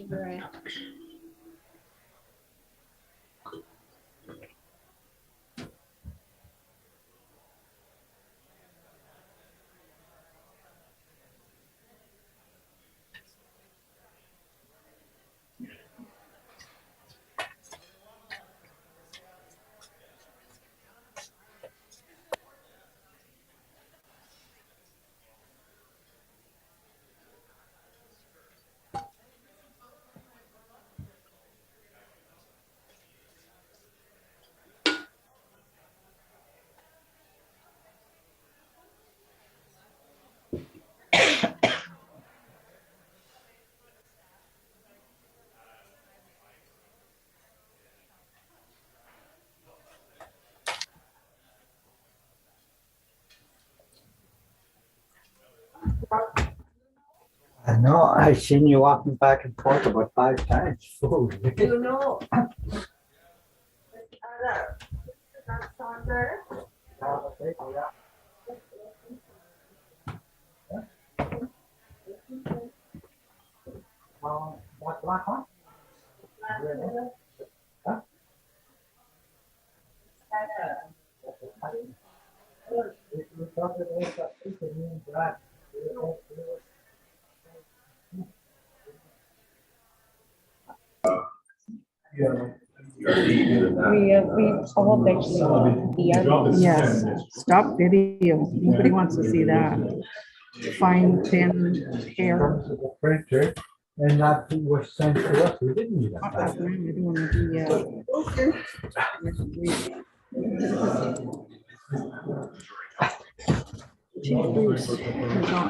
Right. I know, I've seen you walking back and forth about 5 times. Food. You know. That's on there. What black one? Huh? We all actually. Yes, stop video. Nobody wants to see that. Fine thin hair. Printer, and that was sent to us, we didn't need Not that. that one, I don't want to be, Chief Bruce is on.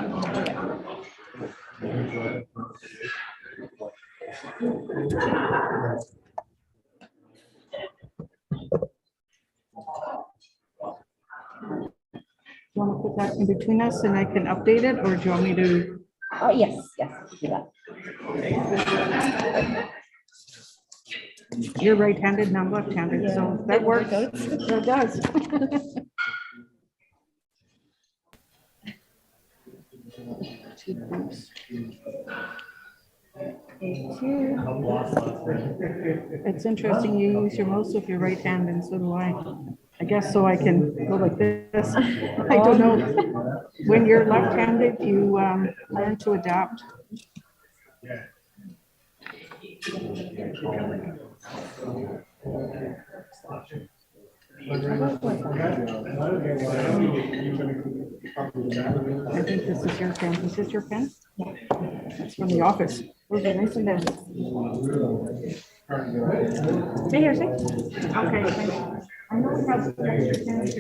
You want to put that in between us and I can update it, or do you want me to? Oh, yes, do that. You're right-handed and I'm left-handed, so that works. It That does. Chief Bruce. Thank you. It's interesting you use your mouse with your right hand, and so do I. I guess so I can go like this. I don't know. When you're left-handed, you learn to adapt. I think this is your pen. Is this your pen? It's from the office. Those are nice and dense. Stay here, stay. Okay, thanks. I know we have extra pens.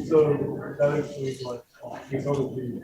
So that explains what we totally.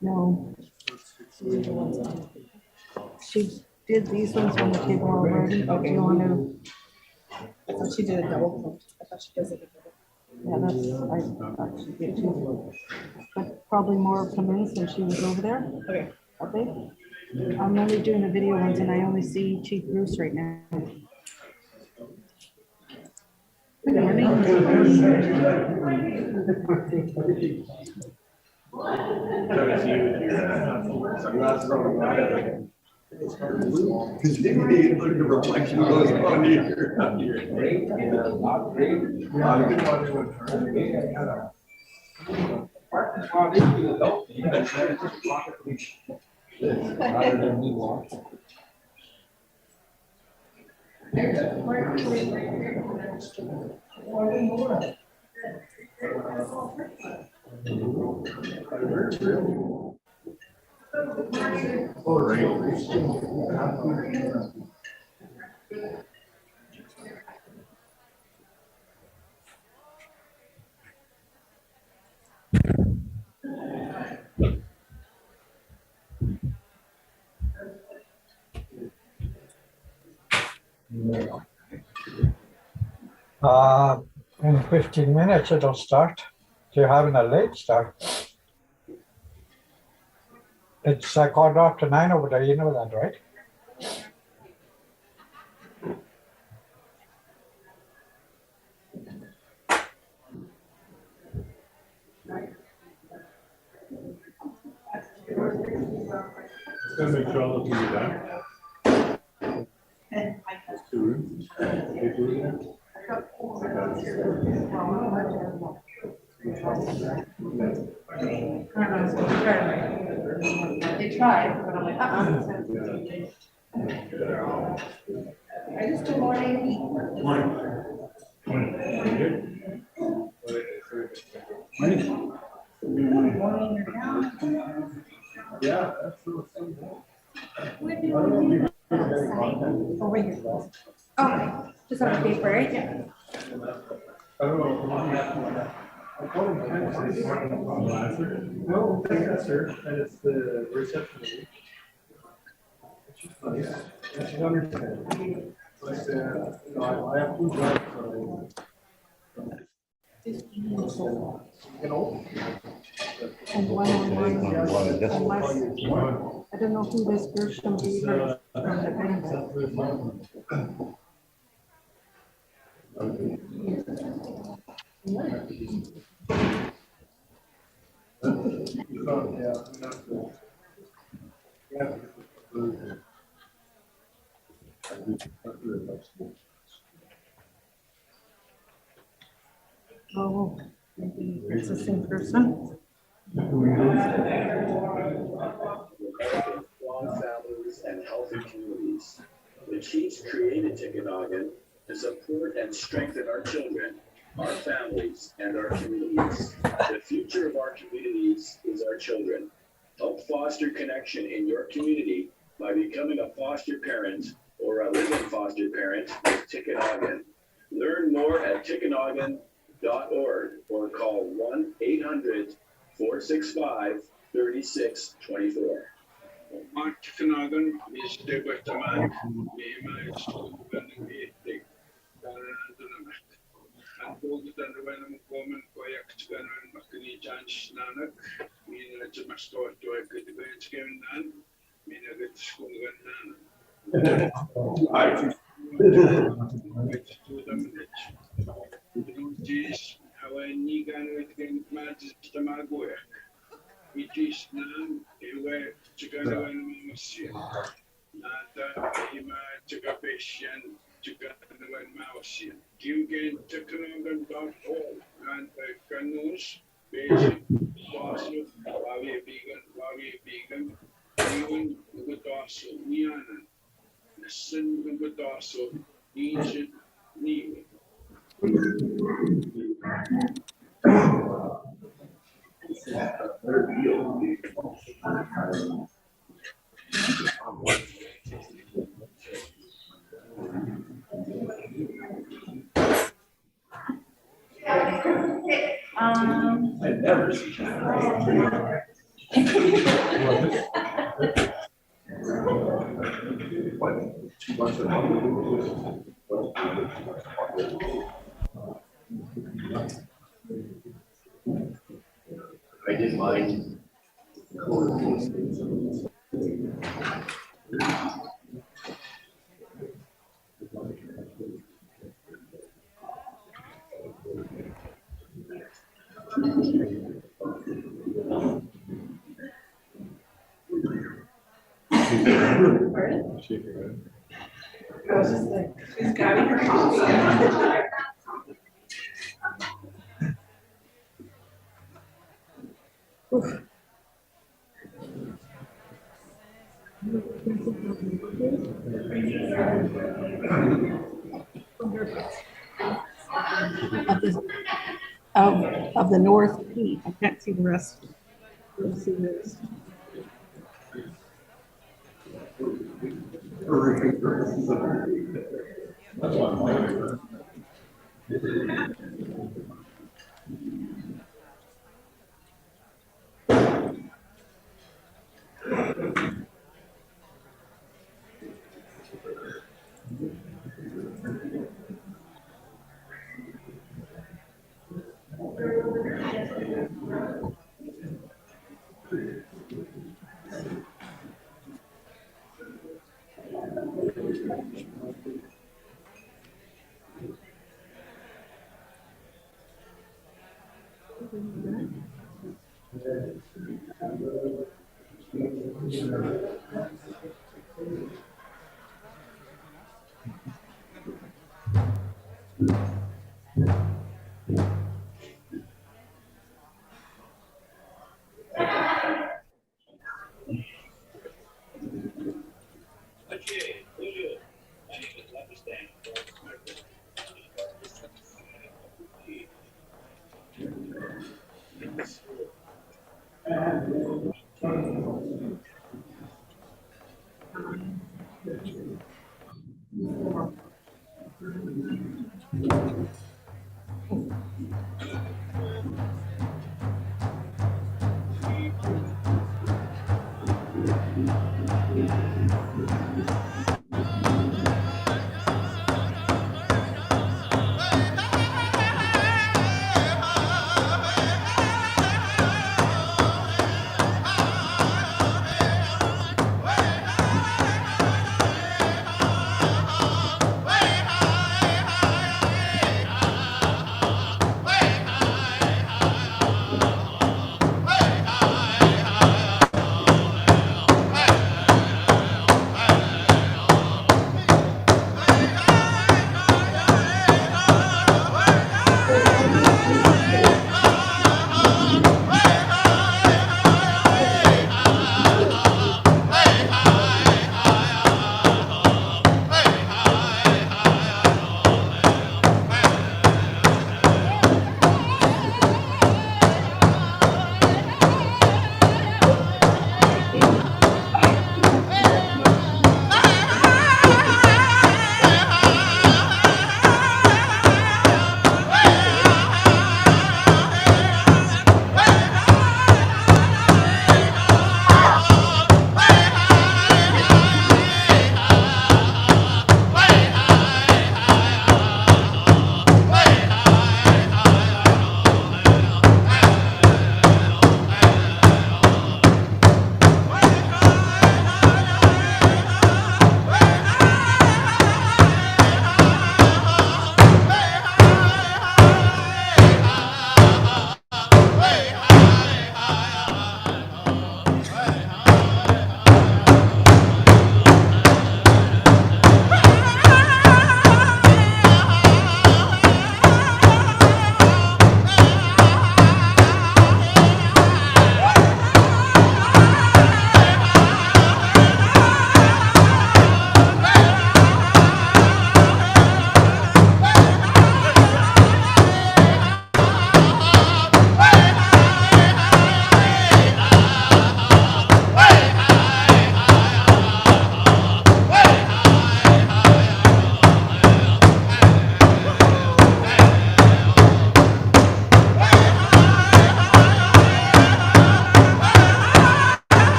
No. She did these ones on the table already. Okay. Do you want to? I thought she did a double. I thought she does it. Yeah, that's, I thought she did too. But probably more will come in since she was over there. Okay. Okay. I'm only doing the video ones and I only see Chief Bruce right now. Good morning. The reflection goes on here. In 15 minutes it'll start. You're having a late start. It's 9:15 over there, you know that, right? Just gonna make sure all of you are done. Two rooms. Big room. They tried, but I'm like, I just do morning. Yeah. Where do you do that? Over here. Oh, just on the paper, right? Yeah. I don't know. No, that's her, and it's the reception. She's nice, and she's understanding. But, I have two jobs, And one online, I don't know who this Gershom Beaver is from the bank. Oh, maybe it's the same person. Strong families and healthy communities. The Chiefs created Tikanagan to support and strengthen our children, our families, and our communities. The future of our communities is our children. Help foster connection in your community by becoming a foster parent or a living foster parent with Tikanagan. Learn more at tikanagan.org or call 1-800-465-3624. Tikanagan is the Guatemala, and Bogutan when woman Koyak and Makini Chan Nanak, meaning that you must go to a good bench given none, meaning a good school none. To them, Jeez, how I need and matches to my work. It is now a way to go and see. Nata, Hima, to go patient, to go and mouse. You get to Kanangan.org and the canoes, basic, fossil, Wavi vegan, even with also Niana, the sin with also ancient Neva. I never see I did Of the North Peak. I can't see the rest. Let's see this.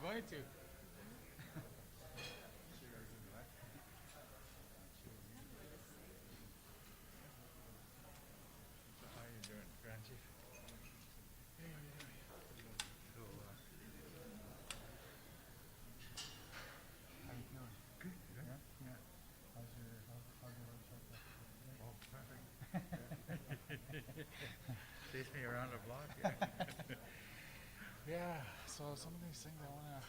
going to. How are you doing, Grand Chief? So, how you doing? Good. Yeah. Yeah. How's your workshop? Oh, perfect. Chase me around the block. Yeah, so some of these things I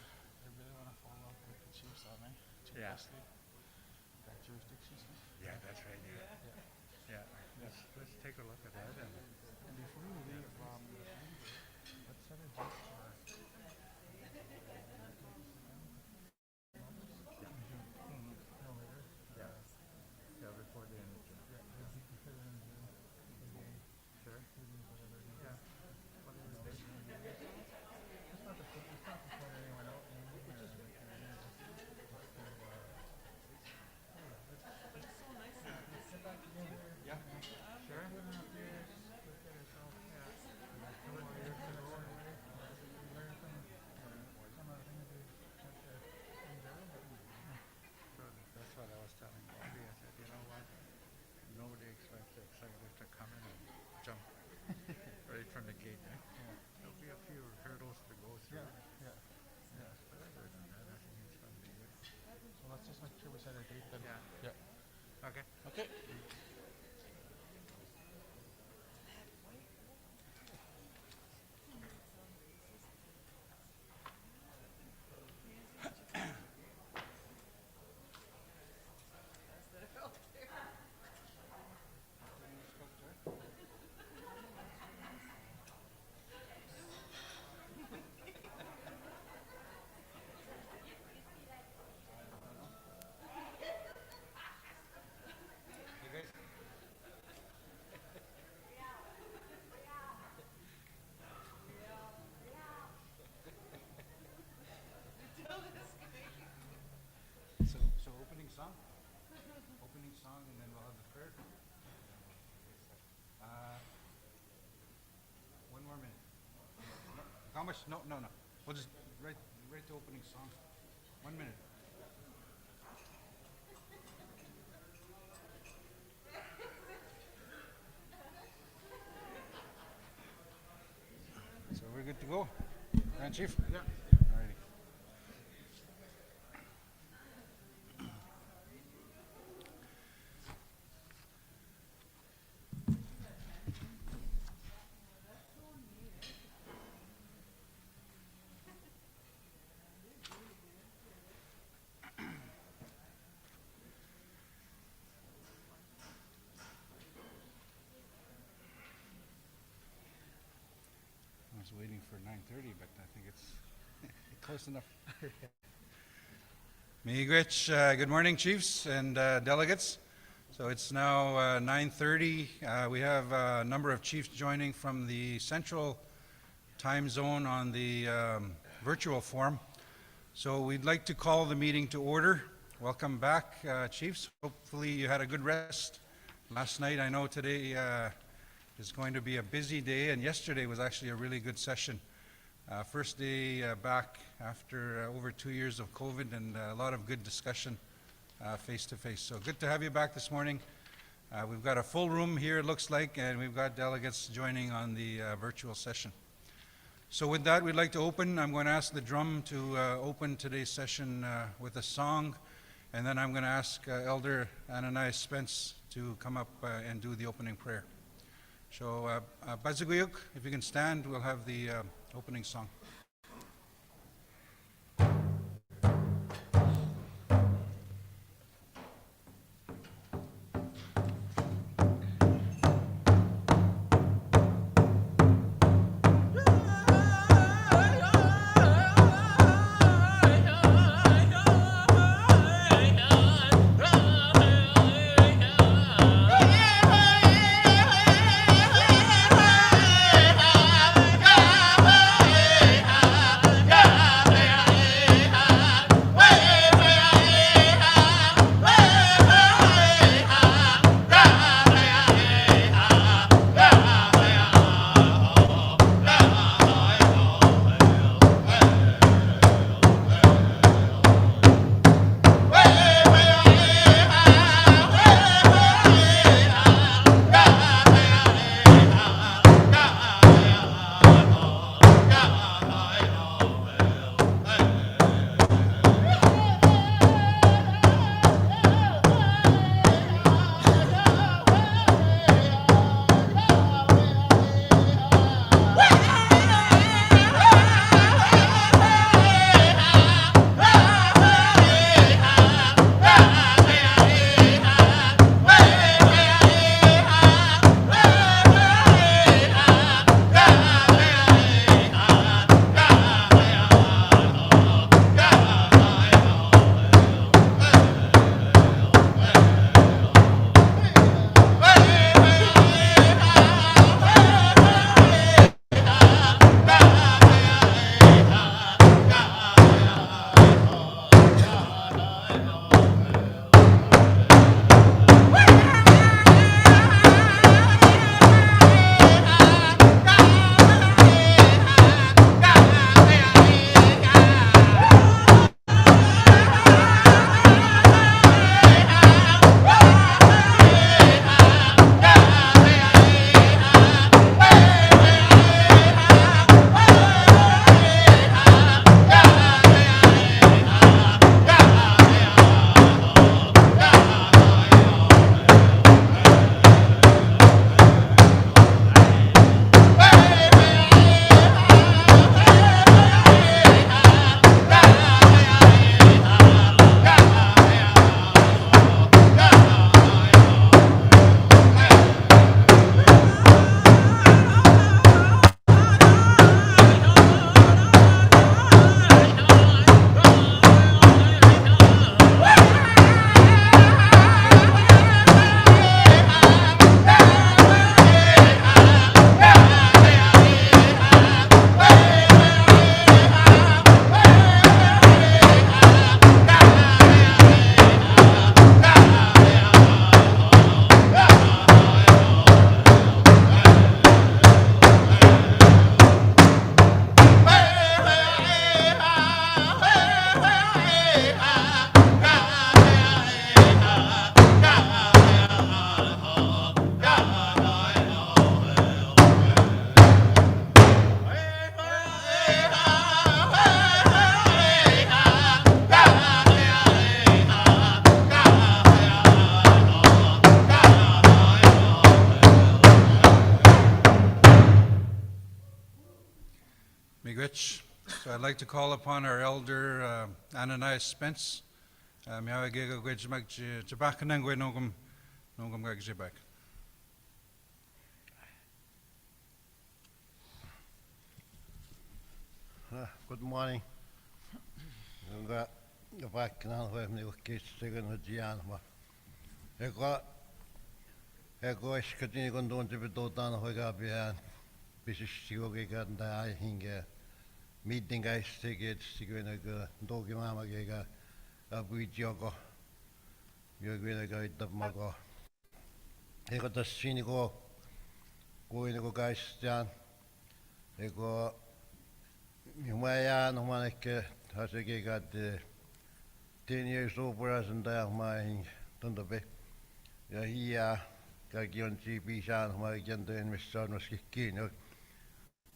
really wanna follow up with the chiefs on, eh? Yeah. That jurisdiction stuff. Yeah, that's right. Yeah. Let's take a look at that. And before you leave, let's set a date for. No later. Yeah, before the end of June. Yeah, if you can fit it in June. Sure. Whatever it is. Yeah. It's not to point anyone out. Get back together. Yeah. Sure. 2.5 years, look at ourselves. Like 2 more years to go away. Learn from some of the things we have to endure. So that's what I was telling Bobby. I said, you know what? Nobody expects the executive to come in and jump right from the gate. Eh? There'll be a few hurdles to go through. Yeah. But other than that, I think it's going to be good. So let's just make sure we set a date then. Yeah. Okay. Okay. So opening song, and then we'll have the prayer. One more minute. No, how much? No. We'll just write the opening song. 1 minute. So we're good to go, Grand Chief? Yeah. Alrighty. I was waiting for 9:30, but I think it's close enough. Miigwech, good morning, chiefs and delegates. So it's now 9:30. We have a number of chiefs joining from the central time zone on the virtual forum. So we'd like to call the meeting to order. Welcome back, chiefs. Hopefully you had a good rest last night. I know today is going to be a busy day, and yesterday was actually a really good session. First day back after over 2 years of COVID, and a lot of good discussion face to face. So good to have you back this morning. We've got a full room here, it looks like, and we've got delegates joining on the virtual session. So with that, we'd like to open. I'm going to ask the drum to open today's session with a song, and then I'm going to ask Elder Ananias Spence to come up and do the opening prayer. So, Baziguyuk, if you can stand, we'll have the opening song. Hey! Miigwech. So I'd like to call upon our elder Ananias Spence. Miawagega gwejmak jibakanangwe nogum gagjibak. Good morning. Nga back now we have new kids second with Gian. Ego iskatini kondon tipe totan hoiga bihan. Bisisigo gegan da I hinga meeting guys tickets sigwena ga dogi mama gega abui jogo. Yogwena ga itamago. Ego das sinigo go guys Gian. Ego Maya no maneke has ik got 10 years over as and daar my tundabe. Ja hier kijk je een GP aan maar ik ken de investeerder misschien ken.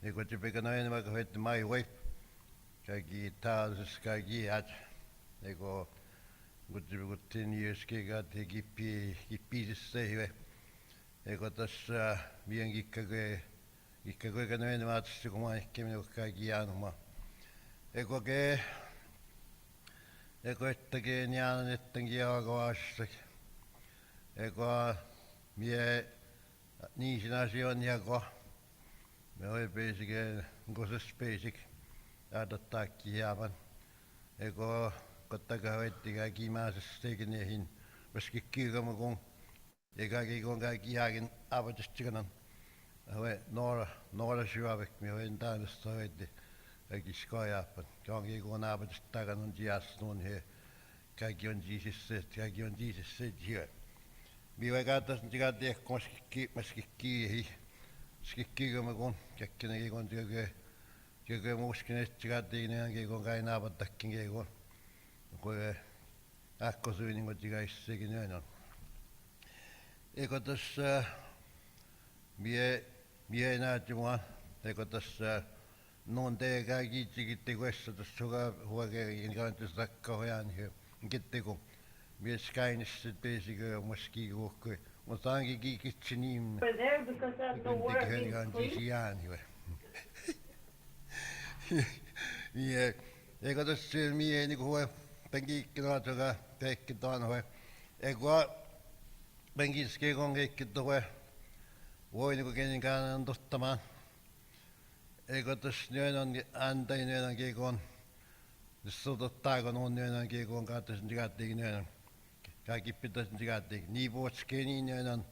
Ik word je beginnen maar het my wife. Kijk je taal is kijk je had. Ik go goed je goed 10 years kijk dat ik GP stay here. Ik had das wie een ik kan nu maar het stuk maar ik ken ook kijk je aan maar. Ik weet dat ik niet aan het denken was. Ik was meer niet naast niet go. Maar bezig is bezig. Ja dat takje hebben. Ik was dat weet ik ga maar steken heen. Misschien kijken maar gewoon. Ik ga jagen arbeidstikken. Noora heb ik me in de straat. Ik is koyapen. Kan ik gewoon arbeidstikken en jas doen hier. Kijk je Jesus zit hier. Wie wij gaat dat niet gaat dicht kom misschien hier. Misschien maar gewoon. Kijk je gewoon je misschien niet gaat dingen en je gewoon geen arbeidstikken gewoon. Goeie. Akkozuining wat je gaat zeggen nu. Ik had dus meer na het jongen. Ik had dus non de ga je te west dat sogar hoe je in gaan te zakken aan hier. Get te kom. Meer schijn is bezig misschien ook. Want dan ga ik het niet. We're there because that's the word. Ik ga die aan hier. Ja, ik had dus meer en ik hoor denk ik dat er kijk dan hoor. Ik wou ben ik eens gegaan ik door. Woon ik in gaan en dat man. Ik had dus nu aan de nu dan gegaan. Dus zo dat dagen on nu dan gegaan gaat dus niet gaat tegen nu. Kijk ik dat niet gaat tegen. Niet wordt skinny nu dan.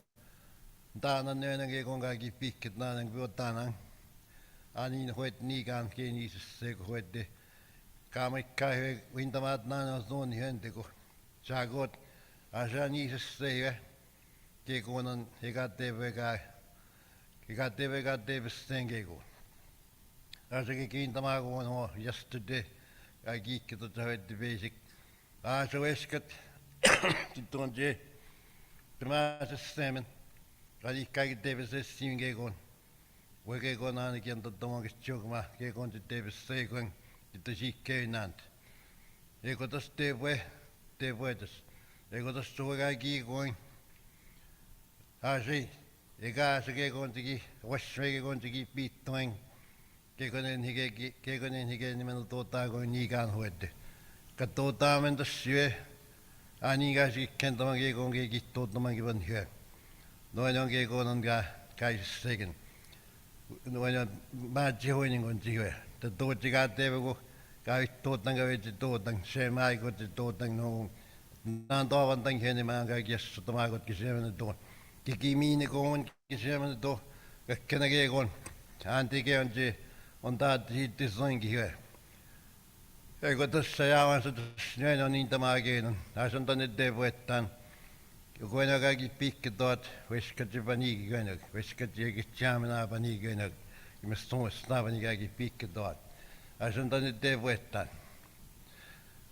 Dan nu dan gegaan ga ik pikken dan en wil dan. Aan in het niet gaan geen is zeker het de. Kam ik krijg wintermaat na zo niet heen te go. Zeg goed. Als je niet is zeggen. Ik gewoon dan ik had de weg. Ik had de bestemming go. Als ik in de maar gewoon hoor, yesterday, ik kijk dat uit de basic. Zo is het. Toen je de maat stemmen. Als ik kijk de bestemming gewoon. We gaan gewoon aan ik dat dan nog eens maar ik gewoon de bestemming. Dit is ik keinant. Ik had dat de weg dus. Ik had dat zo ga ik gewoon. Als ik ga ze gewoon te was we gewoon te beat doing. Kijk in hier niet meer tot daar gewoon niet gaan houden. Ik tot daar met de sfeer. En ik ga ze kent dan gewoon tot dan gewoon hier. Nou dan gewoon dan ga je zeggen. Nou dan maar je hoort niet gewoon hier. De dood je gaat even go. Ga je tot dan ga je tot dan zeg maar ik word tot dan nou. Dan daar dan geen man ga je zo te maken gezien met door. Die mine gewoon gezien met door. Ik ken er gewoon. Aan die keer und da die Design hier. Ik had dus ja, als het snel dan niet te maken. Als het dan niet de wordt dan. Ik ga nog een pikken dat. Wees ik het van niet kunnen. Wees ik het je chamen naar niet kunnen. Je moet soms snappen niet een pikken dat. Als het dan niet de wordt dan.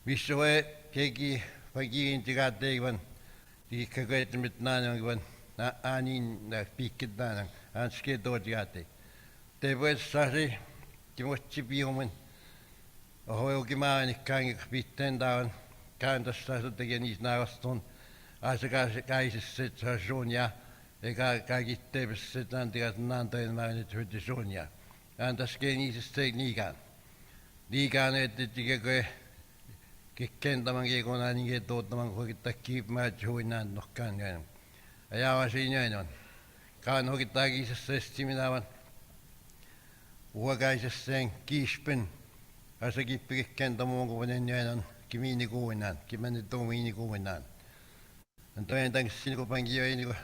Wie zo kijk je van je in te gaan tegen. Die krijgt met naam van. Aan in naar pikken dan. Aan schiet door die gaat. De wordt sorry. Je moet je biomen. Hoe je maar niet kan je bieden daar. Kan dat dat je niet naar stond. Als ik zit zo'n ja. Ik ga je te zitten aan die gaat een aantal maar niet met de zo'n ja. antas kenisistä niikaan. Niikaan, että tiedätkö, kentämän kiekona niin tuottaman hokittaa kiipmää juinaan nokkaan näin. Ja on siinä näin. Kaan hokittaa kiisessä minä vaan huokaisessa kiispen. Ja se kiippi kentämän kun näin on kimiini kuinaan, kimeni tuumiini kuinaan. Toinen tanksi kun pankin jo niin kuin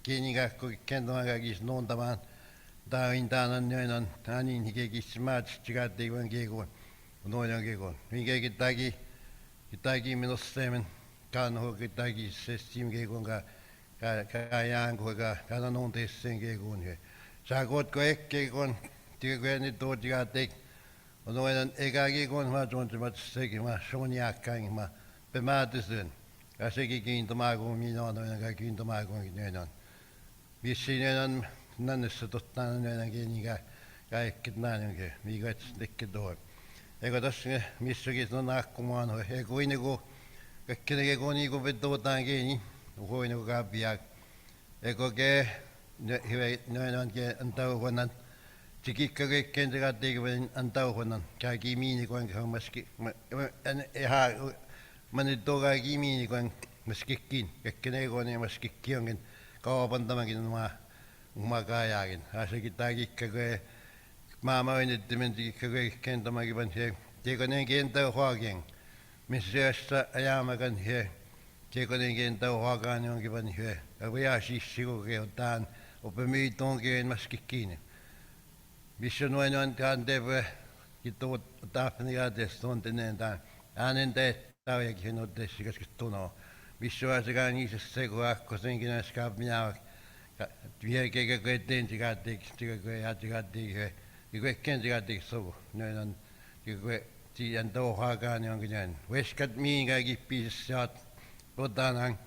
kiinikakko kentämän kaikissa nuontamaan. Täällä on näin on niin hikekissa maatsi kaattiin kiekon. Noin on kiekon. Minkä kitaki minusta semen kanho kitaki se simkiekon ka jaanko ka non tessen kiekon he. Saa kotko ekkiekon tiedätkö nyt tuot jaatek. On noin eka kiekon mä tuntemat sekin mä sonjakkaan mä pemäätisen. Ja sekin kiintomaakon minä on noin ka kiintomaakon näin on. Missä näin on nannessa totta näin on kiinnikä kaikki näin onkin. Mikä tekee tuo. Eikö tässä missäkin on nakkumaan, eikö niinku kaikki kun niinku vedotaan kiinni, voi niinku kaapia. Eikö ke noin on ke antauhuonan, tikikka kaikkeen tekattiin antauhuonan, kaikki miini kuin maski, mä nyt tuo kaikki miini kuin maskikkiin, kaikki ne kun ne maskikki onkin kaupan tämänkin oma kaajakin, asekin tää kikka kun mä mainitsin, että kaikkeen tämäkin on se, teko ne kentää huokien, missä jossa ajamakan he, teko ne kentää huokaan jonkin van he, ja vielä siis sikokeotaan, oppe myytonkin en maski kiinni. Missä noin on tämän tevä, kituut taapniaatesta on tänään tämän, äänen tehtävä ja kihin on tässä koska tunoo. Missä on sekaan niissä sekoakko senkin näissä kaapminaa, vieläkään kaikkein tikaattiin he. Kyllä kenties sovu. Noin on kyllä siihen touhaakaan jonkin näin. Veskat mihin kaikki piisessä saat potanaan.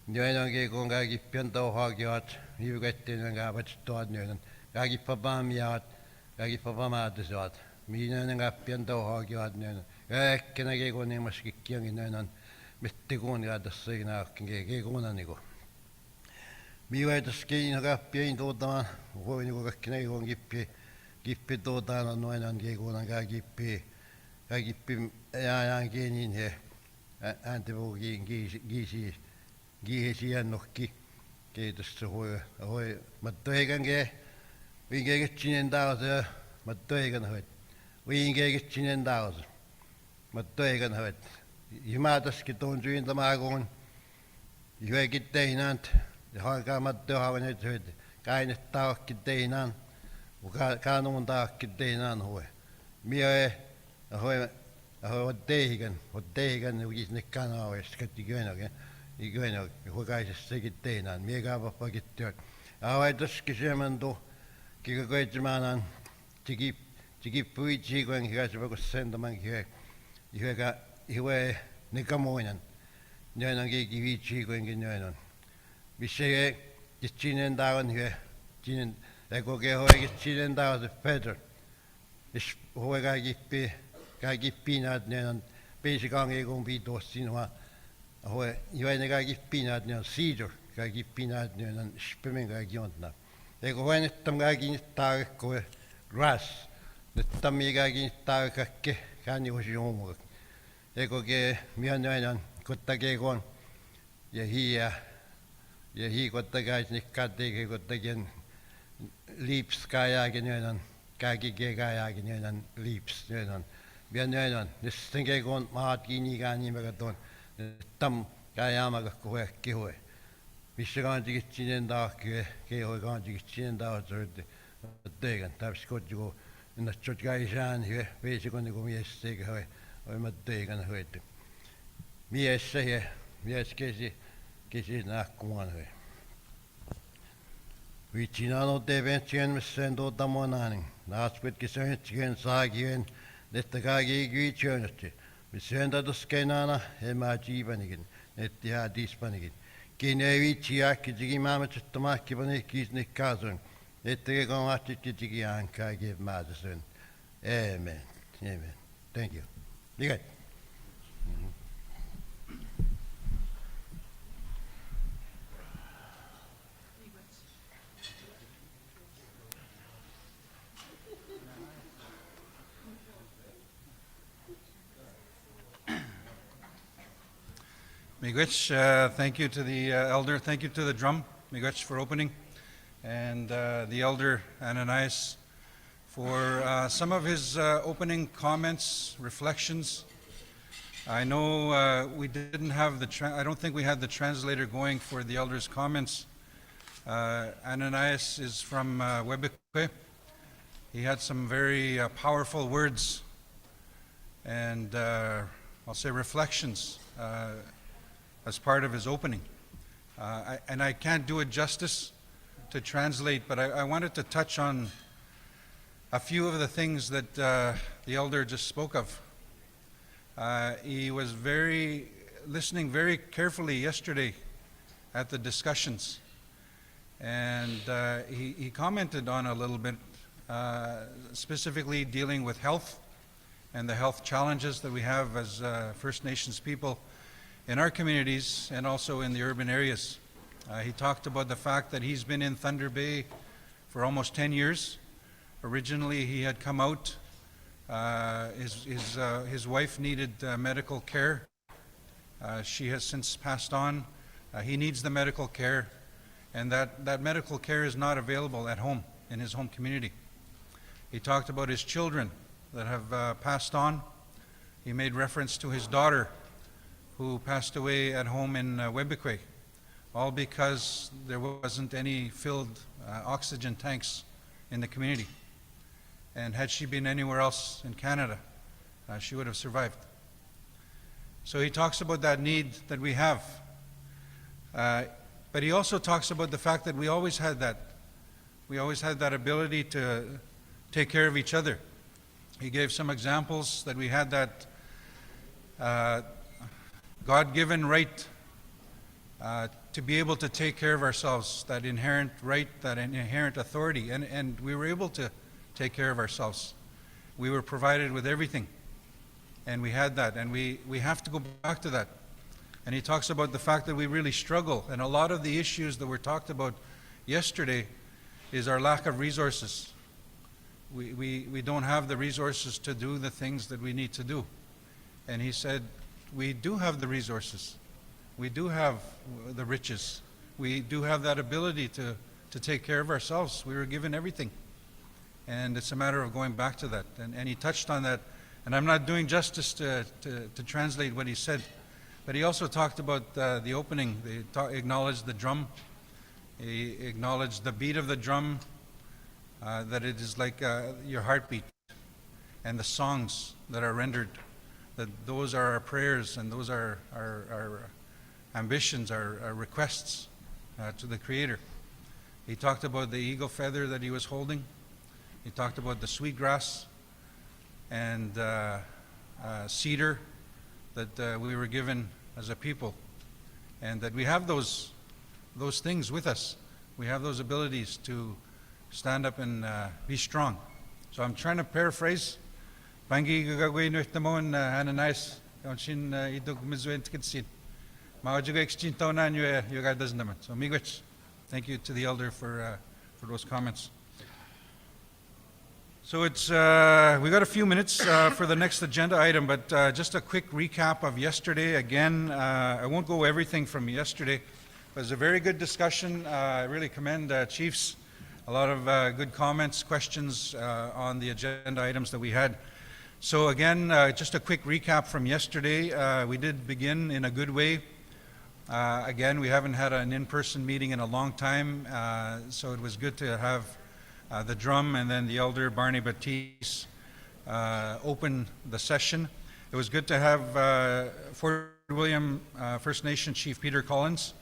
Noin on kun kaikki pian touhaakiaat. Hiukettiin on kaapat tuot noin on. Kaikki papaamiaat. Kaikki papamaata saat. Mihin on pian touhaakiaat noin on. Ehkä näkee kun niimaskin jonkin noin on. Mitti kuunnia tässä ei näokin keikuuna niinku. Minä tässä kiinni kappien tuottamaan. Voi niinku kaikki näin on kippi tuotaan noin on kiekunan kippi jaan kiinni he ääntivuukiin kiisi jannokki kiitos se hoi matto eikä vinkeeket sinne taas matto eikä hoit vinkeeket sinne taas matto eikä hoit jumaataskin tuon syyntämaakuun juekin teinant ja harkaa matto havaneet hoit kainet taakki teinant Kanun taakki teinaan hoi. Mie hoi teihin, ukis ne kanavista, katti kyönäkin. Hukaisessa sekin teinaan. Mie kaava pakittyä. Hoi toski syömän tuo, kiko koitsemaanan, tiki puitsi, kun hikäisi vaikka sentämän hiuhe ne kamoinen. Näin on keikki viitsi, kuinkin näin on. Missä ei, sinne taavan hiuhe, sinne Eko kehoikin sinne taas Peter. Jos voi kaikki piinaat, ne on peisikangi kun piituus sinua. Voi ne kaikki piinaat, ne on cedar. Kaikki piinaat, ne on spämen kaikki ontna. Eko voi nettam kaikki nyt taakko grass. Nettam kaikki nyt taakko kanni voisi jomuka. Eko ke mian näin on kottakekon ja kottakai nikkaatteke kottaken liips kaajakin noin on, kaikki kaajakin noin on liips noin on. Ja noin on, nyt sen kun maat kiinni niin mä katson, tam kaajaamaka kohe kehoi. Missä kantikin sinne taakki, kehoi kantikin sinne taakki, että teikän, täpsi koti kun nätsot kaisaan, veisi kun niinku mies teikä hoi mä teikän hoitu. Mies kesi nakkumaan hoi. Vitsinaan on teventsien missään tuota monaanin. Naaspitkin söntsikön saakien, että kaikki kiitsjönnötti. Missään tatuskenana, emää jiipanikin, että jää dispanikin. Kiin ei vitsi jääkki tiki maametsästä mahkipani kiisni kaasun. Että kun mahtitti tiki äänkaa kiepmäätä sen. Amen. Amen. Thank you. Liket. Miigwech, thank you to the elder, thank you to the drum, Miigwech for opening, and the elder Ananias for some of his opening comments, reflections. I know we didn't have I don't think we had the translator going for the elder's comments. Ananias is from Webekwe. He had some very powerful words and I'll say reflections as part of his opening. And I can't do it justice to translate, but I wanted to touch on a few of the things that the elder just spoke of. He was listening very carefully yesterday at the discussions, and he commented on a little bit, specifically dealing with health and the health challenges that we have as First Nations people in our communities and also in the urban areas. He talked about the fact that he's been in Thunder Bay for almost 10 years. Originally, he had come out. His wife needed medical care. She has since passed on. He needs the medical care, and that medical care is not available at home, in his home community. He talked about his children that have passed on. He made reference to his daughter who passed away at home in Webekwe, all because there wasn't any filled oxygen tanks in the community. And had she been anywhere else in Canada, she would have survived. So he talks about that need that we have. But he also talks about the fact that we always had that. We always had that ability to take care of each other. He gave some examples that we had that God-given right to be able to take care of ourselves, that inherent right, that inherent authority, and we were able to take care of ourselves. We were provided with everything, and we had that, and we have to go back to that. And he talks about the fact that we really struggle, and a lot of the issues that were talked about yesterday is our lack of resources. We don't have the resources to do the things that we need to do. And he said, we do have the resources. We do have the riches. We do have that ability to take care of ourselves. We were given everything. And it's a matter of going back to that. And he touched on that. And I'm not doing justice to translate what he said. But he also talked about the opening. He acknowledged the drum. He acknowledged the beat of the drum, that it is like your heartbeat. And the songs that are rendered, that those are our prayers and those are our ambitions, our requests to the Creator. He talked about the eagle feather that he was holding. He talked about the sweetgrass and cedar that we were given as a people, and that we have those things with us. We have those abilities to stand up and be strong. So I'm trying to paraphrase. Pangi gagawin with namon Ananias kanshin idog mizwent kitsin. Mawajuga extinto na you guys doesn't know. So miigwech. Thank you to the elder for those comments. So it's we got a few minutes for the next agenda item, but just a quick recap of yesterday. Again, I won't go everything from yesterday. It was a very good discussion. I really commend Chiefs. A lot of good comments, questions on the agenda items that we had. So again, just a quick recap from yesterday. We did begin in a good way. Again, we haven't had an in-person meeting in a long time, so it was good to have the drum and then the elder Barney Batiste open the session. It was good to have Fort William First Nation Chief Peter Collins.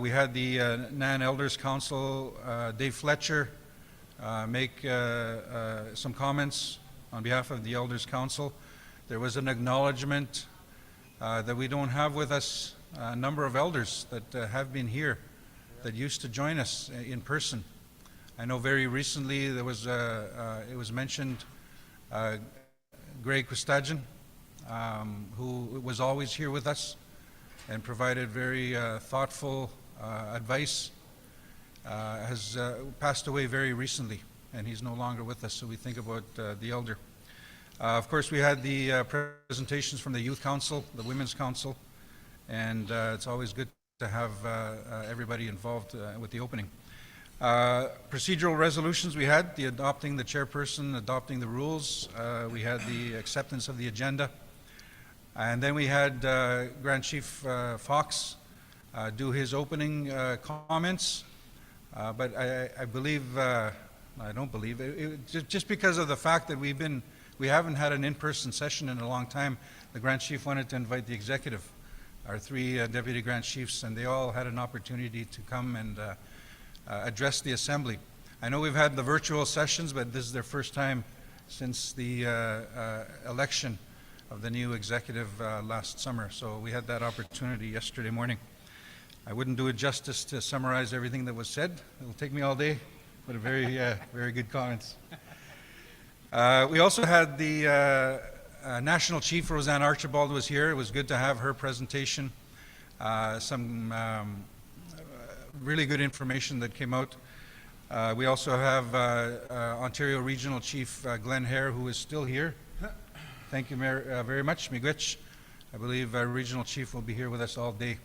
We had the Nan Elders Council, Dave Fletcher, make some comments on behalf of the Elders Council. There was an acknowledgement that we don't have with us a number of elders that have been here, that used to join us in person. I know very recently there was it was mentioned Greg Kustajan, who was always here with us and provided very thoughtful advice, has passed away very recently, and he's no longer with us, so we think about the elder. Of course, we had the presentations from the Youth Council, the Women's Council, and it's always good to have everybody involved with the opening. Procedural resolutions we had, the adopting the chairperson, adopting the rules. We had the acceptance of the agenda. And then we had Grand Chief Fox do his opening comments. But I believe, I don't believe, just because of the fact that we haven't had an in-person session in a long time, the Grand Chief wanted to invite the executive, our three Deputy Grand Chiefs, and they all had an opportunity to come and address the Assembly. I know we've had the virtual sessions, but this is their first time since the election of the new executive last summer. So we had that opportunity yesterday morning. I wouldn't do it justice to summarize everything that was said. It'll take me all day, but very good comments. We also had the National Chief, Roseanne Archibald, was here. It was good to have her presentation. Some really good information that came out. We also have Ontario Regional Chief Glenn Hare, who is still here. Thank you very much, Miigwech. I believe Regional Chief will be here with us all day.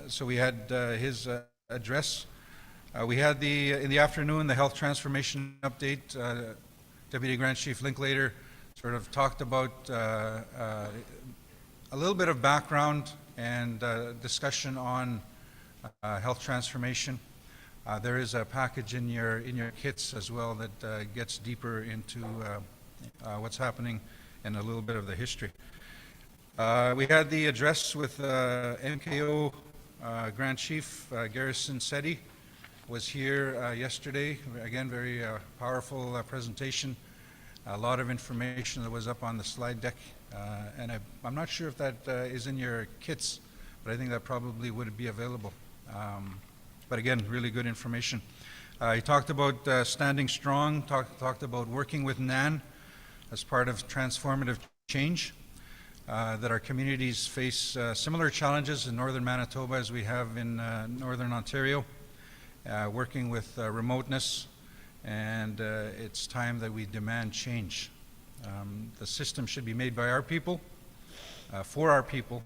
So we had his address. We had in the afternoon, the health transformation update. Deputy Grand Chief Linklater sort of talked about a little bit of background and discussion on health transformation. There is a package in your kits as well that gets deeper into what's happening and a little bit of the history. We had the address with MKO Grand Chief Garrison Setti was here yesterday. Again, very powerful presentation. A lot of information that was up on the slide deck. And I'm not sure if that is in your kits, but I think that probably would be available. But again, really good information. He talked about standing strong, talked about working with NAN as part of transformative change, that our communities face similar challenges in northern Manitoba as we have in northern Ontario, working with remoteness, and it's time that we demand change. The system should be made by our people, for our people,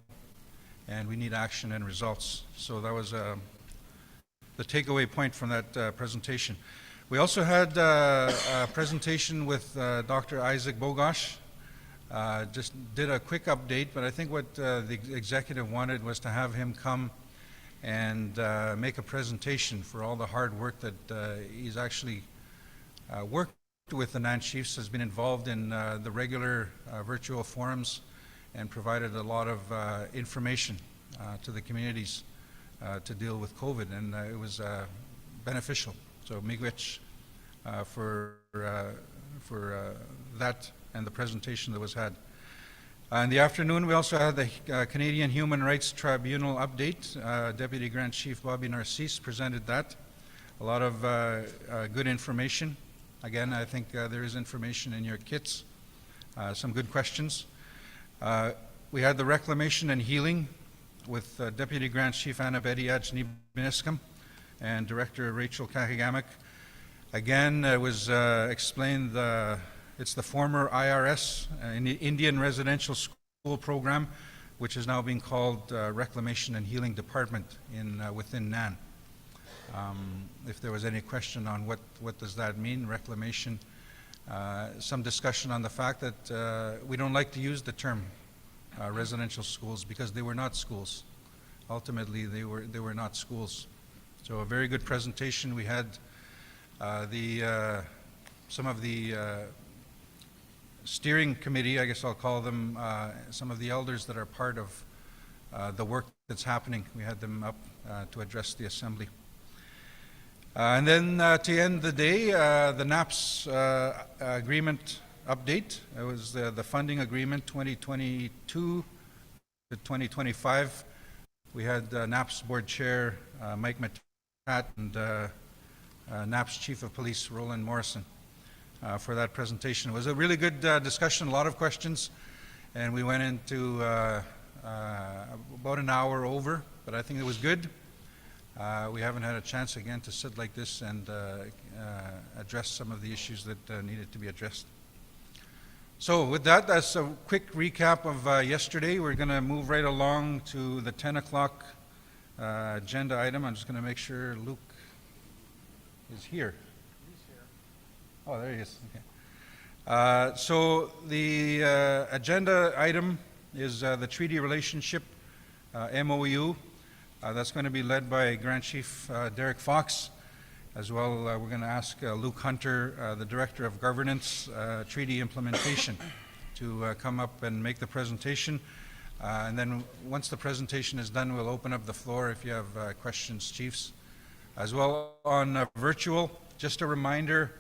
and we need action and results. So that was the takeaway point from that presentation. We also had a presentation with Dr. Isaac Bogosh. Just did a quick update, but I think what the executive wanted was to have him come and make a presentation for all the hard work that he's actually worked with the NAN Chiefs, has been involved in the regular virtual forums and provided a lot of information to the communities to deal with COVID, and it was beneficial. So miigwech for that and the presentation that was had. In the afternoon, we also had the Canadian Human Rights Tribunal update. Deputy Grand Chief Bobby Narcisse presented that. A lot of good information. Again, I think there is information in your kits. Some good questions. We had the reclamation and healing with Deputy Grand Chief Anna Bediaj Nibiniscum and Director Rachel Kakigamak. Again, it was explained it's the former IRS, Indian Residential School Program, which is now being called Reclamation and Healing Department within NAN. If there was any question on what does that mean, reclamation, some discussion on the fact that we don't like to use the term residential schools because they were not schools. Ultimately, they were not schools. So a very good presentation. We had some of the steering committee, I guess I'll call them, some of the elders that are part of the work that's happening. We had them up to address the Assembly. And then to end the day, the NAPS agreement update. It was the funding agreement 2022 to 2025. We had NAPS Board Chair Mike Matat and NAPS Chief of Police Roland Morrison for that presentation. It was a really good discussion, a lot of questions, and we went into about an hour over, but I think it was good. We haven't had a chance again to sit like this and address some of the issues that needed to be addressed. So with that, that's a quick recap of yesterday. We're going to move right along to the 10 o'clock agenda item. I'm just going to make sure Luke is here. Oh, there he is. Okay. So the agenda item is the treaty relationship MOU. That's going to be led by Grand Chief Derek Fox. As well, we're going to ask Luke Hunter, the Director of Governance, Treaty Implementation, to come up and make the presentation. And then once the presentation is done, we'll open up the floor if you have questions, Chiefs. As well on virtual, just a reminder,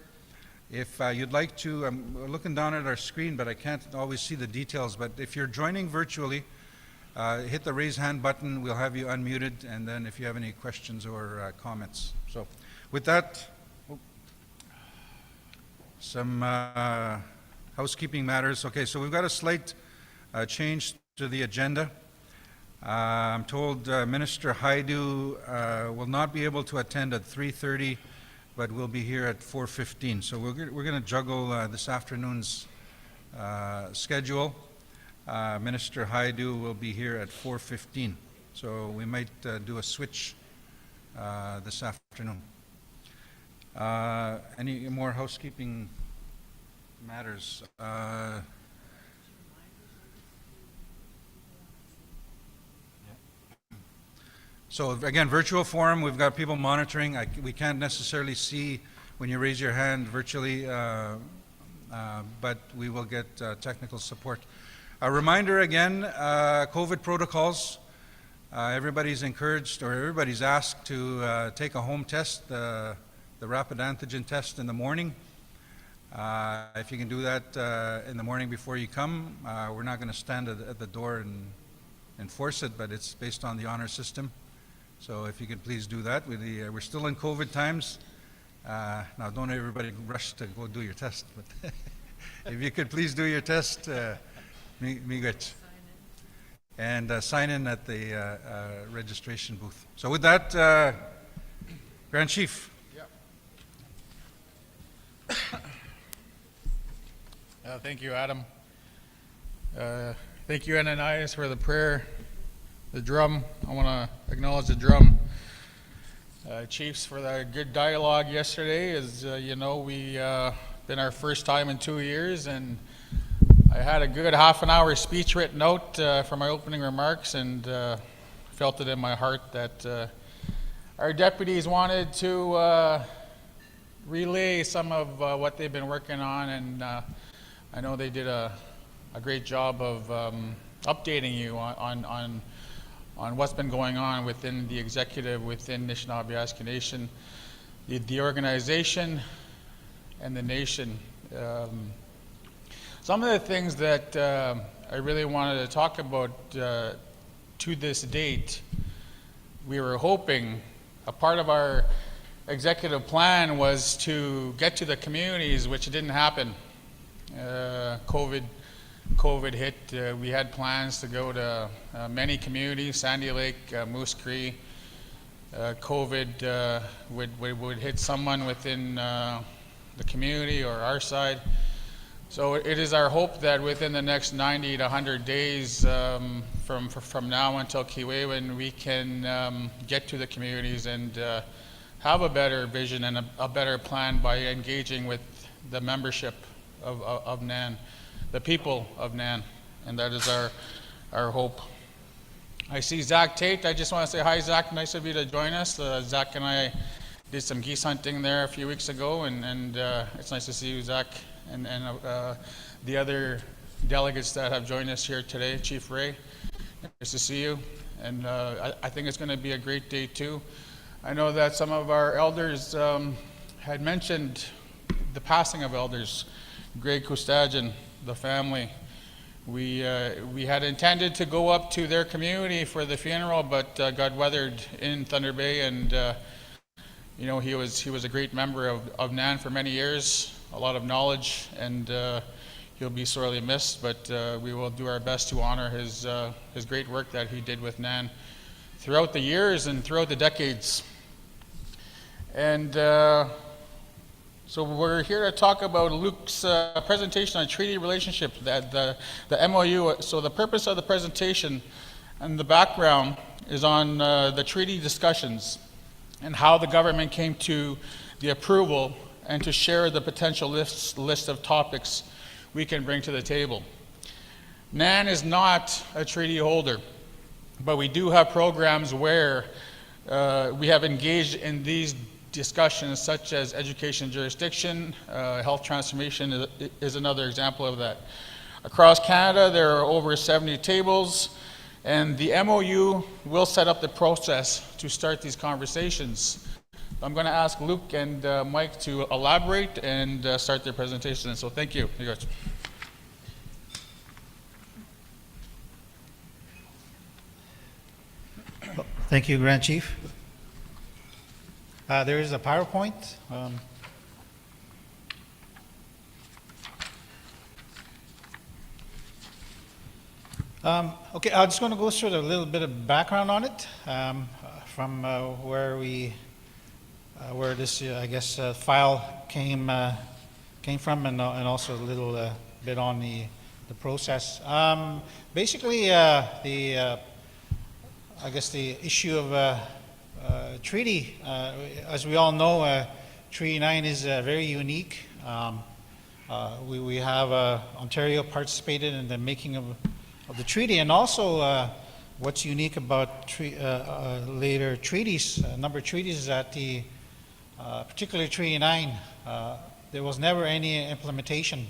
if you'd like to, I'm looking down at our screen, but I can't always see the details, but if you're joining virtually, hit the raise hand button, we'll have you unmuted, and then if you have any questions or comments. So. With that, some housekeeping matters. Okay, so we've got a slight change to the agenda. I'm told Minister Haidu will not be able to attend at 3:30, but will be here at 4:15. So we're going to juggle this afternoon's schedule. Minister Haidu will be here at 4:15. So we might do a switch this afternoon. Any more housekeeping matters? So again, virtual forum, we've got people monitoring. We can't necessarily see when you raise your hand virtually, but we will get technical support. A reminder again, COVID protocols. Everybody's encouraged, or everybody's asked to take a home test, the rapid antigen test in the morning. If you can do that in the morning before you come, we're not going to stand at the door and enforce it, but it's based on the honor system. So if you could please do that. We're still in COVID times. Now don't everybody rush to go do your test, but if you could please do your test, me good. And sign in at the registration booth. So with that, Grand Chief. Thank you, Adam. Thank you, Ananias, for the prayer. The drum, I want to acknowledge the drum. Chiefs, for the good dialogue yesterday. As you know, we been our first time in 2 years, and I had a good half-an-hour speech written out for my opening remarks, and felt it in my heart that our deputies wanted to relay some of what they've been working on, and I know they did a great job of updating you on what's been going on within the executive, within Nishnawbe Aski Nation, the organization, and the nation. Some of the things that I really wanted to talk about to this date, we were hoping, a part of our executive plan was to get to the communities, which didn't happen. COVID hit. We had plans to go to many communities, Sandy Lake, Moose Cree. COVID would hit someone within the community or our side. So it is our hope that within the next 90 to 100 days from now until Kiwewen, we can get to the communities and have a better vision and a better plan by engaging with the membership of NAN, the people of NAN, and that is our hope. I see Zach Tate. I just want to say hi, Zach. Nice of you to join us. Zach and I did some geese hunting there a few weeks ago, and it's nice to see you, Zach, and the other delegates that have joined us here today. Chief Ray, nice to see you, and I think it's going to be a great day too. I know that some of our elders had mentioned the passing of elders. Greg Kustajan, the family. We had intended to go up to their community for the funeral, but got weathered in Thunder Bay, and you know, he was a great member of NAN for many years, a lot of knowledge, and he'll be sorely missed, but we will do our best to honor his great work that he did with NAN throughout the years and throughout the decades. And So we're here to talk about Luke's presentation on treaty relationships, the MOU. So the purpose of the presentation and the background is on the treaty discussions and how the government came to the approval and to share the potential list of topics we can bring to the table. NAN is not a treaty holder, but we do have programs where we have engaged in these discussions, such as education jurisdiction, health transformation is another example of that. Across Canada, there are over 70 tables, and the MOU will set up the process to start these conversations. I'm going to ask Luke and Mike to elaborate and start their presentation. So thank you. You guys. Thank you, Grand Chief. There is a PowerPoint. Okay, I'm just going to go through a little bit of background on it from where this, I guess, file came from, and also a little bit on the process. Basically, I guess the issue of treaty, as we all know, Treaty 9 is very unique. We have Ontario participated in the making of the treaty, and also what's unique about later treaties, a number of treaties, is that particularly Treaty 9, there was never any implementation.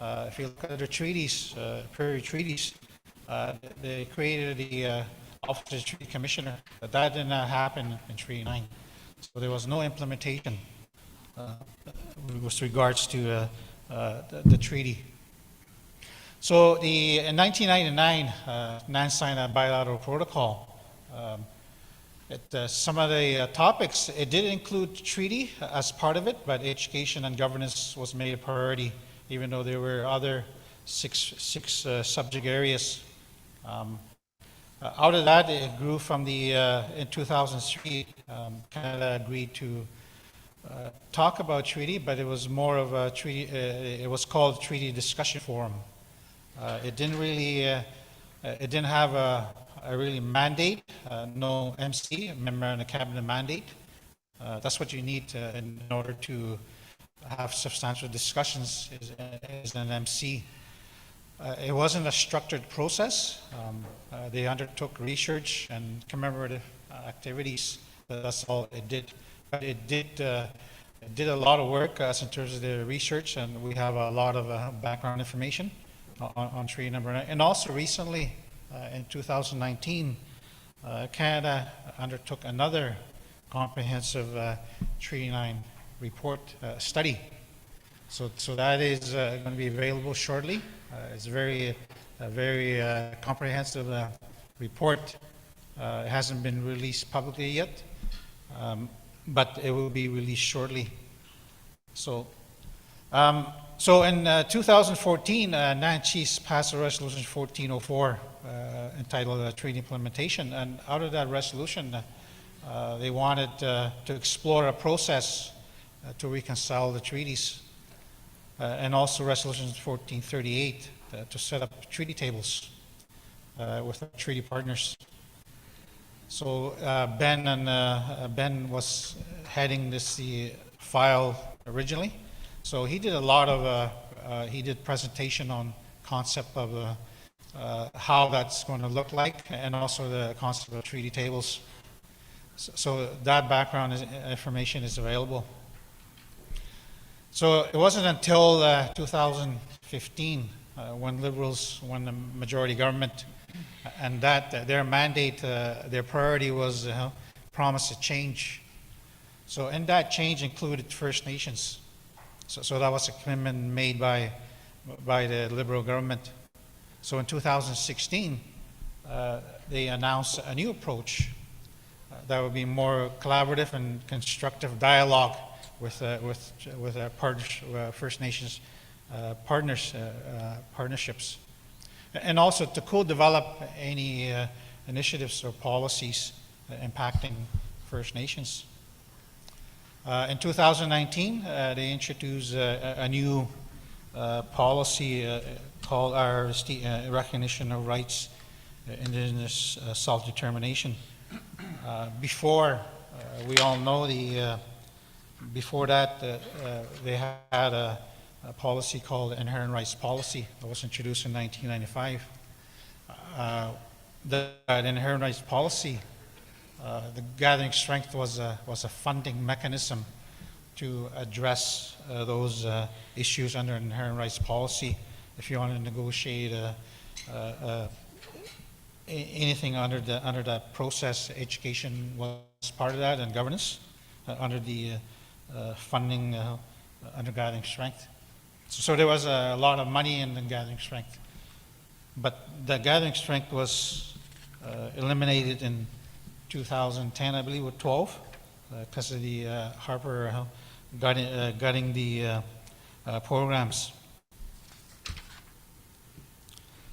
If you look at other treaties, prior treaties, they created the Office of the Treaty Commissioner, but that did not happen in Treaty 9. So there was no implementation with regards to the treaty. So in 1999, NAN signed a bilateral protocol. Some of the topics, it did include treaty as part of it, but education and governance was made a priority, even though there were other six subject areas. Out of that, it grew from in 2003, Canada agreed to talk about treaty, but it was more of a treaty, it was called Treaty Discussion Forum. It didn't really, it didn't have a really mandate, no MC, memorandum of cabinet mandate. That's what you need in order to have substantial discussions is an MC. It wasn't a structured process. They undertook research and commemorative activities. That's all it did. But it did a lot of work in terms of the research, and we have a lot of background information on treaty number 9. And also recently, in 2019, Canada undertook another comprehensive Treaty 9 report study. So that is going to be available shortly. It's a very comprehensive report. It hasn't been released publicly yet, but it will be released shortly. So in 2014, NAN Chiefs passed a resolution 1404 entitled Treaty Implementation, and out of that resolution, they wanted to explore a process to reconcile the treaties. And also Resolution 1438 to set up treaty tables with our treaty partners. So Ben was heading the file originally. So he did a lot of, he did presentation on concept of how that's going to look like, and also the concept of treaty tables. So that background information is available. So it wasn't until 2015 when Liberals won the majority government, and that their mandate, their priority was promise of change. So in that change included First Nations. So that was a commitment made by the Liberal government. So in 2016, they announced a new approach that would be more collaborative and constructive dialogue with our First Nations partnerships, and also to co-develop any initiatives or policies impacting First Nations. In 2019, they introduced a new policy called RST, Recognition of Rights, Indigenous Self-Determination. Before, we all know before that, they had a policy called Inherent Rights Policy that was introduced in 1995. That Inherent Rights Policy, the gathering strength was a funding mechanism to address those issues under Inherent Rights Policy. If you want to negotiate anything under that process, education was part of that, and governance under the funding under gathering strength. So there was a lot of money in the gathering strength, but the gathering strength was eliminated in 2010, I believe, or 12, because of the Harper gutting the programs.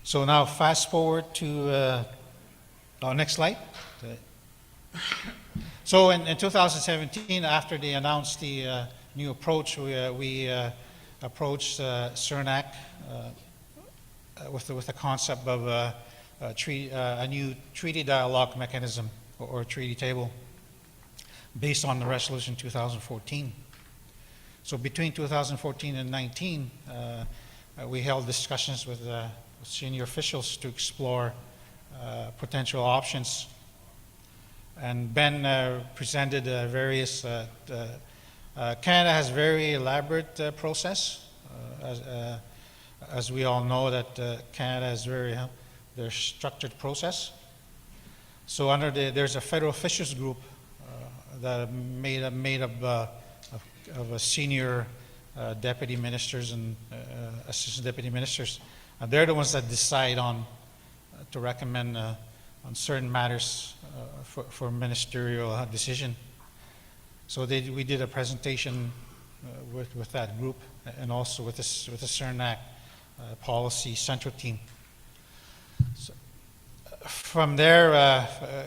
So now fast forward to next slide. So in 2017, after they announced the new approach, we approached CERNAC with the concept of a new treaty dialogue mechanism or treaty table based on the resolution 2014. So between 2014 and 19, we held discussions with senior officials to explore potential options. And Ben presented various, Canada has very elaborate process. As we all know that Canada is very, their structured process. So there's a federal officials group that made up of a senior deputy ministers and assistant deputy ministers. And they're the ones that decide on to recommend on certain matters for ministerial decision. So we did a presentation with that group and also with the CERNAC policy central team. So from there,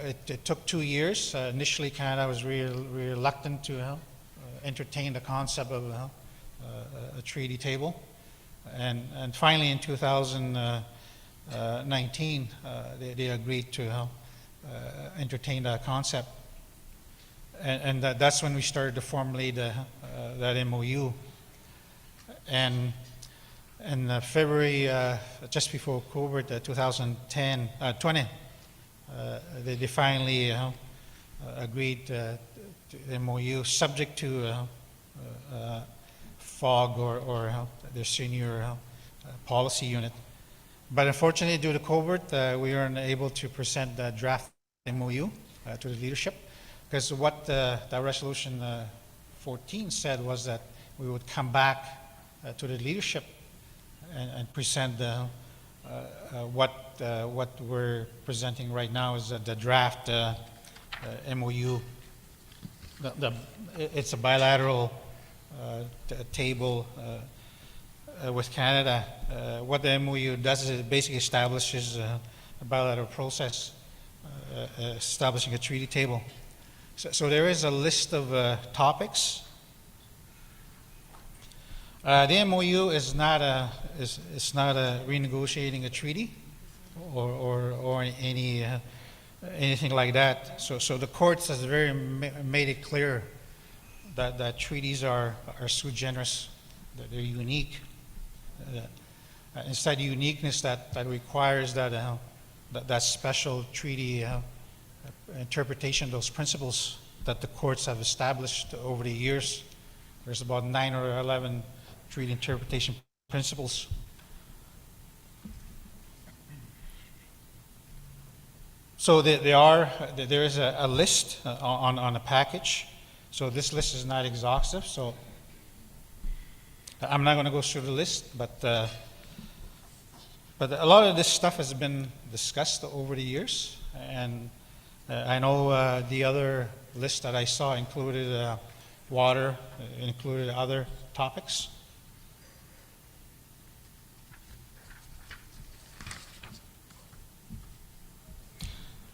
it took 2 years. Initially, Canada was reluctant to entertain the concept of a treaty table. And finally, in 2019, they agreed to entertain that concept. And that's when we started to formulate that MOU. And in Februry, just before COVID, 2020, they finally agreed to the MOU, subject to FOG or their senior policy unit. But unfortunately, due to COVID, we weren't able to present the draft MOU to the leadership, because what that resolution 14 said was that we would come back to the leadership and present what we're presenting right now is the draft MOU. It's a bilateral table with Canada. What the MOU does is it basically establishes a bilateral process, establishing a treaty table. So there is a list of topics. The MOU is not a renegotiating a treaty or anything like that. So the courts has made it clear that treaties are sui generis, that they're unique. Instead, uniqueness that requires that special treaty interpretation of those principles that the courts have established over the years. There's about 9 or 11 treaty interpretation principles. So there is a list on a package. So this list is not exhaustive. So I'm not going to go through the list, but a lot of this stuff has been discussed over the years, and I know the other list that I saw included water, included other topics.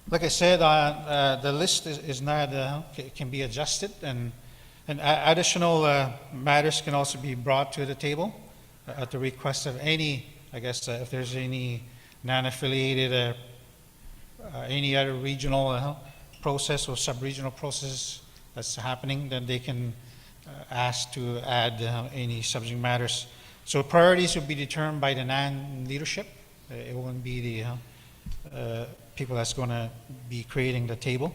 Like I said, the list is not can be adjusted, and And additional matters can also be brought to the table at the request of any, I guess, if there's any non-affiliated, any other regional process or sub-regional process that's happening, then they can ask to add any subject matters. So priorities will be determined by the NAN leadership. It won't be the people that's going to be creating the table,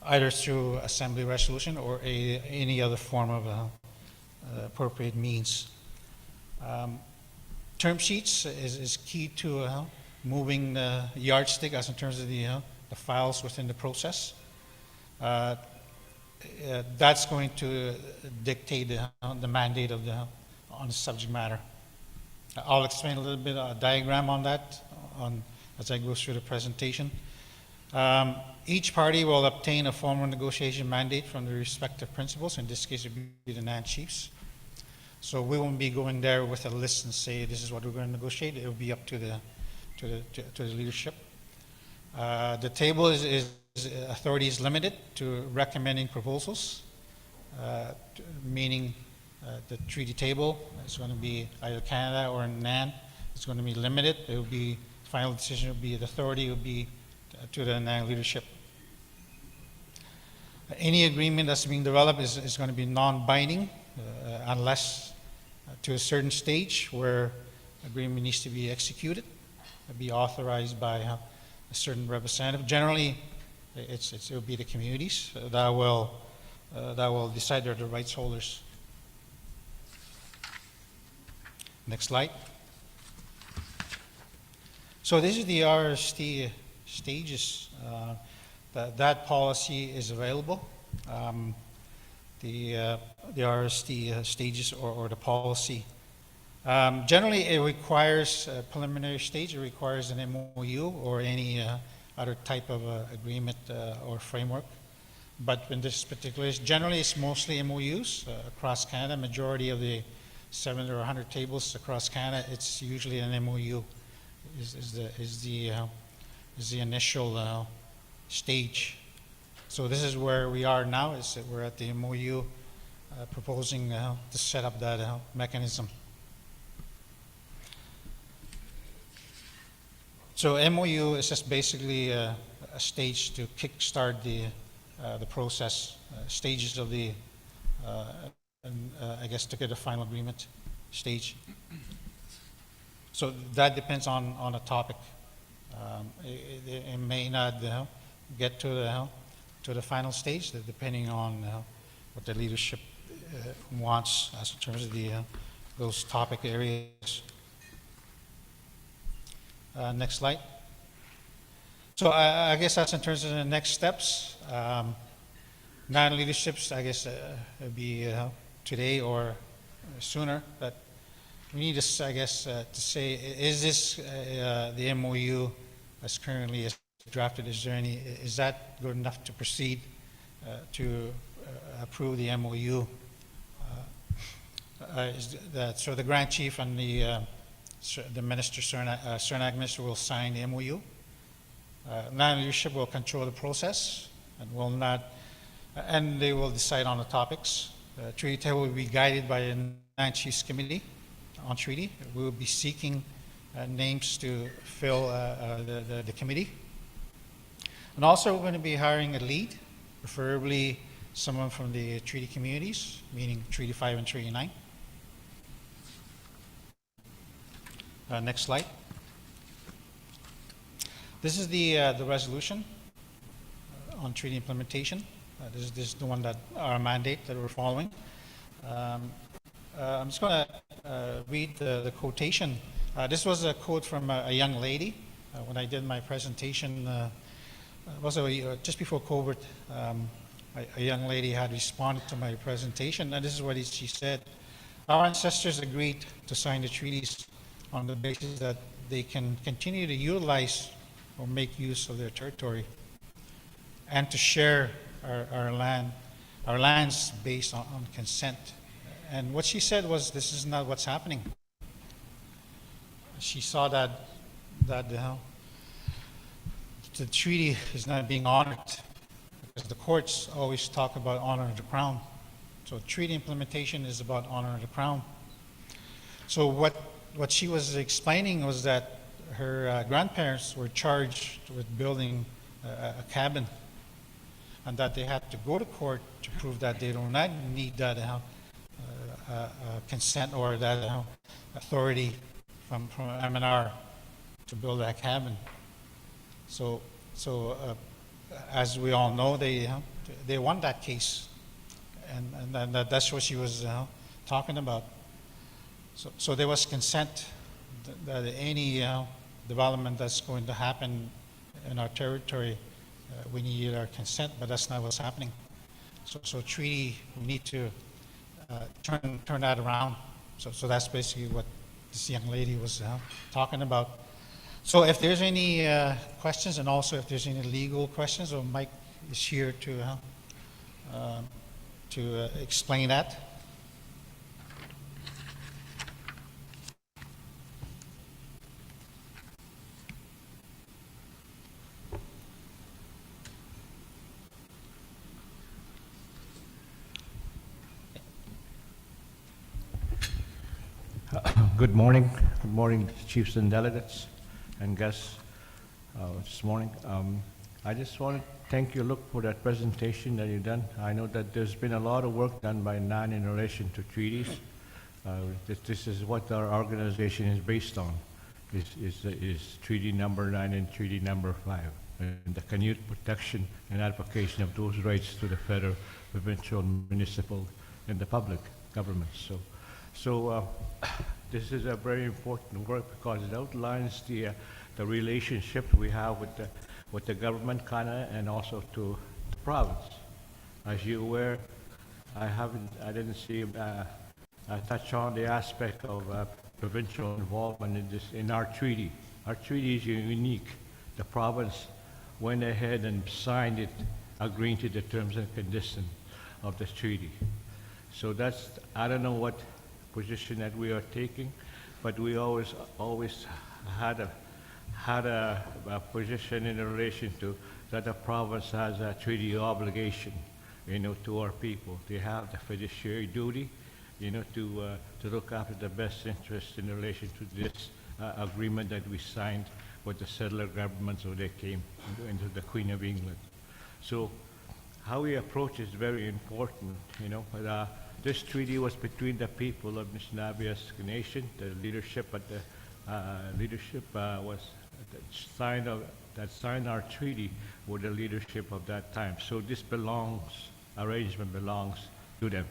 either through assembly resolution or any other form of appropriate means. Term sheets is key to moving the yardstick as in terms of the files within the process. That's going to dictate the mandate of on the subject matter. I'll explain a little bit of a diagram on that as I go through the presentation. Each party will obtain a formal negotiation mandate from the respective principals. In this case, it would be the NAN chiefs. So we won't be going there with a list and say this is what we're going to negotiate. It will be up to the leadership. The table authority is limited to recommending proposals, meaning the treaty table is going to be either Canada or NAN. It's going to be limited. It will be final decision will be the authority will be to the NAN leadership. Any agreement that's being developed is going to be non-binding unless to a certain stage where agreement needs to be executed, be authorized by a certain representative. Generally, it will be the communities that will decide they're the rights holders. Next slide. So this is the RST stages. That policy is available. The RST stages or the policy. Generally, it requires a preliminary stage. It requires an MOU or any other type of agreement or framework. But in this particular case, generally it's mostly MOUs across Canada. Majority of the 700 or 100 tables across Canada, it's usually an MOU. Is the initial stage. So this is where we are now. Is that we're at the MOU proposing to set up that mechanism. So MOU is just basically a stage to kickstart the process, stages of the, I guess to get a final agreement stage. So that depends on a topic. It may not get to the final stage, depending on what the leadership wants as in terms of those topic areas. Next slide. So I guess that's in terms of the next steps. Non-leaderships, I guess, it'd be today or sooner. But we need to, I guess, to say, is this the MOU as currently is drafted? Is that good enough to proceed to approve the MOU? So the Grand Chief and the Minister, Cernak Minister, will sign the MOU. Non-leadership will control the process and will not, and they will decide on the topics. The treaty table will be guided by a NAN Chiefs Committee on treaty. We will be seeking names to fill the committee. And also we're going to be hiring a lead, preferably someone from the treaty communities, meaning Treaty 5 and Treaty 9. Next slide. This is the resolution on treaty implementation. This is the one that our mandate that we're following. I'm just going to read the quotation. This was a quote from a young lady when I did my presentation. Just before COVID, a young lady had responded to my presentation, and this is what she said. Our ancestors agreed to sign the treaties on the basis that they can continue to utilize or make use of their territory and to share our lands based on consent. And what she said was, this is not what's happening. She saw that the treaty is not being honored because the courts always talk about honor of the crown. So treaty implementation is about honor of the crown. So what she was explaining was that her grandparents were charged with building a cabin, and that they had to go to court to prove that they do not need that consent or that authority from MNR to build that cabin. So as we all know, they won that case, and that's what she was talking about. So there was consent that any development that's going to happen in our territory, we need our consent, but that's not what's happening. So treaty, we need to turn that around. So that's basically what this young lady was talking about. So if there's any questions, and also if there's any legal questions, or Mike is here to explain that. Good morning. Good morning, chiefs and delegates and guests this morning. I just want to thank you, Luke, for that presentation that you've done. I know that there's been a lot of work done by NAN in relation to treaties. This is what our organization is based on, is Treaty Number 9 and Treaty Number 5, and the continued protection and advocacy of those rights to the federal, provincial, municipal, and the public governments. So this is a very important work because it outlines the relationship we have with the government, Canada, and also to the province. As you're aware, I didn't see touch on the aspect of provincial involvement in our treaty. Our treaty is unique. The province went ahead and signed it, agreeing to the terms and conditions of the treaty. So that's, I don't know what position that we are taking, but we always had a position in relation to that the province has a treaty obligation, to our people. They have the fiduciary duty, to look after the best interest in relation to this agreement that we signed with the settler governments when they came into the Queen of England. So how we approach is very important, but this treaty was between the people of Nishnawbe Aski Nation. The leadership was that signed our treaty with the leadership of that time. So this arrangement belongs to them,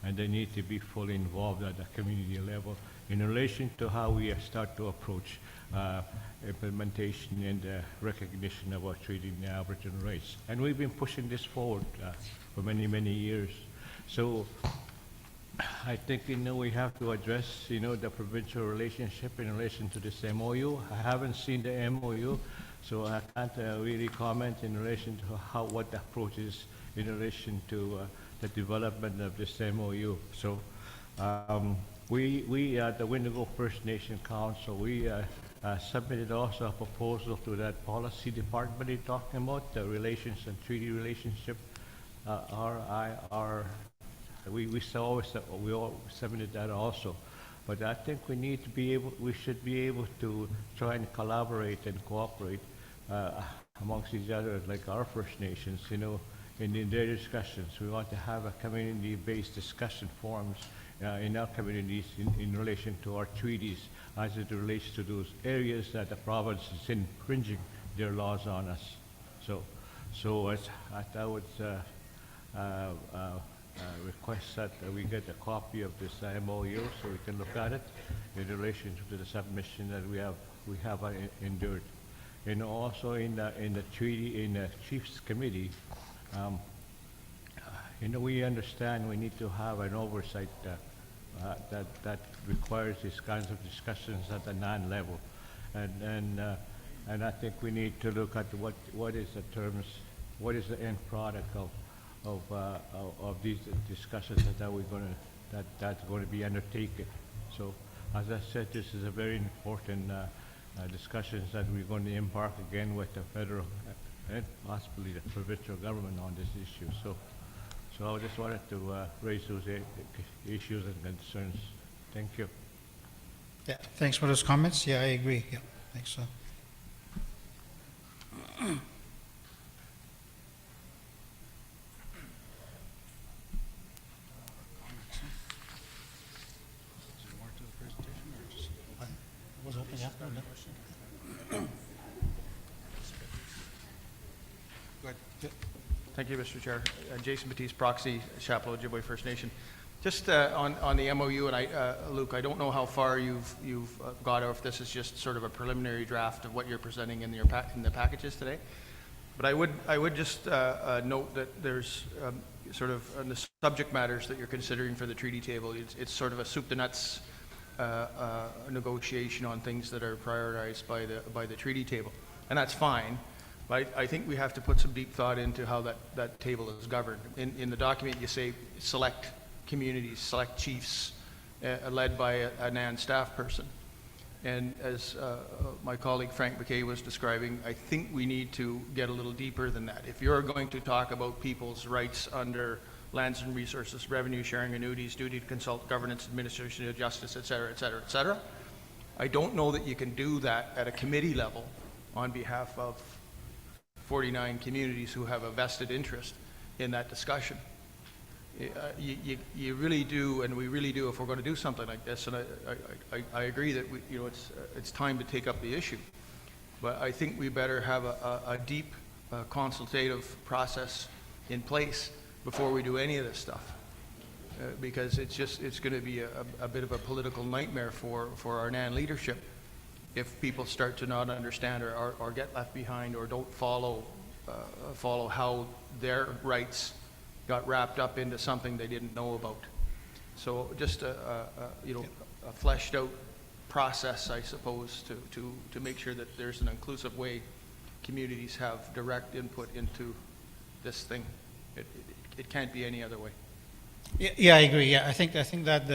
and they need to be fully involved at the community level in relation to how we start to approach implementation and recognition of our treaty in the Aboriginal rights. And we've been pushing this forward for many, many years. So I think, we have to address, the provincial relationship in relation to this MOU. I haven't seen the MOU, so I can't really comment in relation to what the approach is in relation to the development of this MOU. So we at the Windigo First Nation Council, we submitted also a proposal to that policy department they're talking about, the relations and treaty relationship, we all submitted that also, but I think we should be able to try and collaborate and cooperate amongst each other, like our First Nations, in their discussions. We want to have a community-based discussion forums in our communities in relation to our treaties as it relates to those areas that the province is infringing their laws on us. So I would request that we get a copy of this MOU so we can look at it in relation to the submission that we have endured. And also in the treaty, in the Chiefs Committee, we understand we need to have an oversight that requires these kinds of discussions at the NAN level, and I think we need to look at what is the end product of these discussions that's going to be undertaken. So, as I said, this is a very important discussions that we're going to embark again with the federal and possibly the provincial government on this issue. So I just wanted to raise those issues and concerns. Thank you. Yeah, thanks for those comments. Yeah, I agree. Yeah, thanks. Is there more to the presentation or just? Was open, yeah. Go ahead. Thank you, Mr. Chair. Jason Batiste, proxy, Chapel Ojibwe First Nation. Just on the MOU, and Luke, I don't know how far you've got, or if this is just sort of a preliminary draft of what you're presenting in in the packages today. But I would just note that there's sort of on the subject matters that you're considering for the treaty table. It's sort of a soup to nuts negotiation on things that are prioritized by the treaty table, and that's fine. But I think we have to put some deep thought into how that table is governed. In the document, you say select communities, select chiefs, led by a NAN staff person. And as my colleague Frank McKay was describing, I think we need to get a little deeper than that. If you're going to talk about people's rights under lands and resources, revenue sharing, annuities, duty to consult, governance, administration of justice, et cetera, et cetera, et cetera, I don't know that you can do that at a committee level on behalf of 49 communities who have a vested interest in that discussion. You really do, and we really do, if we're going to do something like this. And I agree that it's time to take up the issue, but I think we better have a deep consultative process in place before we do any of this stuff, because it's going to be a bit of a political nightmare for our NAN leadership if people start to not understand or get left behind or don't follow how their rights got wrapped up into something they didn't know about. So just a fleshed out process, I suppose, to make sure that there's an inclusive way communities have direct input into this thing. It can't be any other way. Yeah, I agree. Yeah, I think that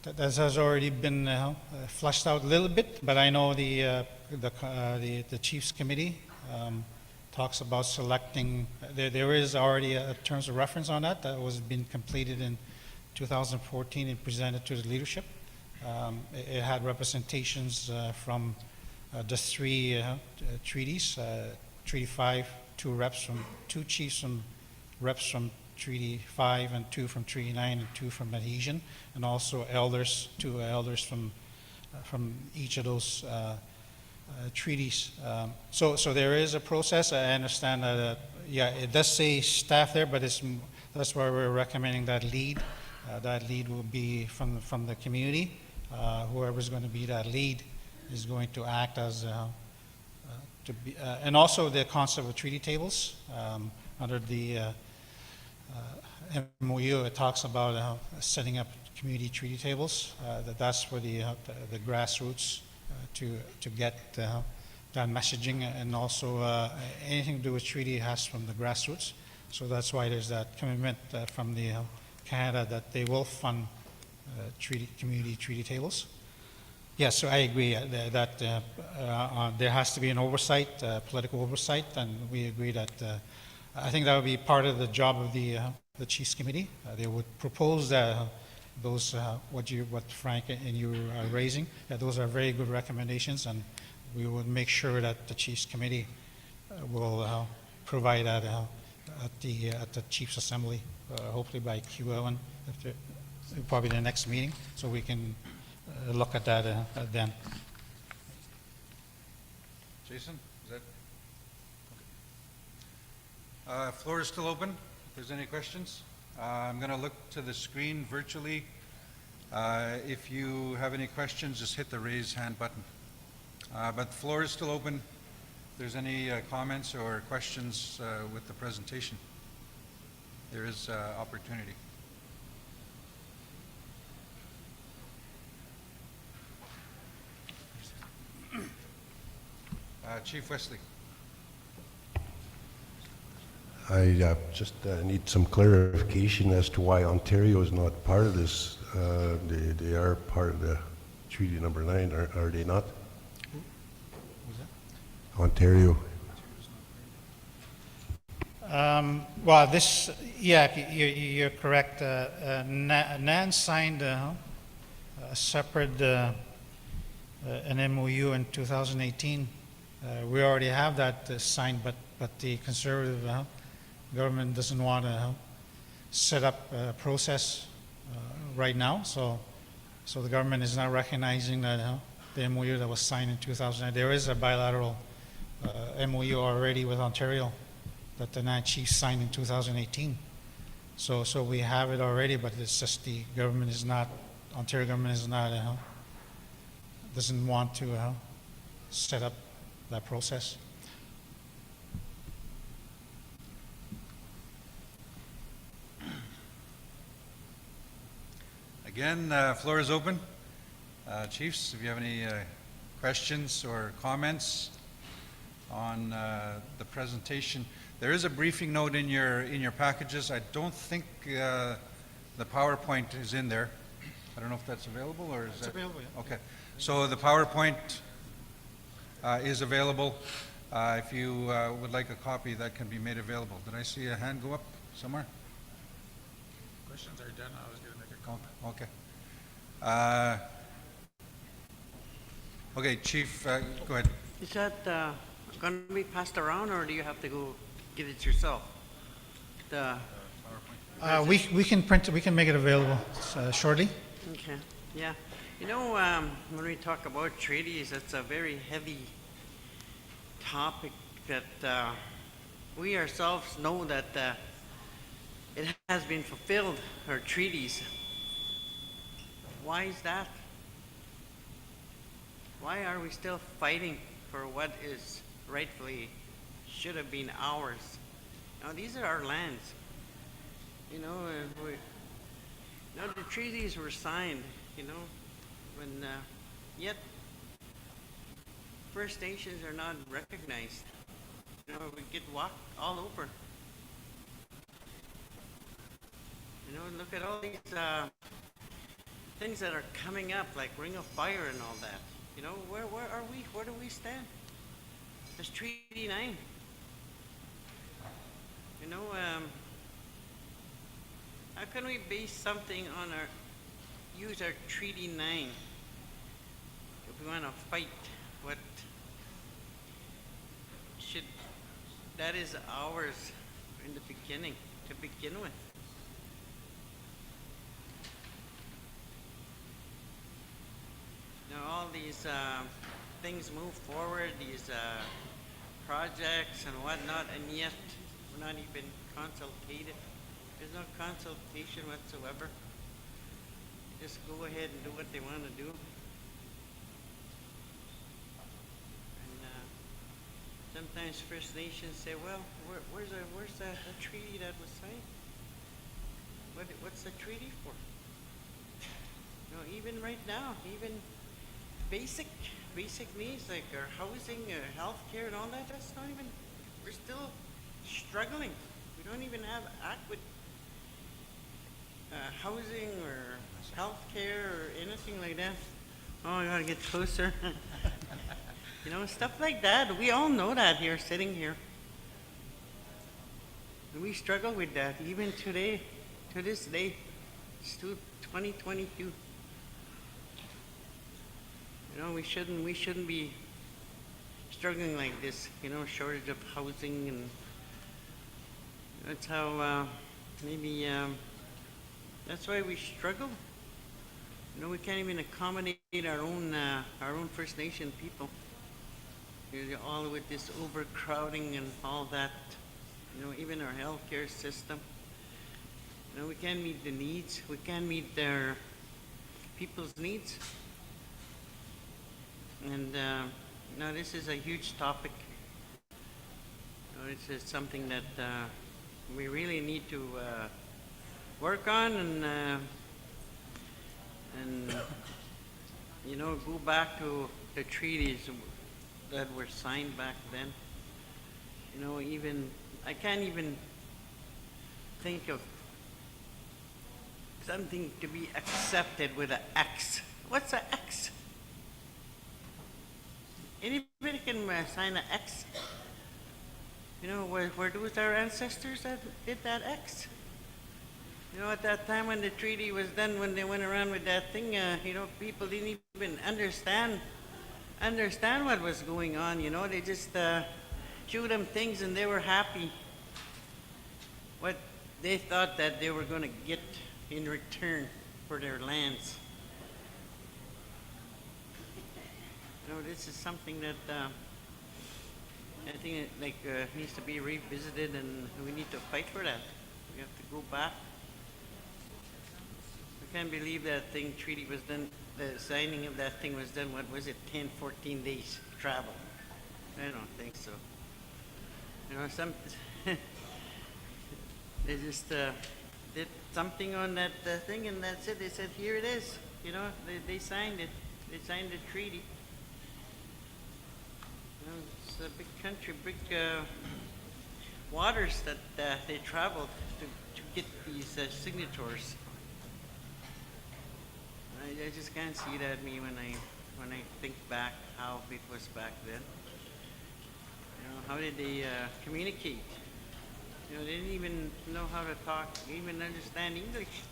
that has already been fleshed out a little bit, but I know the Chiefs Committee talks about selecting. There is already terms of reference on that was been completed in 2014 and presented to the leadership. It had representations from the three treaties, Treaty 5, two chiefs from reps from Treaty 5 and 2 from Treaty 9 and 2 from Adhesion, and also two elders from each of those treaties. So there is a process. I understand that, yeah, it does say staff there, but that's why we're recommending that lead. That lead will be from the community. Whoever's going to be that lead is going to act as and also the concept of treaty tables under the MOU. It talks about setting up community treaty tables. That's for the grassroots to get that messaging, and also anything to do with treaty has from the grassroots. So that's why there's that commitment from the Canada that they will fund community treaty tables. Yes, so I agree that there has to be an oversight, political oversight, and we agree that I think that would be part of the job of the Chiefs Committee. They would propose those what Frank and you are raising. Those are very good recommendations, and we would make sure that the Chiefs Committee will provide that at the Chiefs Assembly, hopefully by Q1, probably the next meeting, so we can look at that then. Jason, is that? Okay. Floor is still open. If there's any questions, I'm going to look to the screen virtually. If you have any questions, just hit the raise hand button. But the floor is still open. If there's any comments or questions with the presentation, there is opportunity. Chief Wesley. I just need some clarification as to why Ontario is not part of this. They are part of the Treaty Number 9, are they not? Who's that? Ontario, Well, this, yeah, you're correct. NAN signed a separate an MOU in 2018. We already have that signed, but the conservative government doesn't want to set up a process right now. So the government is not recognizing that the MOU that was signed in 2000. There is a bilateral MOU already with Ontario that the NAN chiefs signed in 2018. So we have it already, but it's just the government is not, Ontario government is not, doesn't want to set up that process. Again, floor is open. Chiefs, if you have any questions or comments on the presentation. There is a briefing note in your packages. I don't think the PowerPoint is in there. I don't know if that's available or is It's that available, yeah. Okay. So the PowerPoint is available. If you would like a copy, that can be made available. Did I see a hand go up somewhere? Questions are done. I was going to make a comment. Okay. Okay, Chief, go ahead. Is that going to be passed around, or do you have to go get it yourself? We can print it, we can make it available shortly. Okay, yeah. You know, when we talk about treaties, it's a very heavy topic that we ourselves know that it has been fulfilled, our treaties. Why is that? Why are we still fighting for what is rightfully should have been ours? Now, these are our lands. You know, the treaties were signed, you know, when yet First Nations are not recognized. You know, we get walked all over. You know, look at all these things that are coming up, like Ring of Fire and all that. You know, where are we? Where do we stand? There's Treaty 9. You know, how can we base something on use our Treaty 9 if we want to fight what that is ours in the beginning, to begin with? Now all these things move forward, these projects and whatnot, and yet we're not even consulted. There's no consultation whatsoever. They just go ahead and do what they want to do. And sometimes First Nations say, "Well, where's the treaty that was signed? What's the treaty for?" You know, even right now, even basic needs like our housing, health care and all that, that's not even, we're still struggling. We don't even have adequate housing or health care or anything like that. Oh, I gotta get closer. You know, stuff like that. We all know that here, sitting here. And we struggle with that even today, to this day. It's 2022. You know, we shouldn't be struggling like this, you know, shortage of housing, and that's how maybe that's why we struggle. You know, we can't even accommodate our own First Nation people. You know, all with this overcrowding and all that. You know, even our healthcare system. You know, we can't meet the needs. We can't meet their people's needs. And now this is a huge topic. You know, it's just something that we really need to work on and you know, go back to the treaties that were signed back then. You know, even I can't even think of something to be accepted with an X. What's an X? Anybody can sign an X. You know, where those our ancestors that did that X? You know, at that time when the treaty was done, when they went around with that thing, you know, people didn't even understand what was going on. You know, they just showed them things and they were happy. What they thought that they were going to get in return for their lands. You know, this is something that I think it needs to be revisited, and we need to fight for that. We have to go back. I can't believe that treaty was done, the signing of that thing was done, what was it, 10, 14 days travel? I don't think so. You know, they just did something on that thing, and that's it. They said, here it is. You know, they signed it. They signed the treaty. You know, it's a big country, big waters that they traveled to get these signatures. I just can't see that when I think back how it was back then. You know, how did they communicate? You know, they didn't even know how to talk, even understand English.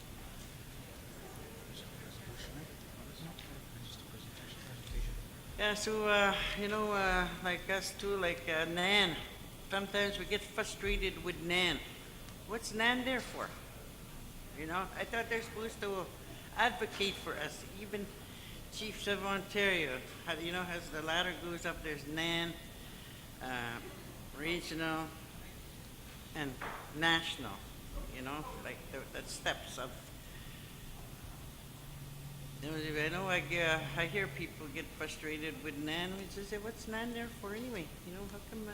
Yeah, so, you know, like us too, like NAN. Sometimes we get frustrated with NAN. What's NAN there for? You know, I thought they're supposed to advocate for us, even Chiefs of Ontario. You know, as the ladder goes up, there's NAN, regional, and national, you know, like the steps of, you know, I hear people get frustrated with NAN. We just say, what's NAN there for anyway? You know, how come,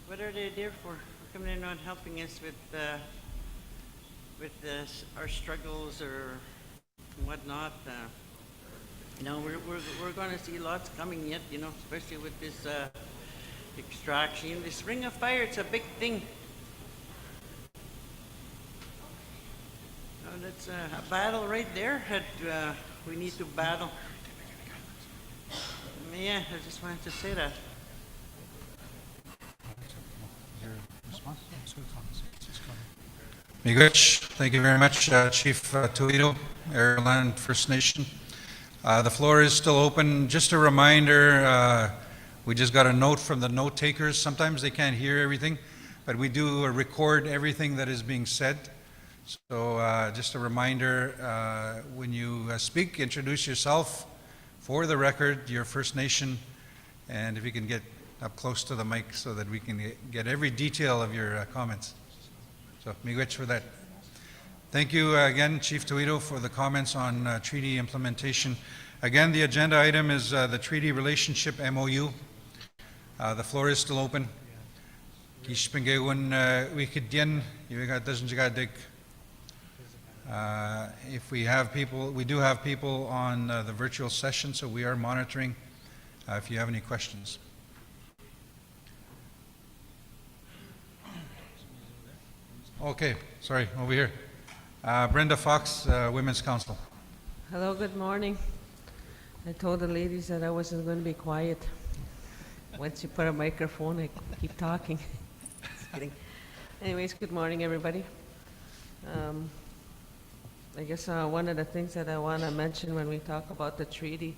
what are they there for? How come they're not helping us with our struggles or whatnot? You know, we're going to see lots coming yet, you know, especially with this extraction. This Ring of Fire, it's a big thing. Oh, that's a battle right there that we need to battle. Yeah, I just wanted to say that. Miigwech, thank you very much, Chief Toledo, Airland First Nation. The floor is still open. Just a reminder, we just got a note from the note takers. Sometimes they can't hear everything, but we do record everything that is being said. So just a reminder, when you speak, introduce yourself for the record, your First Nation, and if you can get up close to the mic so that we can get every detail of your comments. So, miigwech for that. Thank you again, Chief Toledo, for the comments on treaty implementation. Again, the agenda item is the treaty relationship MOU. The floor is still open. If we have people, we do have people on the virtual session, so we are monitoring if you have any questions. Okay, sorry, over here. Brenda Fox, Women's Council. Hello, good morning. I told the ladies that I wasn't going to be quiet. Once you put a microphone, I keep talking. Just kidding. Anyways, good morning, everybody. I guess one of the things that I want to mention when we talk about the treaty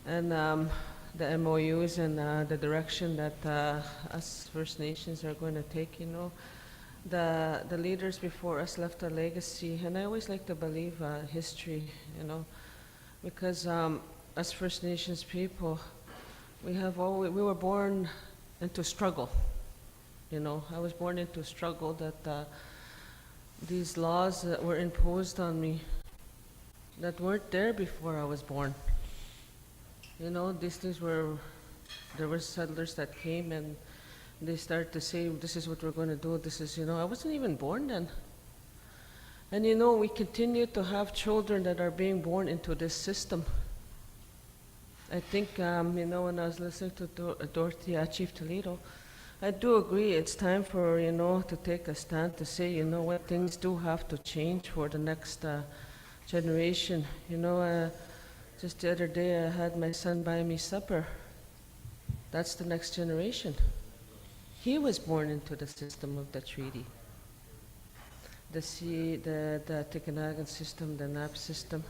and the MOUs and the direction that us First Nations are going to take, you know, the leaders before us left a legacy, and I always like to believe history, you know, because as First Nations people, we were born into struggle, you know. I was born into struggle that these laws that were imposed on me that weren't there before I was born. You know, these things there were settlers that came and they started to say, this is what we're going to do, this is, you know, I wasn't even born then. And you know, we continue to have children that are being born into this system. I think, you know, when I was listening to Dorothy, Chief Toledo, I do agree it's time for, you know, to take a stand to say, you know what, things do have to change for the next generation. You know, just the other day I had my son buy me supper. That's the next generation. He was born into the system of the treaty. The Tikanagan system, the NAP system.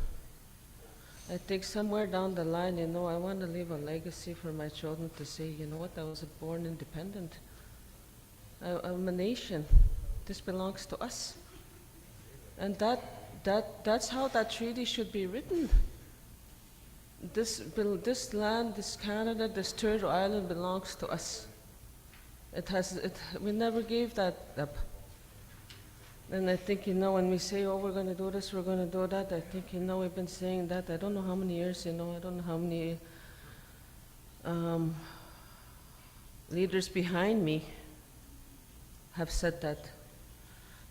I think somewhere down the line, I want to leave a legacy for my children to say, you know what, I was born independent. I'm a nation. This belongs to us. And that's how that treaty should be written. This land, this Canada, this third island belongs to us. We never gave that up. And I think, when we say, oh, we're going to do this, we're going to do that, I think, we've been saying that, I don't know how many years, I don't know how many leaders behind me have said that.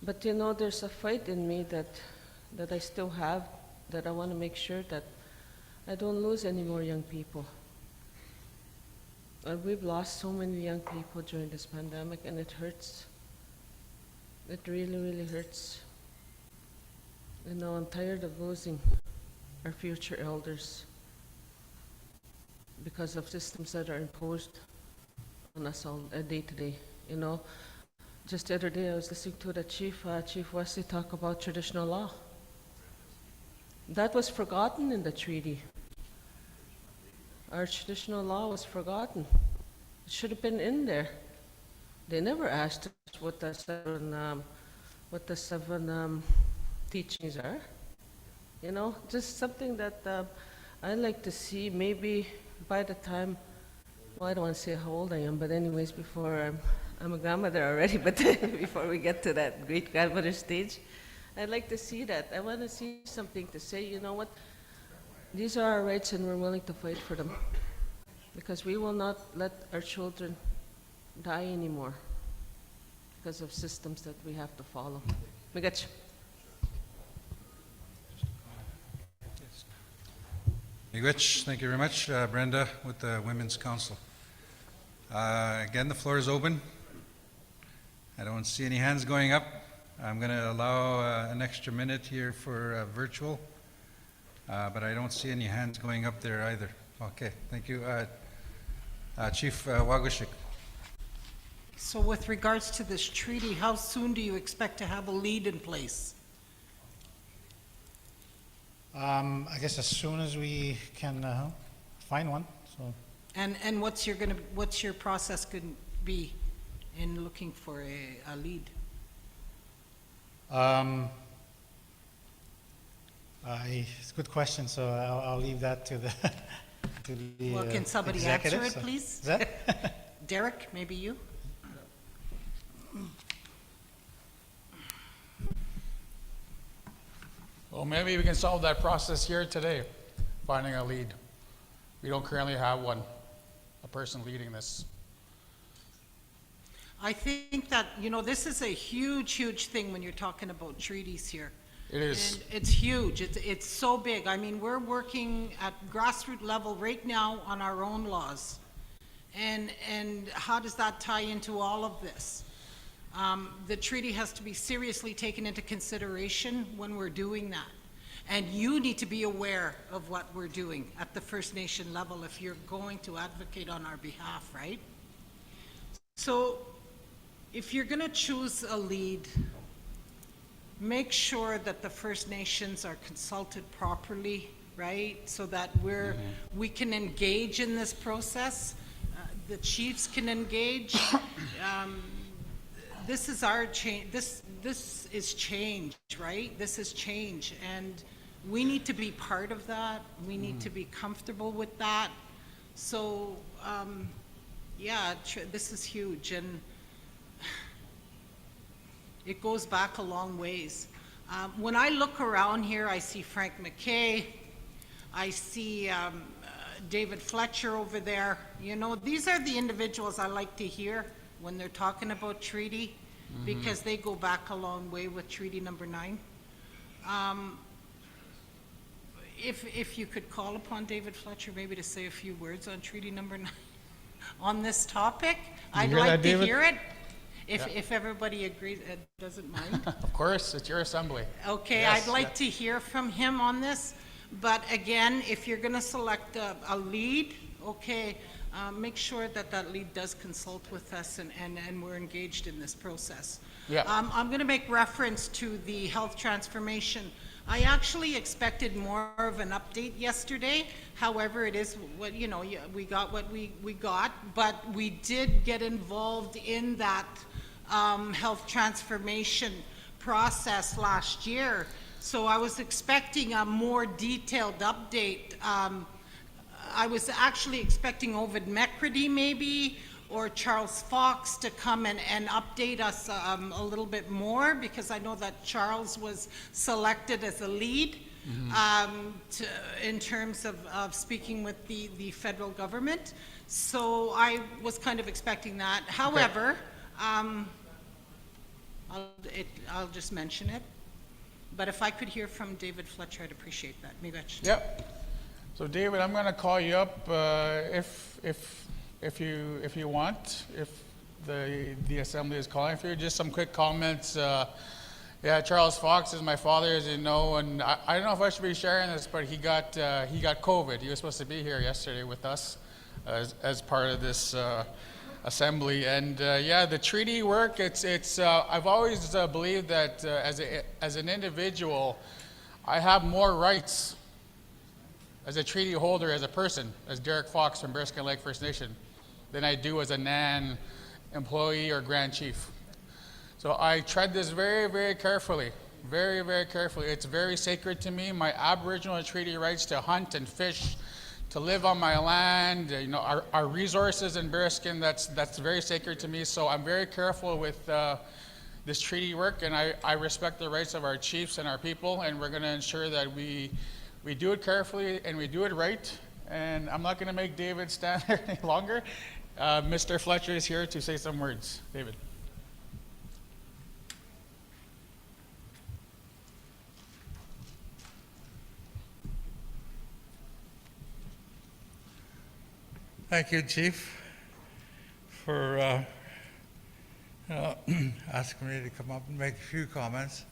But, there's a fight in me that I still have, that I want to make sure that I don't lose any more young people. We've lost so many young people during this pandemic, and it hurts. It really, really hurts. I'm tired of losing our future elders because of systems that are imposed on us all day to day. Just the other day I was listening to the Chief Wesley talk about traditional law. That was forgotten in the treaty. Our traditional law was forgotten. It should have been in there. They never asked us what the seven teachings are. Just something that I like to see. Maybe by the time, well, I don't want to say how old I am, but anyways, before I'm a grandmother already, but before we get to that great grandmother stage, I'd like to see that. I want to see something to say, you know what? These are our rights, and we're willing to fight for them, because we will not let our children die anymore because of systems that we have to follow. Miigwech. Miigwech, thank you very much. Brenda with the Women's Council. Again, the floor is open. I don't see any hands going up. I'm going to allow an extra minute here for virtual, but I don't see any hands going up there either. Okay, thank you. Chief Wagushik. So with regards to this treaty, how soon do you expect to have a lead in place? I guess as soon as we can find one. So. And what's your process going to be in looking for a lead? It's a good question, so I'll leave that to the to the. Well, can somebody answer it, please? Is that? Derek, maybe you? Well, maybe we can solve that process here today, finding a lead. We don't currently have one, a person leading this. I think that, this is a huge, huge thing when you're talking about treaties here. It is. And it's huge. It's so big. I mean, we're working at grassroots level right now on our own laws. And how does that tie into all of this? The treaty has to be seriously taken into consideration when we're doing that. And you need to be aware of what we're doing at the First Nation level if you're going to advocate on our behalf, right? So if you're going to choose a lead, make sure that the First Nations are consulted properly, right? So that we can engage in this process. The chiefs can engage. This is our change. This is change, right? This is change, and we need to be part of that. We need to be comfortable with that. So, this is huge, and it goes back a long ways. When I look around here, I see Frank McKay. I see David Fletcher over there. These are the individuals I like to hear when they're talking about treaty, because they go back a long way with Treaty Number 9. If you could call upon David Fletcher maybe to say a few words on Treaty Number 9 on this topic, I'd like to hear it. If everybody agrees, doesn't mind. Of course, it's your assembly. Okay, Yes, I'd like to hear from him on this. But again, if you're going to select a lead, okay, make sure that that lead does consult with us and we're engaged in this process. Yeah. I'm going to make reference to the health transformation. I actually expected more of an update yesterday. However, it is what, you know, we got what we got, but we did get involved in that health transformation process last year. So I was expecting a more detailed update. I was actually expecting Ovid Mecredy maybe, or Charles Fox to come and update us a little bit more, because I know that Charles was selected as a lead in terms of speaking with the federal government. So I was kind of expecting that. However, I'll just mention it. But if I could hear from David Fletcher, I'd appreciate that. Miigwech. Yep. So David, I'm going to call you up if you want, if the assembly is calling for you. Just some quick comments. Yeah, Charles Fox is my father, as you know, and I don't know if I should be sharing this, but he got COVID. He was supposed to be here yesterday with us as part of this assembly. And yeah, the treaty work. It's I've always believed that as an individual, I have more rights as a treaty holder, as a person, as Derek Fox from Bearskin Lake First Nation, than I do as a NAN employee or Grand Chief. So I tread this very, very carefully, very, very carefully. It's very sacred to me. My Aboriginal treaty rights to hunt and fish, to live on my land, you know, our resources in Bearskin, that's very sacred to me. So I'm very careful with this treaty work, and I respect the rights of our chiefs and our people, and we're going to ensure that we do it carefully and we do it right. And I'm not going to make David stand there any longer. Mr. Fletcher is here to say some words. David. Thank you, Chief, for asking me to come up and make a few comments.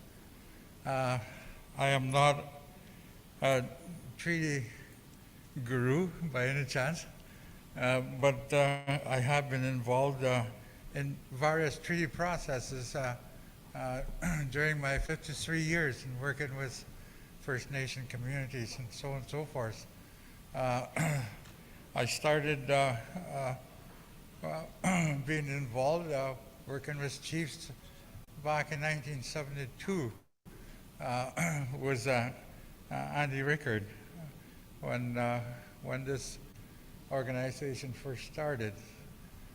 I am not a treaty guru by any chance, but I have been involved in various treaty processes during my 53 years in working with First Nation communities and so on and so forth. I started being involved working with chiefs back in 1972 was Andy Rickard when this organization first started.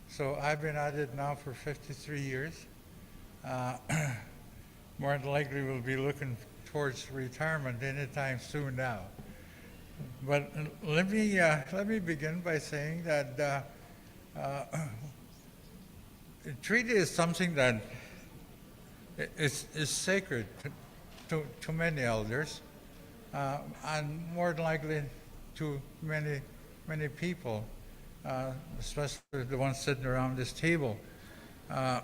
So I've been at it now for 53 years. More than likely we'll be looking towards retirement anytime soon now. But let me begin by saying that treaty is something that is sacred to many elders, and more than likely to many people, especially the ones sitting around this table. The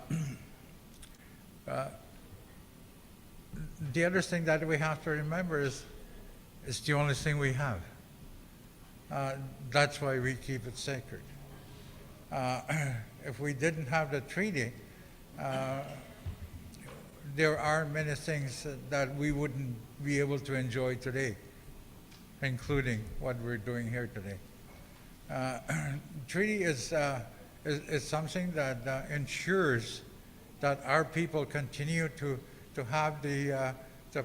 other thing that we have to remember is it's the only thing we have. That's why we keep it sacred. If we didn't have the treaty, there are many things that we wouldn't be able to enjoy today, including what we're doing here today. Treaty is something that ensures that our people continue to have the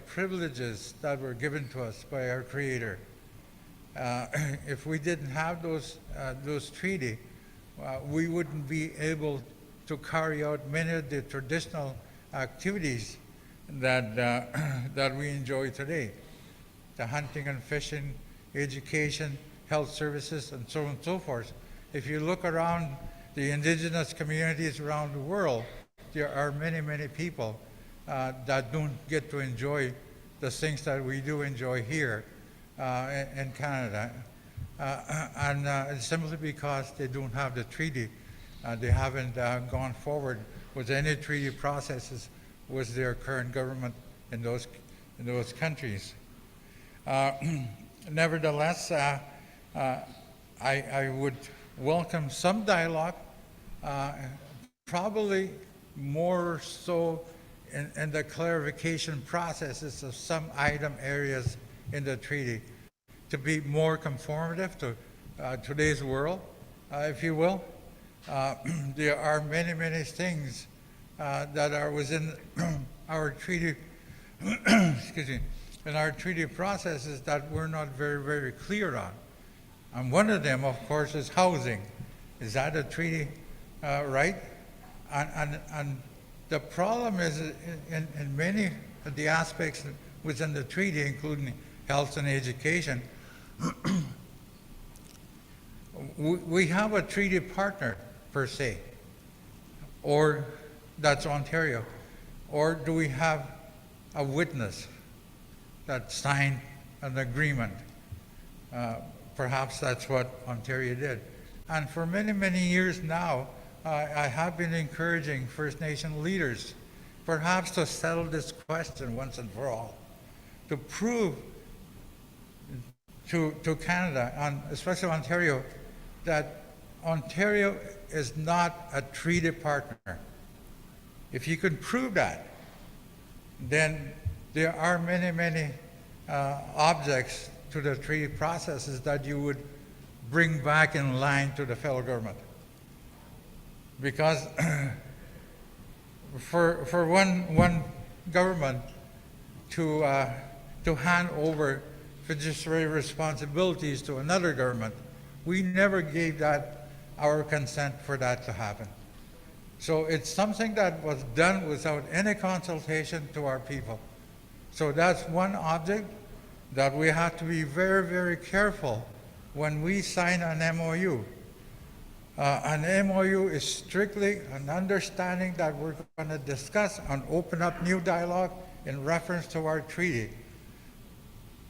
privileges that were given to us by our Creator. If we didn't have those treaty, we wouldn't be able to carry out many of the traditional activities that we enjoy today. The hunting and fishing, education, health services, and so on and so forth. If you look around the indigenous communities around the world, there are many people that don't get to enjoy the things that we do enjoy here in Canada. And simply because they don't have the treaty, they haven't gone forward with any treaty processes with their current government in those countries. Nevertheless, I would welcome some dialogue, probably more so in the clarification processes of some item areas in the treaty to be more conformative to today's world, if you will. There are many, many things that are within our treaty, excuse me, in our treaty processes that we're not very, very clear on. And one of them, of course, is housing. Is that a treaty right? And the problem is in many of the aspects within the treaty, including health and education, we have a treaty partner per se, or that's Ontario, or do we have a witness that signed an agreement? Perhaps that's what Ontario did. And for many, many years now, I have been encouraging First Nation leaders perhaps to settle this question once and for all, to prove to Canada, and especially Ontario, that Ontario is not a treaty partner. If you can prove that, then there are many, many objects to the treaty processes that you would bring back in line to the federal government. Because for one government to hand over fiduciary responsibilities to another government, we never gave that our consent for that to happen. So it's something that was done without any consultation to our people. So that's one object that we have to be very, very careful when we sign an MOU. An MOU is strictly an understanding that we're going to discuss and open up new dialogue in reference to our treaty.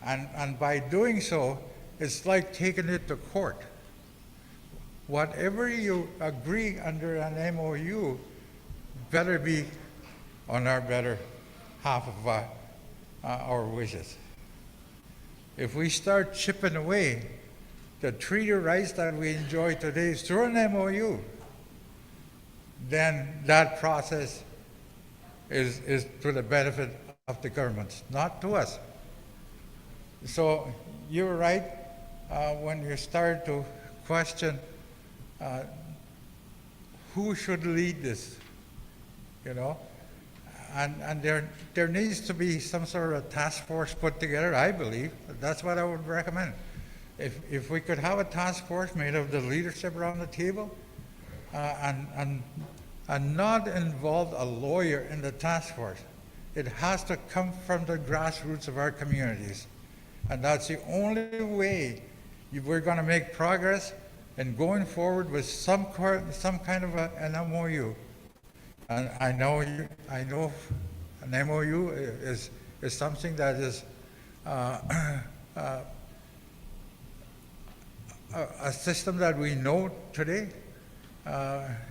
And by doing so, it's like taking it to court. Whatever you agree under an MOU better be on our better half of our wishes. If we start chipping away the treaty rights that we enjoy today through an MOU, then that process is to the benefit of the governments, not to us. So you're right when you start to question who should lead this, you know? And there needs to be some sort of task force put together, I believe. That's what I would recommend. If we could have a task force made of the leadership around the table and not involve a lawyer in the task force. It has to come from the grassroots of our communities. And that's the only way we're going to make progress in going forward with some kind of an MOU. And I know an MOU is something that is a system that we know today.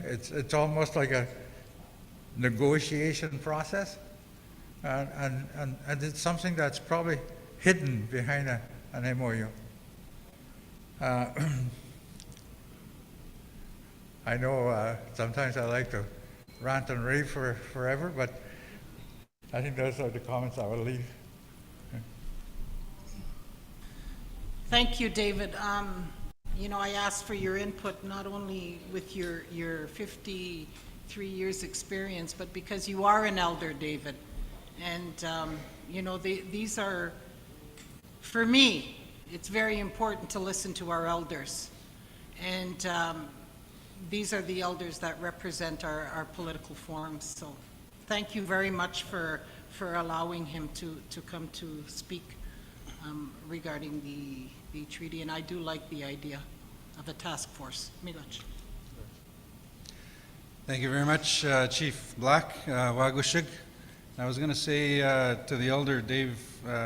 It's almost like a negotiation process, and it's something that's probably hidden behind an MOU. I know sometimes I like to rant and rave forever, but I think those are the comments I will leave. Thank you, David. You know, I asked for your input not only with your 53 years experience, but because you are an elder, David. And, you know, these are, for me, it's very important to listen to our elders. And these are the elders that represent our political forums. So thank you very much for allowing him to come to speak regarding the treaty. And I do like the idea of a task force. Milach. Thank you very much, Chief Black, Wagushig. I was going to say to the elder Dave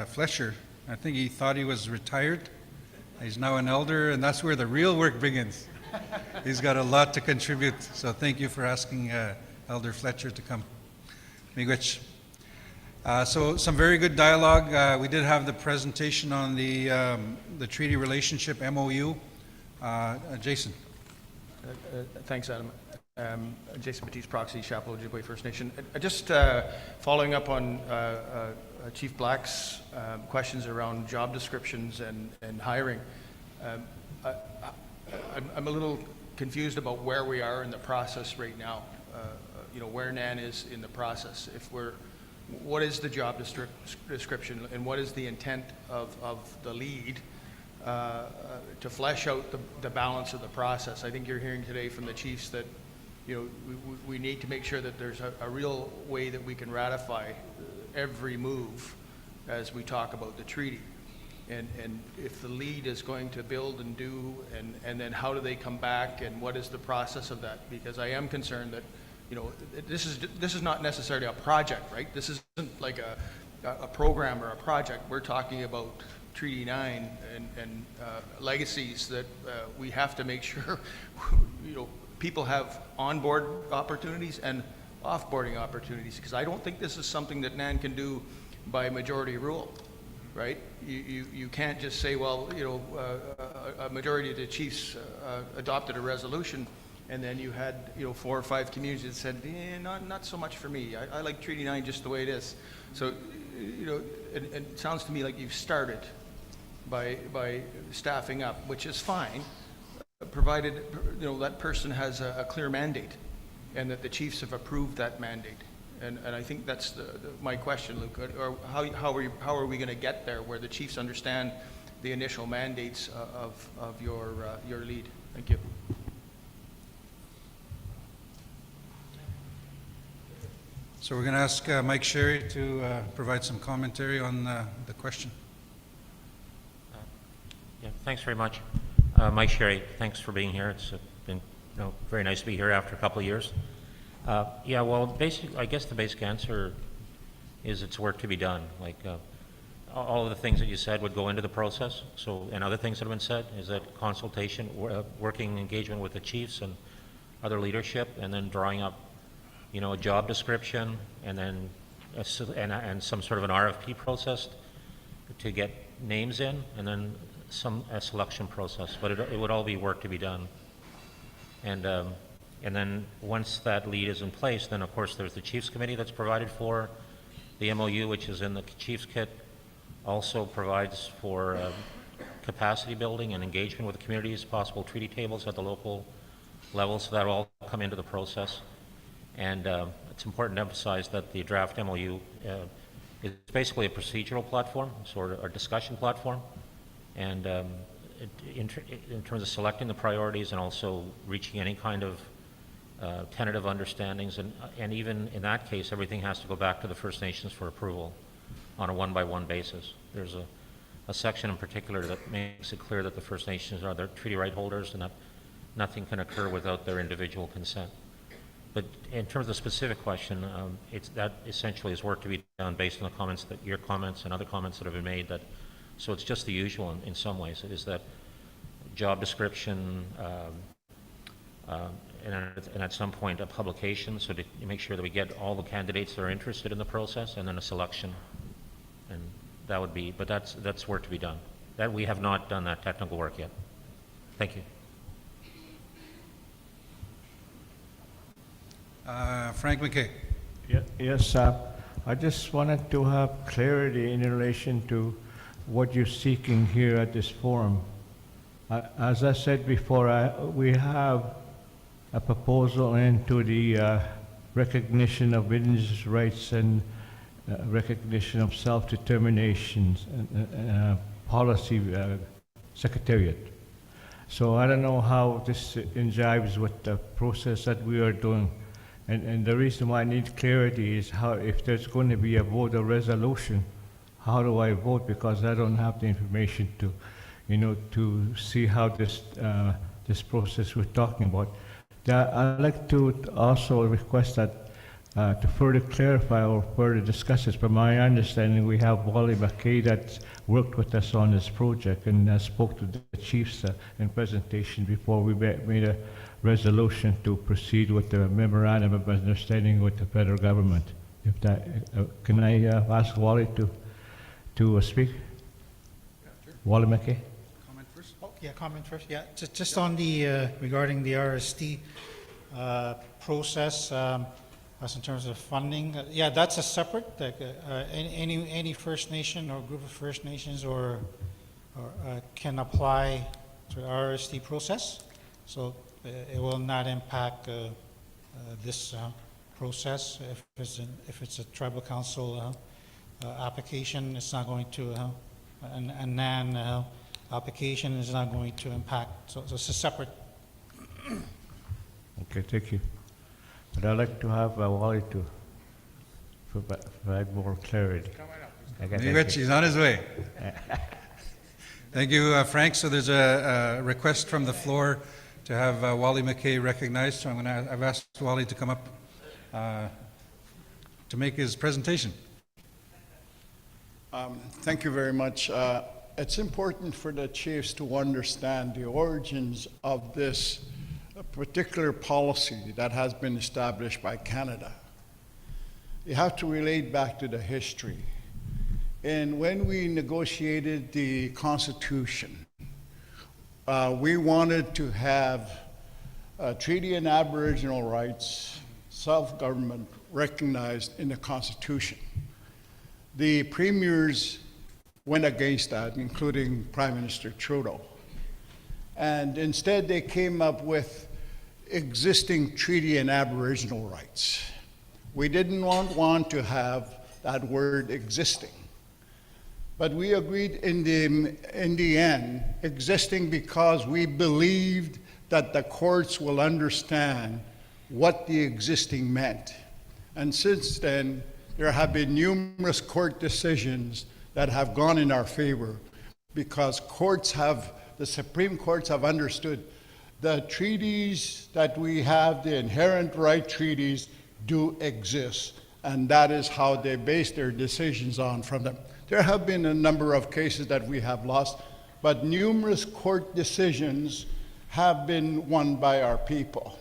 Fletcher, I think he thought he was retired. He's now an elder, and that's where the real work begins. He's got a lot to contribute, so thank you for asking Elder Fletcher to come. Miigwech. So some very good dialogue. We did have the presentation on the treaty relationship MOU. Jason. Thanks, Adam. Jason Batiste, proxy, Chapel Ojibwe First Nation. Just following up on Chief Black's questions around job descriptions and hiring. I'm a little confused about where we are in the process right now. Where NAN is in the process. What is the job description and what is the intent of the lead to flesh out the balance of the process? I think you're hearing today from the chiefs that we need to make sure that there's a real way that we can ratify every move as we talk about the treaty. And if the lead is going to build and do, and then how do they come back and what is the process of that? Because I am concerned that this is not necessarily a project, right? This isn't like a program or a project. We're talking about Treaty 9 and legacies that we have to make sure people have onboard opportunities and offboarding opportunities, because I don't think this is something that NAN can do by majority rule, right? You can't just say, well, a majority of the chiefs adopted a resolution, and then you had 4 or 5 communities that said, not so much for me. I like Treaty 9 just the way it is. So it sounds to me like you've started by staffing up, which is fine, provided that person has a clear mandate and that the chiefs have approved that mandate. And I think that's my question, Luke. Or how are we going to get there where the chiefs understand the initial mandates of your lead? Thank you. So we're going to ask Mike Sherry to provide some commentary on the question. Yeah, thanks very much. Mike Sherry, thanks for being here. It's been very nice to be here after a couple of years. Yeah, well, I guess the basic answer is it's work to be done. Like all of the things that you said would go into the process. So, and other things that have been said is that consultation, working engagement with the chiefs and other leadership, and then drawing up, a job description, and then and some sort of an RFP process to get names in, and then a selection process. But it would all be work to be done. And then once that lead is in place, then of course there's the Chiefs Committee that's provided for. The MOU, which is in the Chiefs Kit, also provides for capacity building and engagement with the communities, possible treaty tables at the local level, so that will all come into the process. And it's important to emphasize that the draft MOU is basically a procedural platform, sort of a discussion platform. And in terms of selecting the priorities and also reaching any kind of tentative understandings, and even in that case, everything has to go back to the First Nations for approval on a one-by-one basis. There's a section in particular that makes it clear that the First Nations are their treaty right holders and that nothing can occur without their individual consent. But in terms of the specific question, that essentially is work to be done based on the comments your comments and other comments that have been made. So it's just the usual in some ways. It is that job description, and at some point a publication, so to make sure that we get all the candidates that are interested in the process, and then a selection. And that would be, but that's work to be done. That we have not done that technical work yet. Thank you. Frank McKay. Yes, I just wanted to have clarity in relation to what you're seeking here at this forum. As I said before, we have a proposal into the recognition of indigenous rights and recognition of self-determination policy secretariat. So I don't know how this jives with the process that we are doing. And the reason why I need clarity is how, if there's going to be a vote or resolution, how do I vote? Because I don't have the information to, to see how this process we're talking about. I'd like to also request that to further clarify or further discuss this. From my understanding, we have Wally McKay that's worked with us on this project and spoke to the chiefs in presentation before we made a resolution to proceed with the memorandum of understanding with the federal government. If that, can I ask Wally to speak? Yeah, sure. Wally McKay. Comment first. Yeah, comment first. Yeah, just on the, regarding the RST process, as in terms of funding, yeah, that's a separate, like, any First Nation or group of First Nations or can apply to the RST process. So it will not impact this process. If it's a tribal council application, it's not going to, a NAN application is not going to impact. So it's a separate. Okay, thank you. But I'd like to have Wally to provide more clarity. Rich, he's on his way. Thank you, Frank. So there's a request from the floor to have Wally McKay recognized. So I've asked Wally to come up to make his presentation. Thank you very much. It's important for the chiefs to understand the origins of this particular policy that has been established by Canada. You have to relate back to the history. And when we negotiated the Constitution, we wanted to have a treaty on Aboriginal rights, self-government recognized in the Constitution. The premiers went against that, including Prime Minister Trudeau. And instead they came up with existing treaty and Aboriginal rights. We didn't want to have that word existing. But we agreed in the end, existing because we believed that the courts will understand what the existing meant. And since then, there have been numerous court decisions that have gone in our favor because the Supreme Courts have understood the treaties that we have, the inherent right treaties, do exist. And that is how they base their decisions on from them. There have been a number of cases that we have lost, but numerous court decisions have been won by our people.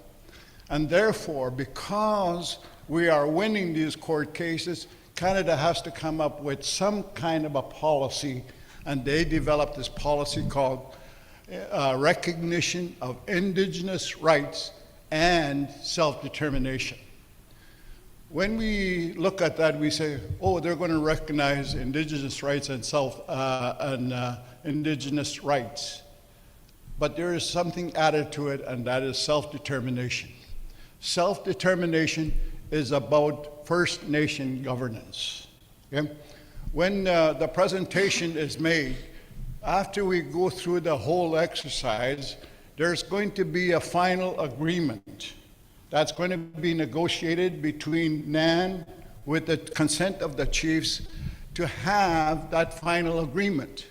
And therefore, because we are winning these court cases, Canada has to come up with some kind of a policy, and they developed this policy called recognition of Indigenous rights and self-determination. When we look at that, we say, oh, they're going to recognize Indigenous rights and Indigenous rights. But there is something added to it, and that is self-determination. Self-determination is about First Nation governance. Okay? When the presentation is made, after we go through the whole exercise, there's going to be a final agreement that's going to be negotiated between NAN with the consent of the chiefs to have that final agreement.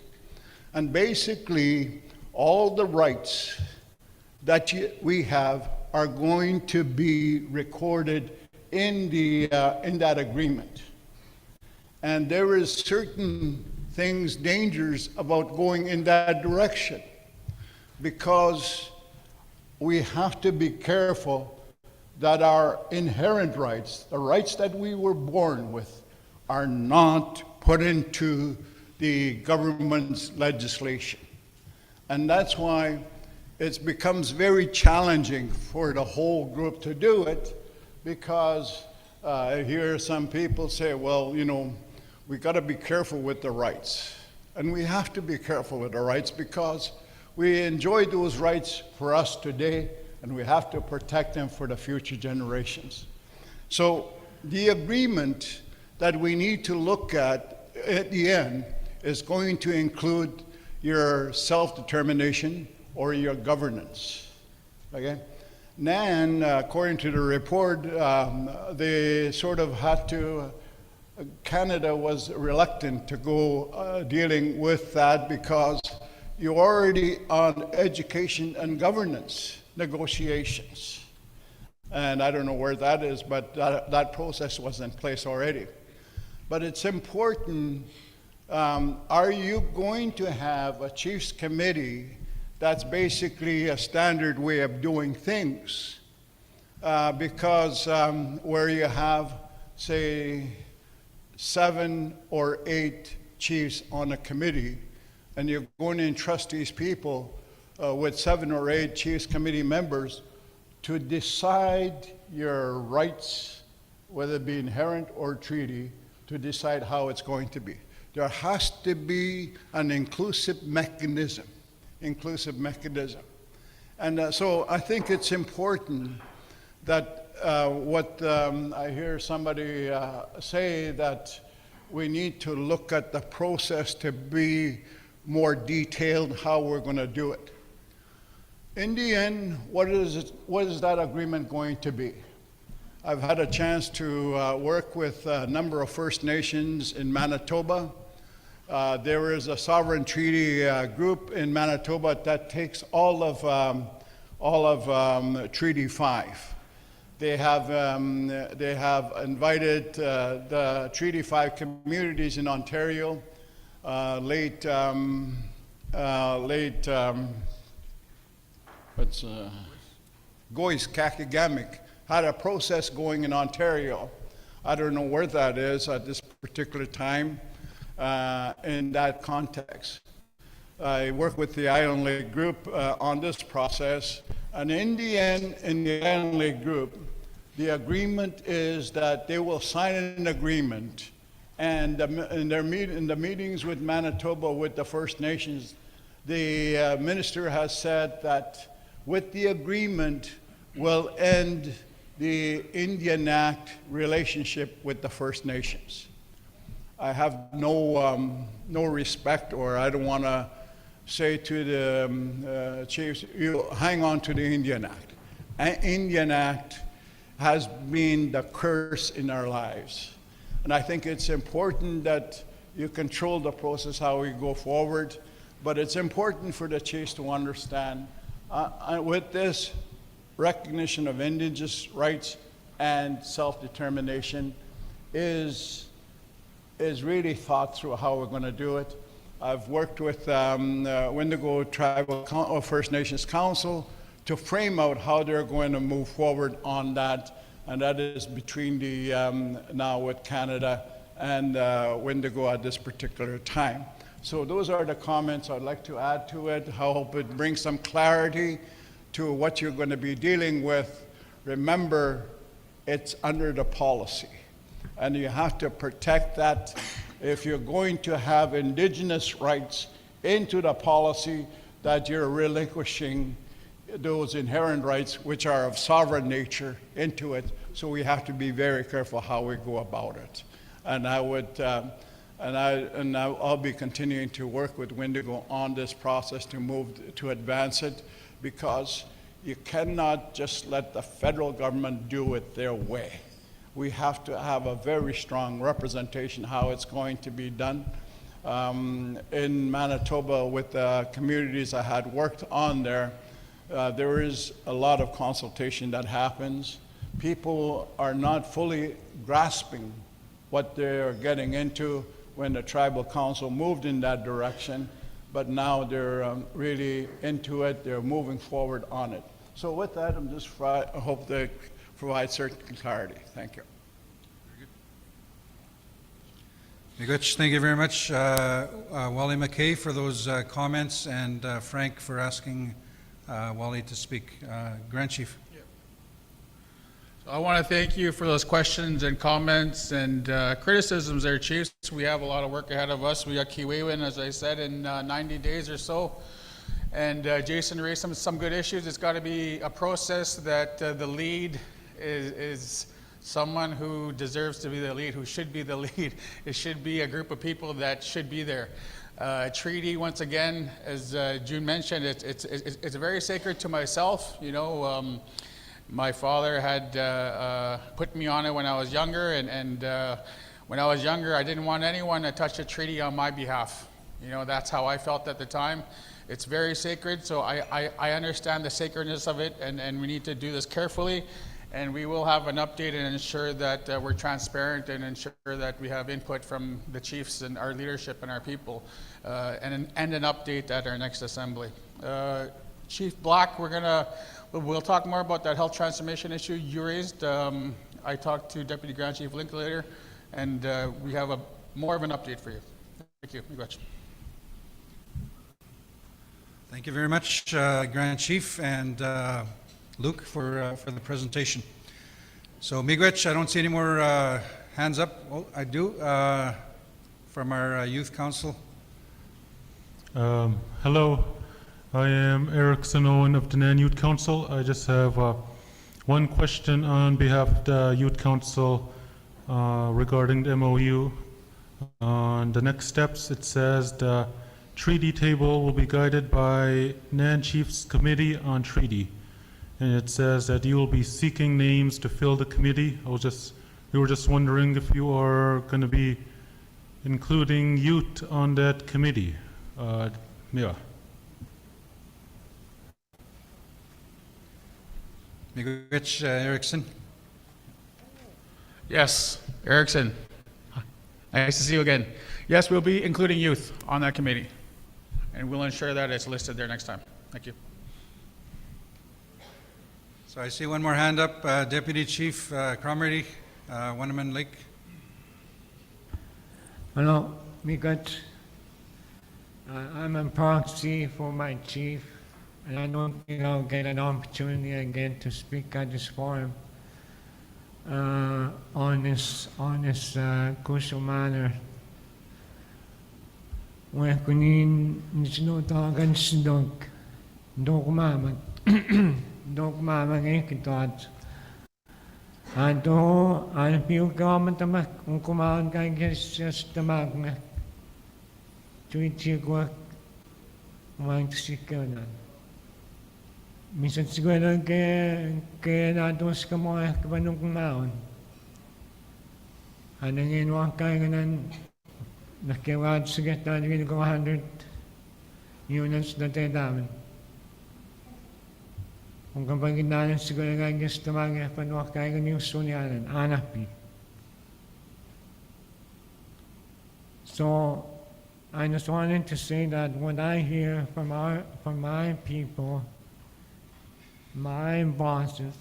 And basically, all the rights that we have are going to be recorded in that agreement. And there is certain things, dangers about going in that direction, because we have to be careful that our inherent rights, the rights that we were born with, are not put into the government's legislation. And that's why it becomes very challenging for the whole group to do it, because I hear some people say, well, you know, we got to be careful with the rights. And we have to be careful with the rights because we enjoy those rights for us today, and we have to protect them for the future generations. So the agreement that we need to look at the end is going to include your self-determination or your governance. Okay? NAN, according to the report, they sort of had to, Canada was reluctant to go dealing with that because you're already on education and governance negotiations. And I don't know where that is, but that process was in place already. But it's important, are you going to have a chiefs committee that's basically a standard way of doing things? Because where you have, say, 7 or 8 chiefs on a committee, and you're going to entrust these people with 7 or 8 Chiefs Committee members to decide your rights, whether it be inherent or treaty, to decide how it's going to be. There has to be an inclusive mechanism. And so I think it's important that what I hear somebody say, that we need to look at the process to be more detailed how we're going to do it. In the end, what is that agreement going to be? I've had a chance to work with a number of First Nations in Manitoba. There is a sovereign treaty group in Manitoba that takes all of Treaty 5. They have invited the Treaty 5 communities in Ontario, Goyce Kakagamic had a process going in Ontario. I don't know where that is at this particular time in that context. I work with the Island Lake Group on this process, and in the end, in the Island Lake Group, the agreement is that they will sign an agreement, and in the meetings with Manitoba, with the First Nations, the minister has said that with the agreement will end the Indian Act relationship with the First Nations. I have no respect, or I don't want to say to the chiefs, you hang on to the Indian Act. Indian Act has been the curse in our lives. And I think it's important that you control the process, how we go forward, but it's important for the chiefs to understand with this recognition of Indigenous rights and self-determination is really thought through how we're going to do it. I've worked with Wendigo Tribal First Nations Council to frame out how they're going to move forward on that, and that is between the now with Canada and Wendigo at this particular time. So those are the comments I'd like to add to it. I hope it brings some clarity to what you're going to be dealing with. Remember, it's under the policy, and you have to protect that. If you're going to have Indigenous rights into the policy, that you're relinquishing those inherent rights, which are of sovereign nature, into it. So we have to be very careful how we go about it. And I would, I'll be continuing to work with Wendigo on this process to advance it, because you cannot just let the federal government do it their way. We have to have a very strong representation how it's going to be done. In Manitoba, with the communities I had worked on there is a lot of consultation that happens. People are not fully grasping what they're getting into when the tribal council moved in that direction, but now they're really into it, they're moving forward on it. So with that, I hope they provide certain clarity. Thank you. Thank you very much, Wally McKay, for those comments, and Frank for asking Wally to speak. Grand Chief. So I want to thank you for those questions and comments and criticisms there, Chiefs. We have a lot of work ahead of us. We got Kiwiwin, as I said, in 90 days or so. And Jason raised some good issues. It's got to be a process that the lead is someone who deserves to be the lead, who should be the lead. It should be a group of people that should be there. Treaty, once again, as June mentioned, it's very sacred to myself. You know, my father had put me on it when I was younger, and when I was younger, I didn't want anyone to touch a treaty on my behalf. You know, that's how I felt at the time. It's very sacred, so I understand the sacredness of it, and we need to do this carefully. And we will have an update and ensure that we're transparent and ensure that we have input from the chiefs and our leadership and our people, and an update at our next assembly. Chief Black, we'll talk more about that health transformation issue you raised. I talked to Deputy Grand Chief Linklater, and we have more of an update for you. Thank you. Thank you very much, Grand Chief and Luke, for the presentation. So, Miigwech, I don't see any more hands up. Oh, I do, from our Youth Council. Hello, I am Eric Owen of Danan Youth Council. I just have one question on behalf of the Youth Council regarding the MOU. On the next steps, it says the treaty table will be guided by NAN Chiefs Committee on Treaty. And it says that you will be seeking names to fill the committee. We were just wondering if you are going to be including youth on that committee. Yeah. Miigwech Erickson. Yes, Erickson. Nice to see you again. Yes, we'll be including youth on that committee, and we'll ensure that it's listed there next time. Thank you. So I see one more hand up, Deputy Chief Cromarty, Winneman Lake. Hello, Miigwech. I'm a proxy for my chief, and I don't think I'll get an opportunity again to speak at this forum on this crucial matter. Where kunin nisnotagan sidog dogma ekitot. Ado al piu kamatamak kumaan kay Jesus tamag tuitigwa mang sikana. Minsan siguro kaya natos ka mo kapanong kumaon. Anangin wakay ganan nakiwad sigat na 100 units na tayo damin. Kung kapag ginalan siguro nga gusto mga panwakay ganan yung sunyanan, anapi. So, I just wanted to say that what I hear from my people, my bosses,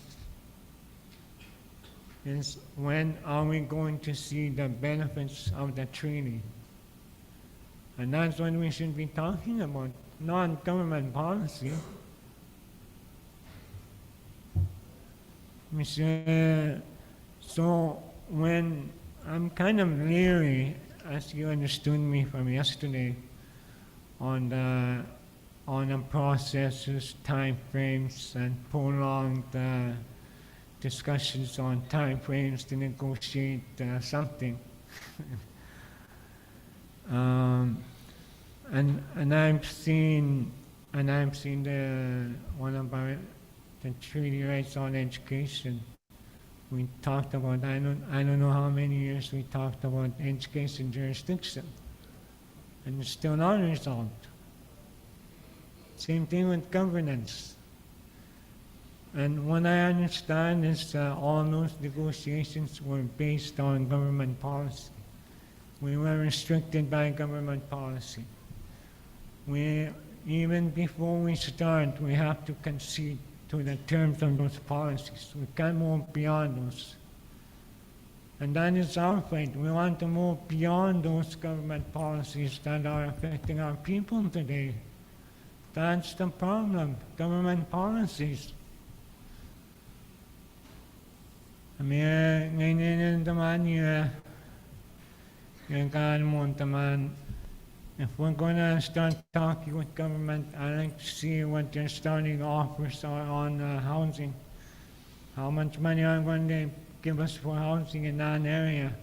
is when are we going to see the benefits of the treaty? And that's what we should be talking about, not government policy. So when I'm kind of leery, as you understood me from yesterday, on the processes, time frames, and prolonged discussions on time frames to negotiate something. And I've seen the one about the treaty rights on education. We talked about, I don't know how many years we talked about education jurisdiction, and it's still not resolved. Same thing with governance. And what I understand is all those negotiations were based on government policy. We were restricted by government policy. Even before we start, we have to concede to the terms of those policies. We can't move beyond those. And that is our fight. We want to move beyond those government policies that are affecting our people today. That's the problem, government policies. I mean, ngayon naman yung kanon naman, if we're going to start talking with government, I'd like to see what their starting offers are on housing. How much money are going to give us for housing in that area,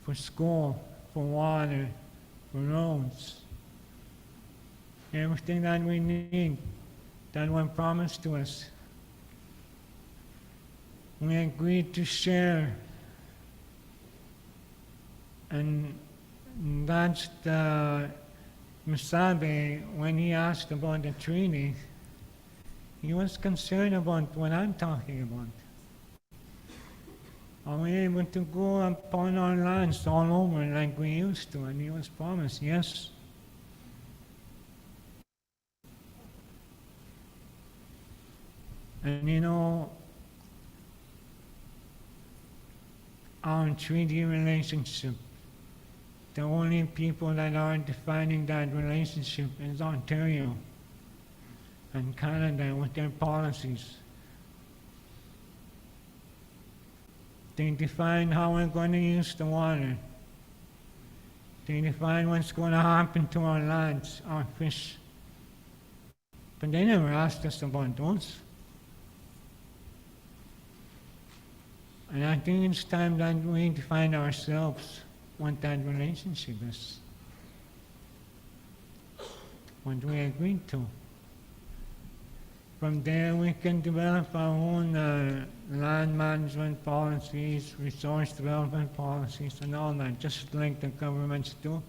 for school, for water, for roads. Everything that we need, that was promised to us. We agreed to share. And that's the Nishnawbe, when he asked about the treaty, he was concerned about what I'm talking about. Are we able to go upon our lands all over like we used to? And he was promised, yes. And you know, our treaty relationship, the only people that are defining that relationship is Ontario. and Canada with their policies. They define how we're going to use the water. They define what's going to happen to our lands, our fish. But they never asked us about those. And I think it's time that we define ourselves what that relationship is. What we agreed to. From there we can develop our own land management policies, resource development policies and all that, just like the governments do.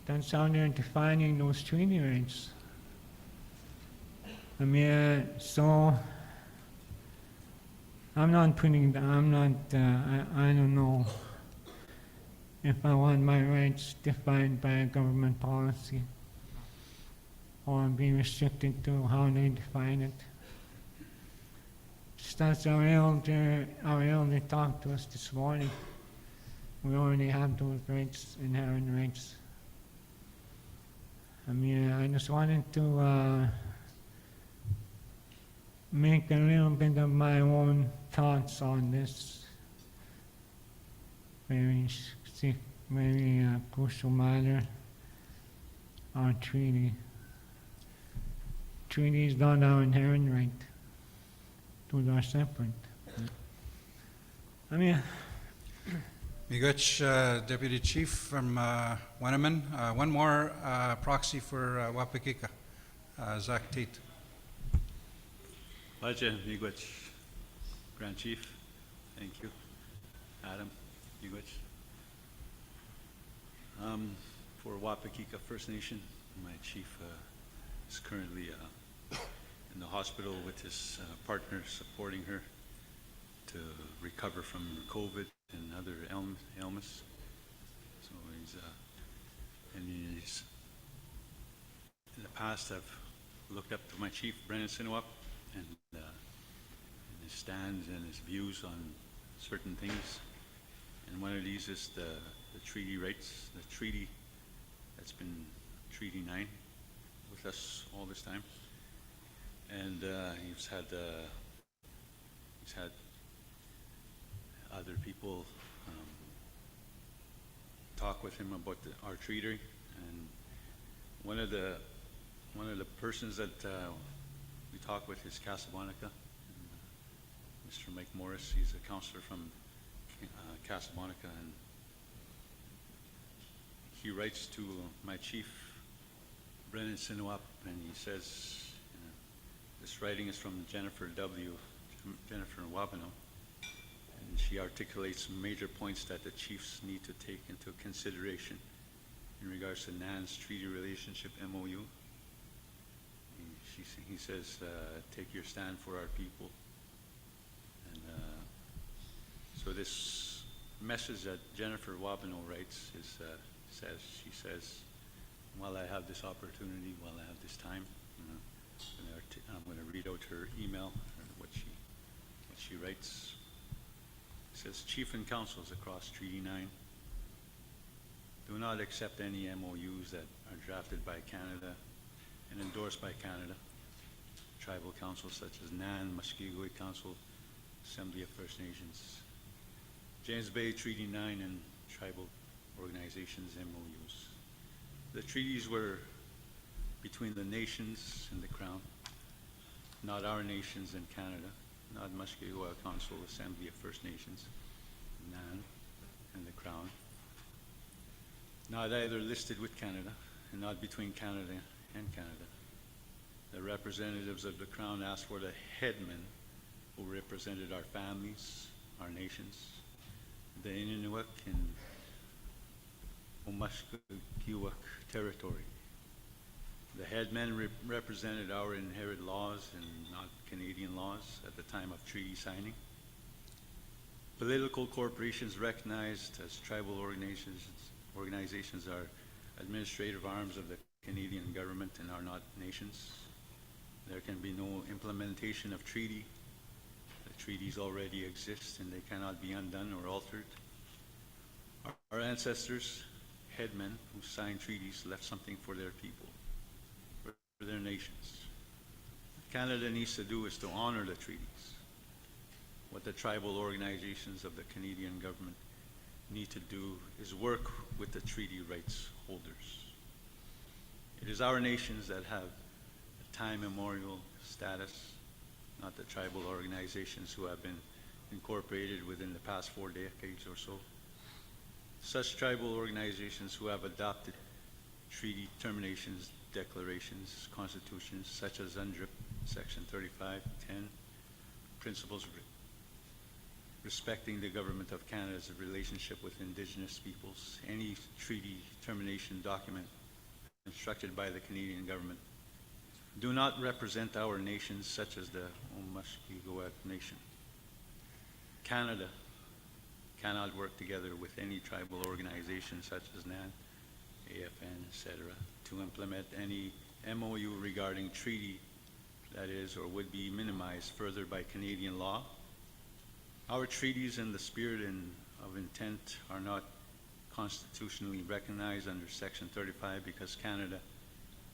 That's how they're defining those treaty rights. I mean, so I don't know if I want my rights defined by a government policy or be restricted to how they define it. Just as our elder talked to us this morning, we already have those rights, inherent rights. I mean, I just wanted to make a little bit of my own thoughts on this very crucial matter, our treaty. Treaty is not our inherent right. Those are separate. I mean, Miigwech, Deputy Chief from Wenneman. One more proxy for Wapakika, Zach Tate. Baja, Miigwech, Grand Chief, thank you. Adam, Miigwech. For Wapakika First Nation, my chief is currently in the hospital with his partner supporting her to recover from COVID and other ailments. So he's in the past I've looked up to my chief, Brennan Sinuap, and his stands and his views on certain things. And one of these is the treaty rights, the treaty that's been Treaty 9 with us all this time. And he's had other people talk with him about our treaty. And one of the persons that we talk with is Casablanca. Mr. Mike Morris, he's a counselor from Casablanca, and he writes to my chief, Brennan Sinuap, and he says, this writing is from Jennifer Wabano, and she articulates major points that the chiefs need to take into consideration in regards to NAN's treaty relationship MOU. He says, take your stand for our people. And so this message that Jennifer Wabano writes is, she says, while I have this opportunity, while I have this time, I'm going to read out her email, what she writes. It says, Chief and Councils across Treaty 9 do not accept any MOUs that are drafted by Canada and endorsed by Canada. Tribal councils such as NAN, Muskegee Council, Assembly of First Nations, James Bay Treaty 9, and tribal organizations MOUs. The treaties were between the nations and the Crown, not our nations and Canada, not Muskegee Council, Assembly of First Nations, NAN, and the Crown, not either listed with Canada and not between Canada and Canada. The representatives of the Crown asked for the headmen who represented our families, our nations, the Inuit and Muskegee territory. The headmen represented our inherent laws and not Canadian laws at the time of treaty signing. Political corporations recognized as tribal organizations are administrative arms of the Canadian government and are not nations. There can be no implementation of treaty. The treaties already exist and they cannot be undone or altered. Our ancestors, headmen who signed treaties, left something for their people. their nations. What Canada needs to do is to honor the treaties. What the tribal organizations of the Canadian government need to do is work with the treaty rights holders. It is our nations that have a time immemorial status, not the tribal organizations who have been incorporated within the past 4 decades or so. Such tribal organizations who have adopted treaty terminations, declarations, constitutions, such as UNDRIP, Section 3510, principles respecting the Government of Canada's relationship with Indigenous peoples, any treaty termination document constructed by the Canadian government do not represent our nations, such as the Omashpigoat Nation. Canada cannot work together with any tribal organization such as NAN, AFN, etc., to implement any MOU regarding treaty that is or would be minimized further by Canadian law. Our treaties in the spirit of intent are not constitutionally recognized under Section 35 because Canada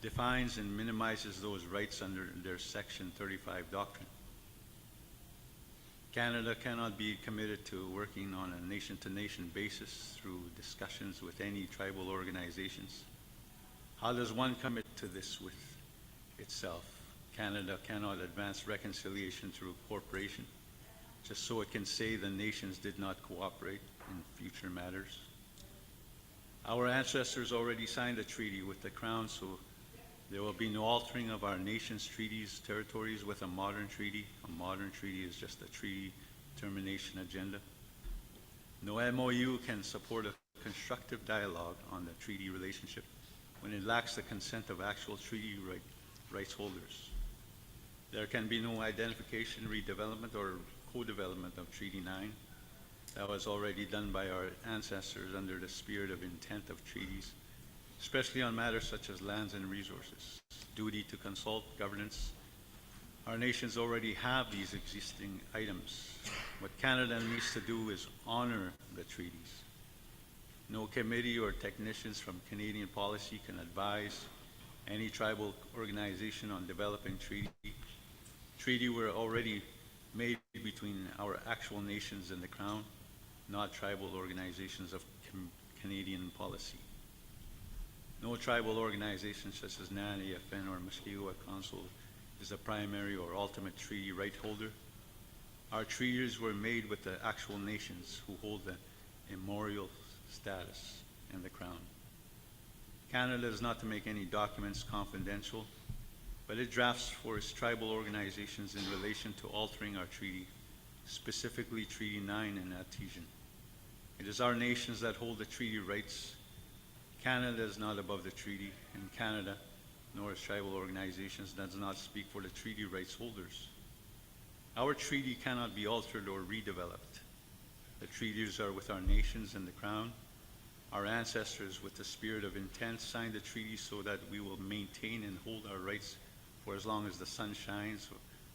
defines and minimizes those rights under their Section 35 doctrine. Canada cannot be committed to working on a nation-to-nation basis through discussions with any tribal organizations. How does one commit to this with itself? Canada cannot advance reconciliation through cooperation, just so it can say the nations did not cooperate in future matters. Our ancestors already signed a treaty with the Crown, so there will be no altering of our nation's treaties, territories with a modern treaty. A modern treaty is just a treaty termination agenda. No MOU can support a constructive dialogue on the treaty relationship when it lacks the consent of actual treaty rights holders. There can be no identification, redevelopment, or co-development of Treaty 9. That was already done by our ancestors under the spirit of intent of treaties, especially on matters such as lands and resources. Duty to consult, governance. Our nations already have these existing items. What Canada needs to do is honor the treaties. No committee or technicians from Canadian policy can advise any tribal organization on developing treaty. Treaty were already made between our actual nations and the Crown, not tribal organizations of Canadian policy. No tribal organization such as NAN, AFN, or Mushkegowuk Council is a primary or ultimate treaty right holder. Our treaties were made with the actual nations who hold the immemorial status in the Crown. Canada is not to make any documents confidential, but it drafts for its tribal organizations in relation to altering our treaty, specifically Treaty 9 and Adhesion. It is our nations that hold the treaty rights. Canada is not above the treaty, and Canada, nor its tribal organizations, does not speak for the treaty rights holders. Our treaty cannot be altered or redeveloped. The treaties are with our nations and the Crown. Our ancestors, with the spirit of intent, signed the treaty so that we will maintain and hold our rights for as long as the sun shines,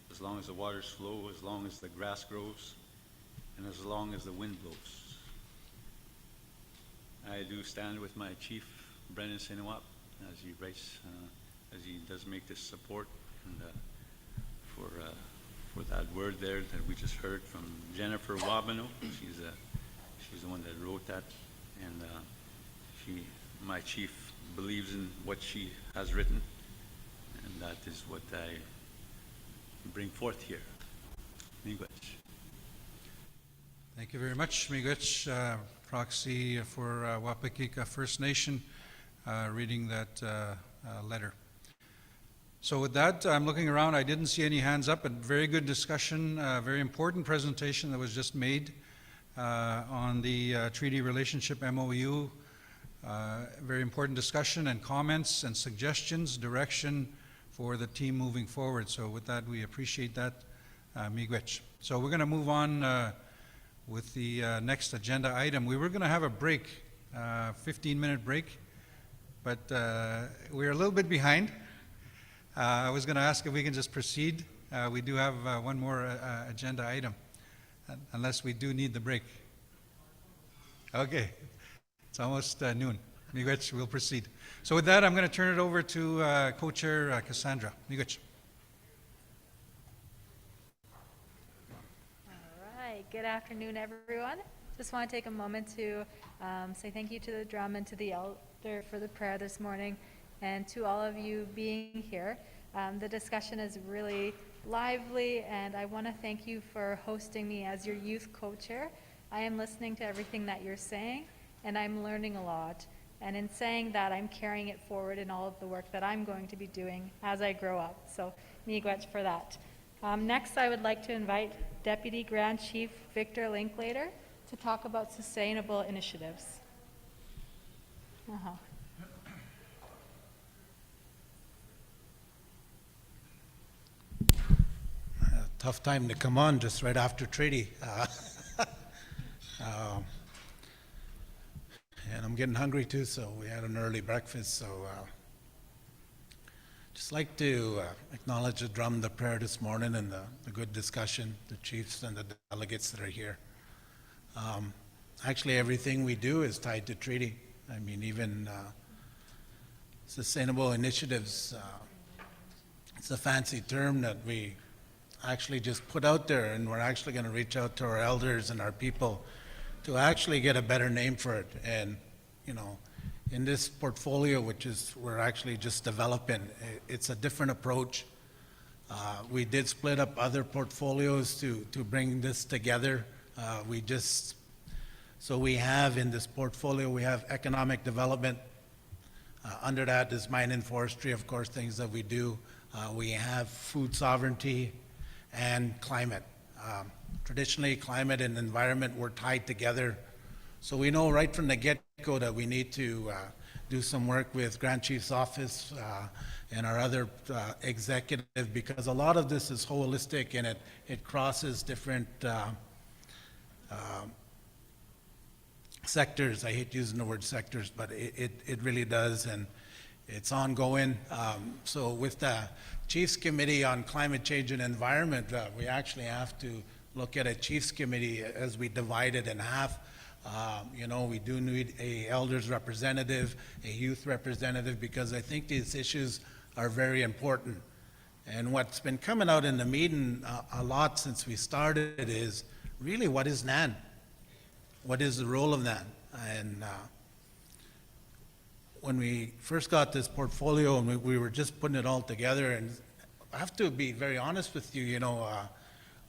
as long as the waters flow, as long as the grass grows, and as long as the wind blows. I do stand with my chief, Brennan Sinawap, as he writes, as he does make this support, and for that word there that we just heard from Jennifer Wabano. She's the one that wrote that, and my chief believes in what she has written, and that is what I bring forth here. Miigwech. Thank you very much, Miigwech, proxy for Wapakika First Nation, reading that letter. So with that, I'm looking around. I didn't see any hands up, but very good discussion, very important presentation that was just made on the treaty relationship MOU. Very important discussion and comments and suggestions, direction for the team moving forward. So with that, we appreciate that, Miigwech. So we're going to move on with the next agenda item. We were going to have a break, 15-minute break, but we're a little bit behind. I was going to ask if we can just proceed. We do have one more agenda item, unless we do need the break. Okay, it's almost noon. Miigwech, we'll proceed. So with that, I'm going to turn it over to co-chair Cassandra. Miigwech. All right, good afternoon, everyone. Just want to take a moment to say thank you to the drum and to the elder for the prayer this morning, and to all of you being here. The discussion is really lively, and I want to thank you for hosting me as your youth co-chair. I am listening to everything that you're saying, and I'm learning a lot. And in saying that, I'm carrying it forward in all of the work that I'm going to be doing as I grow up. So, miigwech for that. Next, I would like to invite Deputy Grand Chief Victor Linklater to talk about sustainable initiatives. Tough time to come on just right after treaty. And I'm getting hungry too, so we had an early breakfast. So just like to acknowledge the drum, the prayer this morning, and the good discussion, the chiefs and the delegates that are here. Actually, everything we do is tied to treaty. I mean, even sustainable initiatives, it's a fancy term that we actually just put out there, and we're actually going to reach out to our elders and our people to actually get a better name for it. And, you know, in this portfolio, which is we're actually just developing, it's a different approach. We did split up other portfolios to bring this together. So we have in this portfolio, we have economic development. Under that is mine and forestry, of course, things that we do. We have food sovereignty and climate. Traditionally, climate and environment were tied together. So we know right from the get-go that we need to do some work with Grand Chief's office and our other executive, because a lot of this is holistic and it crosses different sectors. I hate using the word sectors, but it really does, and it's ongoing. So with the Chiefs Committee on Climate Change and Environment, we actually have to look at a Chiefs Committee as we divide it in half. You know, we do need a elders representative, a youth representative, because I think these issues are very important. And what's been coming out in the meeting a lot since we started is really, what is NAN? What is the role of NAN? And when we first got this portfolio and we were just putting it all together, and I have to be very honest with you, you know,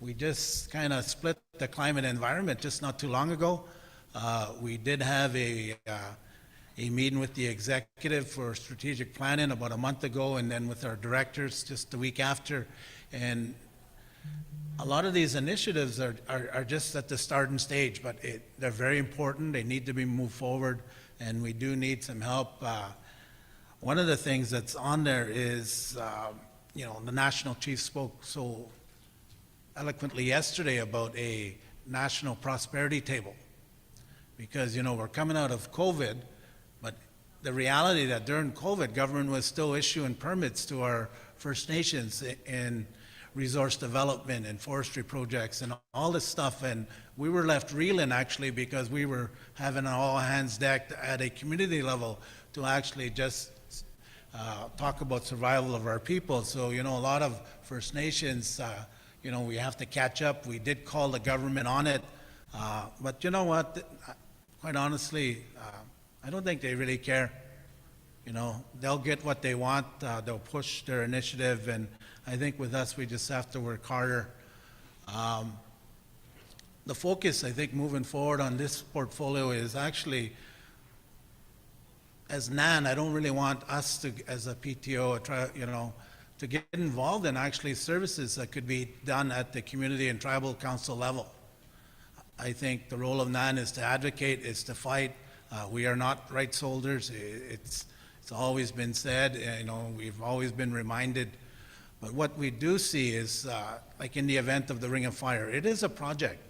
we just kind of split the climate environment just not too long ago. We did have a meeting with the executive for strategic planning about a month ago, and then with our directors just the week after. And a lot of these initiatives are just at the starting stage, but they're very important. They need to be moved forward, and we do need some help. One of the things that's on there is, you know, the National Chief spoke so eloquently yesterday about a national prosperity table. Because, you know, we're coming out of COVID, but the reality that during COVID, government was still issuing permits to our First Nations in resource development and forestry projects and all this stuff. And we were left reeling, actually, because we were having an all hands deck at a community level to actually just talk about survival of our people. So, you know, a lot of First Nations, you know, we have to catch up. We did call the government on it. But you know what? Quite honestly, I don't think they really care. You know, they'll get what they want. They'll push their initiative. And I think with us, we just have to work harder. The focus, I think, moving forward on this portfolio is actually, as NAN, I don't really want us to, as a PTO, you know, to get involved in actually services that could be done at the community and tribal council level. I think the role of NAN is to advocate, is to fight. We are not rights holders. It's always been said, you know, we've always been reminded. But what we do see is, like in the event of the Ring of Fire, it is a project.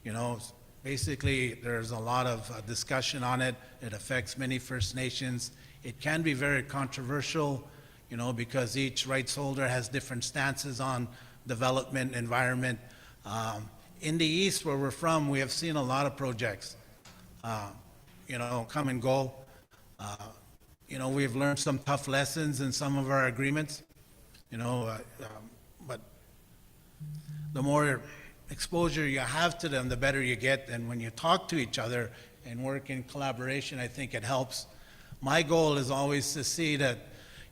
You know, basically there's a lot of discussion on it. It affects many First Nations. It can be very controversial, you know, because each rights holder has different stances on development, environment. In the East, where we're from, we have seen a lot of projects, you know, come and go. You know, we've learned some tough lessons in some of our agreements, you know, but the more exposure you have to them, the better you get. And when you talk to each other and work in collaboration, I think it helps. My goal is always to see that,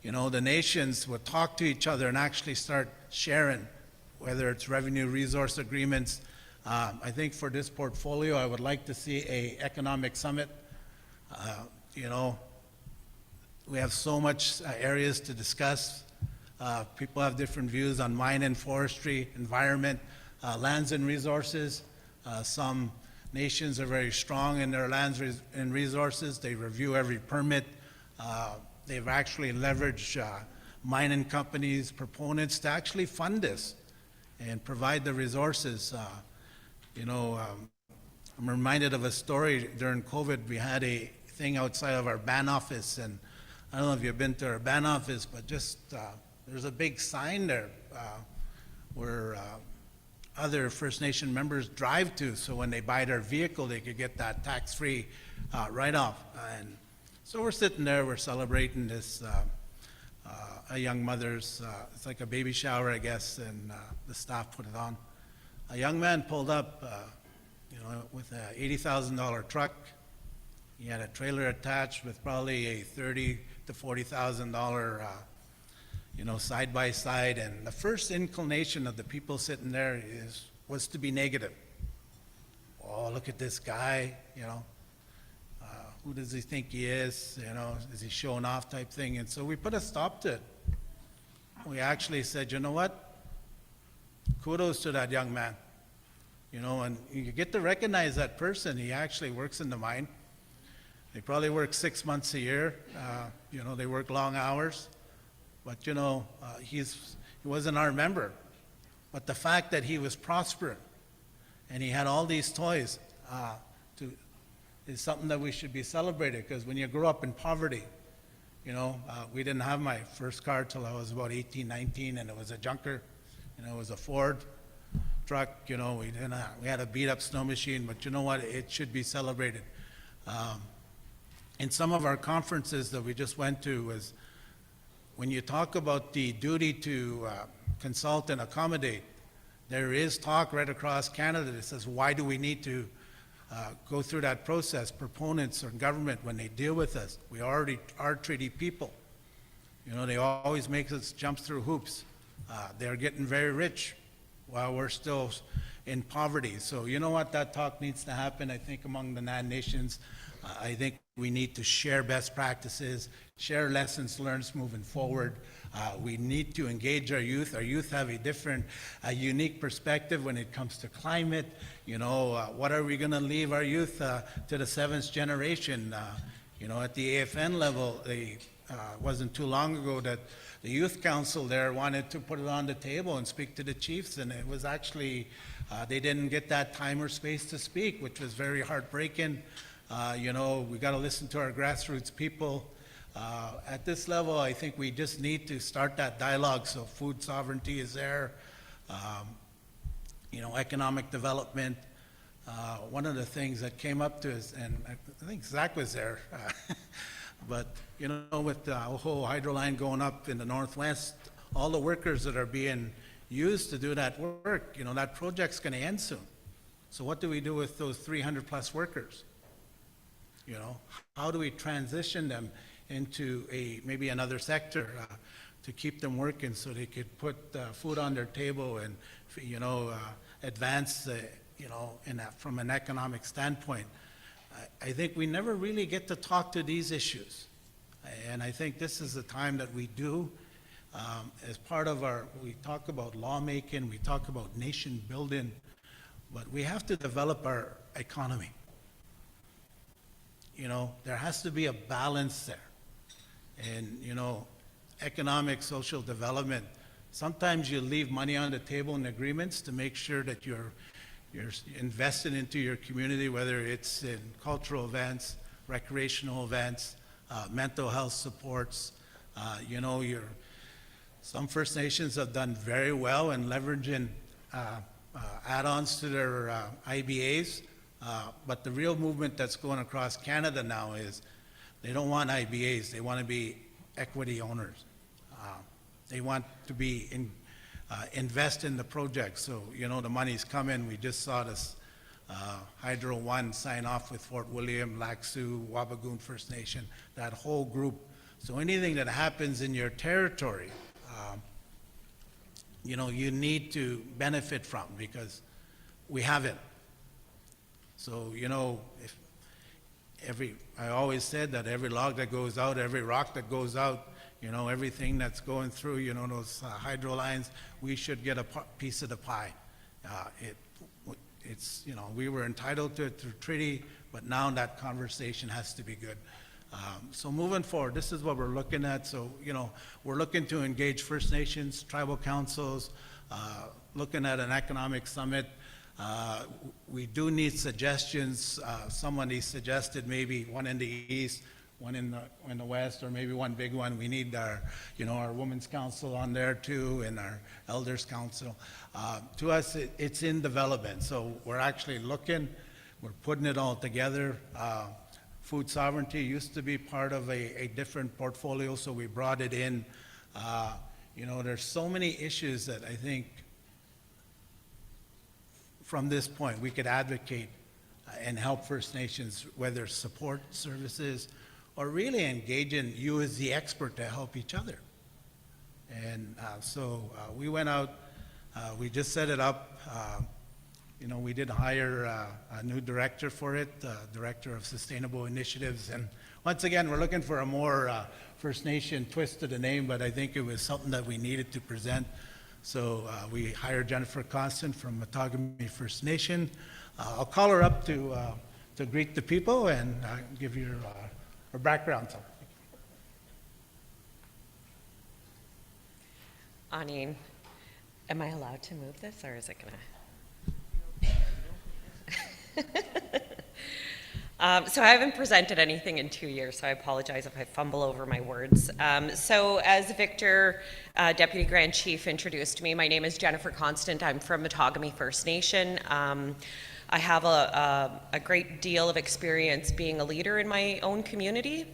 you know, the nations would talk to each other and actually start sharing, whether it's revenue resource agreements. I think for this portfolio, I would like to see a economic summit. You know, we have so much areas to discuss. People have different views on mine and forestry, environment, lands and resources. Some nations are very strong in their lands and resources. They review every permit. They've actually leveraged mining companies, proponents to actually fund this and provide the resources. You know, I'm reminded of a story during COVID. We had a thing outside of our ban office, and I don't know if you've been to our ban office, but just there's a big sign there where other First Nation members drive to, so when they buy their vehicle, they could get that tax-free write-off. And so we're sitting there, we're celebrating this, a young mother's, it's like a baby shower, I guess, and the staff put it on. A young man pulled up, you know, with a $80,000 truck. He had a trailer attached with probably a $30,000 to $40,000, you know, side by side. And the first inclination of the people sitting there was to be negative. Oh, look at this guy, you know. Who does he think he is? You know, is he showing off type thing? And so we put a stop to it. We actually said, you know what? Kudos to that young man. You know, and you get to recognize that person. He actually works in the mine. They probably work 6 months a year. You know, they work long hours. But, you know, he wasn't our member. But the fact that he was prospering and he had all these toys is something that we should be celebrated, because when you grow up in poverty, you know, we didn't have my first car till I was about 18, 19, and it was a junker. You know, it was a Ford truck. You know, we had a beat-up snow machine, but you know what? It should be celebrated. In some of our conferences that we just went to, was when you talk about the duty to consult and accommodate, there is talk right across Canada that says, why do we need to go through that process? Proponents or government, when they deal with us, we already are treaty people. You know, they always make us jump through hoops. They're getting very rich while we're still in poverty. So you know what, that talk needs to happen, I think, among the Nan Nations. I think we need to share best practices, share lessons learned moving forward. We need to engage our youth. Our youth have a different, unique perspective when it comes to climate. You know, what are we going to leave our youth to the seventh generation? You know, at the AFN level, wasn't too long ago that the youth council there wanted to put it on the table and speak to the chiefs, and it was actually, they didn't get that time or space to speak, which was very heartbreaking. You know, we got to listen to our grassroots people. At this level, I think we just need to start that dialogue, so food sovereignty is there. You know, economic development. One of the things that came up to us, and I think Zach was there, but you know, with the whole hydro line going up in the northwest, all the workers that are being used to do that work, you know, that project's going to end soon. So what do we do with those 300 plus workers? You know, how do we transition them into maybe another sector to keep them working so they could put food on their table and, you know, advance, you know, from an economic standpoint? I think we never really get to talk to these issues. And I think this is the time that we do. As part of we talk about lawmaking, we talk about nation building, but we have to develop our economy. You know, there has to be a balance there. And, you know, economic, social development, sometimes you leave money on the table in agreements to make sure that you're invested into your community, whether it's in cultural events, recreational events, mental health supports. You know, some First Nations have done very well in leveraging add-ons to their IBAs. But the real movement that's going across Canada now is They don't want IBAs, they want to be equity owners. They want to be invest in the project. So, you know, the money's coming. We just saw this Hydro One sign off with Fort William, Lac Sioux, Wabagoon First Nation, that whole group. So anything that happens in your territory, you know, you need to benefit from, because we haven't. So, you know, if I always said that every log that goes out, every rock that goes out, you know, everything that's going through, you know, those hydro lines, we should get a piece of the pie. It's, you know, we were entitled to it through treaty, but now that conversation has to be good. So moving forward, this is what we're looking at. So, you know, we're looking to engage First Nations, tribal councils, looking at an economic summit. We do need suggestions. Somebody suggested maybe one in the east, one in the west, or maybe one big one. We need our, you know, our Women's Council on there too, and our Elders Council. To us, it's in development. So we're actually looking, we're putting it all together. Food sovereignty used to be part of a different portfolio, so we brought it in. You know, there's so many issues that I think from this point we could advocate and help First Nations, whether support services or really engaging you as the expert to help each other. And so we went out, we just set it up. You know, we did hire a new director for it, Director of Sustainable Initiatives. And once again, we're looking for a more First Nation twist to the name, but I think it was something that we needed to present. So we hired Jennifer Constant from Matagami First Nation. I'll call her up to greet the people and give you her background. Anine, am I allowed to move this, or is it gonna? So I haven't presented anything in 2 years, so I apologize if I fumble over my words. So as Victor, Deputy Grand Chief, introduced me, my name is Jennifer Constant. I'm from Matagami First Nation. I have a great deal of experience being a leader in my own community.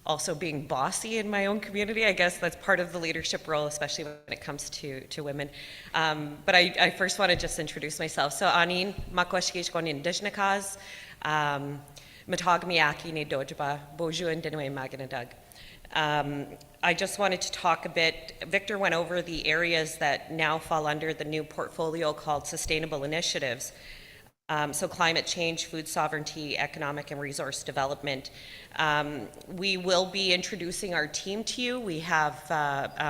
Also being bossy in my own community. I guess that's part of the leadership role, especially when it comes to women. But I first want to just introduce myself. So Anine, makwashkishkon indijnakas, Matagami Aski ne dojba, boju and dinwe maganadag. I just wanted to talk a bit. Victor went over the areas that now fall under the new portfolio called Sustainable Initiatives. So climate change, food sovereignty, economic and resource development. We will be introducing our team to you. We have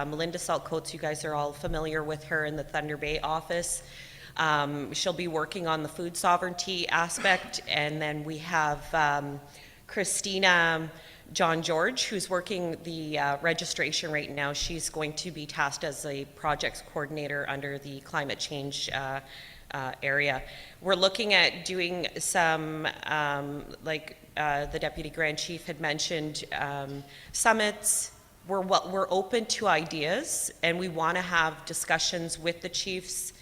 Melinda Salt-Coates, you guys are all familiar with her in the Thunder Bay office. She'll be working on the food sovereignty aspect. And then we have Christina John George, who's working the registration right now. She's going to be tasked as a projects coordinator under the climate change area. We're looking at doing some, like the Deputy Grand Chief had mentioned, summits. We're open to ideas, and we want to have discussions with the chiefs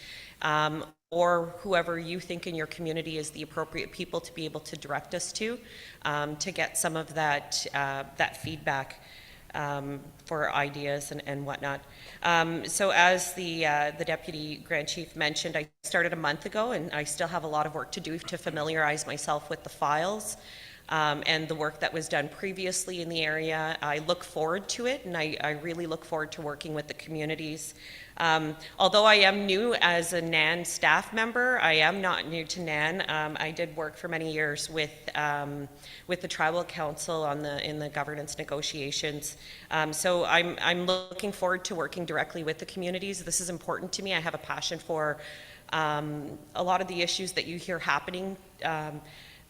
or whoever you think in your community is the appropriate people to be able to direct us to get some of that, that feedback for ideas and whatnot. So as the Deputy Grand Chief mentioned, I started a month ago, and I still have a lot of work to do to familiarize myself with the files and the work that was done previously in the area. I look forward to it, and I really look forward to working with the communities. Although I am new as a NAN staff member, I am not new to NAN. I did work for many years with the Tribal Council in the governance negotiations. So I'm looking forward to working directly with the communities. This is important to me. I have a passion for a lot of the issues that you hear happening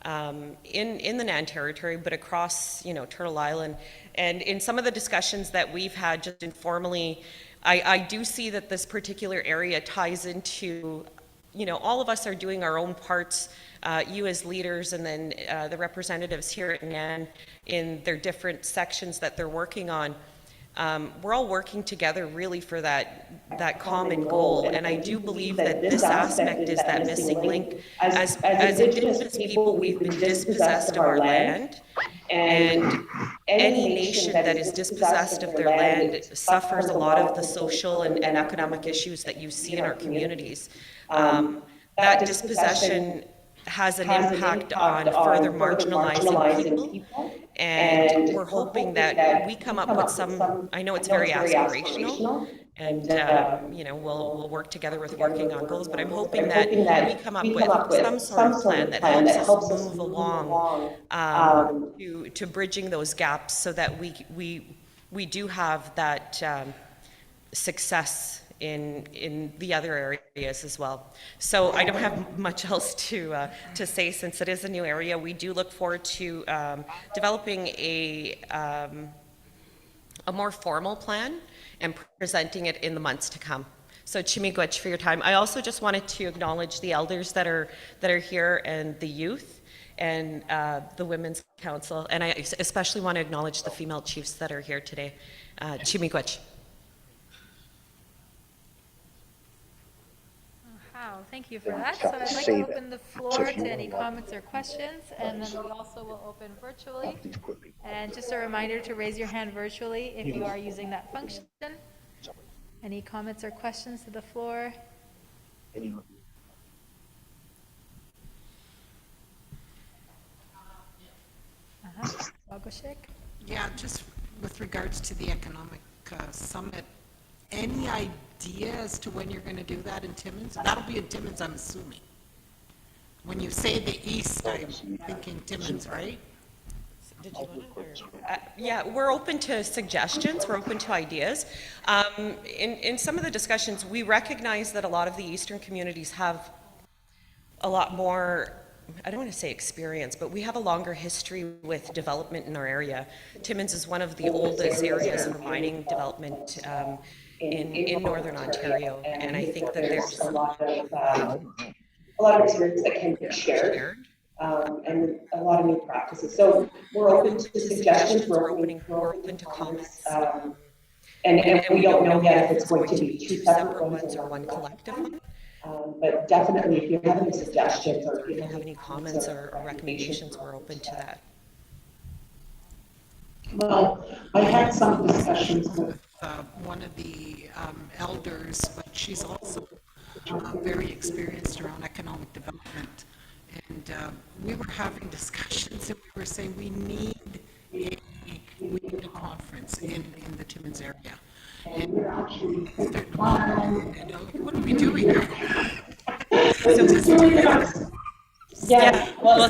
in the NAN territory, but across, you know, Turtle Island. And in some of the discussions that we've had just informally, I do see that this particular area ties into, you know, all of us are doing our own parts, you as leaders, and then the representatives here at NAN in their different sections that they're working on. We're all working together really for that common goal, and I do believe that this aspect is that missing link. As Indigenous people, we've been dispossessed of our land, And any nation that is dispossessed of their land suffers a lot of the social and economic issues that you see in our communities. That dispossession has an impact on further marginalizing people. And we're hoping that we come up with some, I know it's very aspirational, and we'll work together with working on goals, but I'm hoping that we come up with some sort of plan that helps us move along to bridging those gaps so that we do have that success in the other areas as well. So I don't have much else to say since it is a new area. We do look forward to developing a more formal plan and presenting it in the months to come. So Chimigwech for your time. I also just wanted to acknowledge the elders that are here and the youth and the Women's Council. And I especially want to acknowledge the female chiefs that are here today. Chimigwech. Wow, thank you for that. So I'd like to open the floor to any comments or questions, and then we also will open virtually. And just a reminder to raise your hand virtually if you are using that function. Any comments or questions to the floor? Wagoshik? Yeah, just with regards to the economic summit, any idea as to when you're going to do that in Timmins? That'll be in Timmins, I'm assuming. When you say the east, I'm thinking Timmins, right? Did you want it, or? Yeah, we're open to suggestions. We're open to ideas. In some of the discussions, we recognize that a lot of the eastern communities have a lot more, I don't want to say experience, but we have a longer history with development in our area. Timmins is one of the oldest areas for mining development in Northern Ontario, and I think that there's a lot of experience that can be shared. And a lot of new practices. So we're open to suggestions, we're open to comments, and we don't know yet if it's going to be two separate ones or one collective one. But definitely, if you have any suggestions or if you have any comments or recommendations, we're open to that. Well, I had some discussions with one of the elders, but she's also very experienced around economic development. And we were having discussions and we were saying we need a conference in the Timmins area. And we're actually, what are we doing here? So just yeah, well,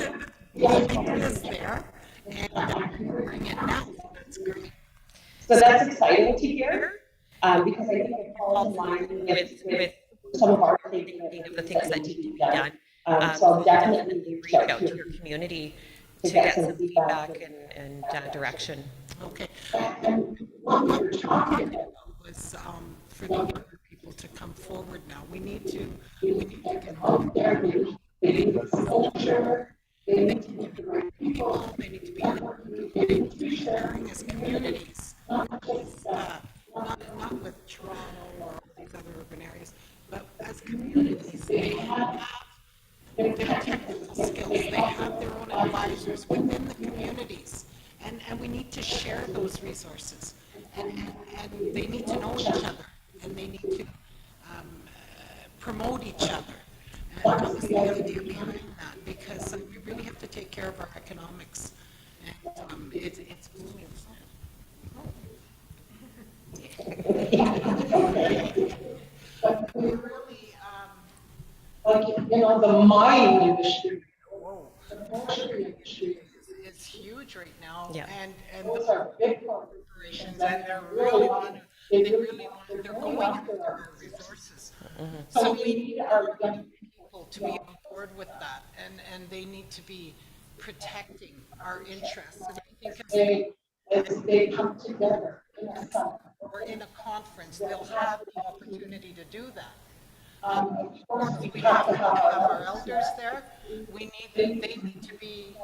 the idea is there and bring it now. That's great. So that's exciting to hear because I think it falls in line with some of our thinking of the things that need to be done. So definitely reach out to your community to get some feedback and direction. Okay. And what we were talking about was for the younger people to come forward now. We need to get out there. They need exposure. They need to get the right people. They need to be they need to be sharing as communities, not with Toronto or all these other urban areas, but as communities. They have their technical skills. They have their own advisors within the communities. And we need to share those resources. And they need to know each other. And they need to promote each other. And that was the idea behind that, because we really have to take care of our economics. And it's booming. But we really, the mining industry, the forestry industry is huge right now. Yeah. And those are big corporations, and they're going after our resources. Mm-hmm. So we need our young people to be on board with that, and they need to be protecting our interests. And I think as they come together in a summit or in a conference, they'll have the opportunity to do that. Of course, we have to have our elders there. They need to be,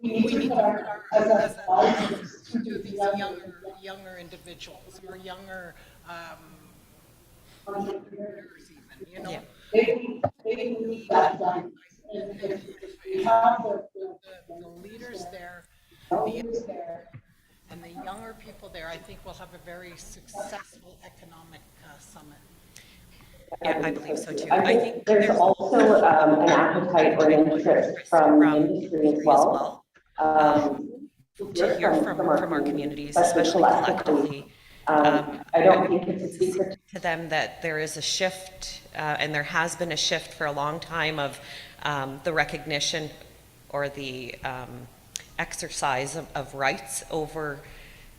we need to put our as advisors to these younger individuals or younger entrepreneurs even, Yeah. They need that guidance. if you have the leaders there, the and the younger people there, I think we'll have a very successful economic summit. Yeah, I believe so too. I think there's also an appetite or an interest from industry as well. To hear from our communities, especially collectively. I don't think it's a secret to them that there is a shift, and there has been a shift for a long time of the recognition or the exercise of rights over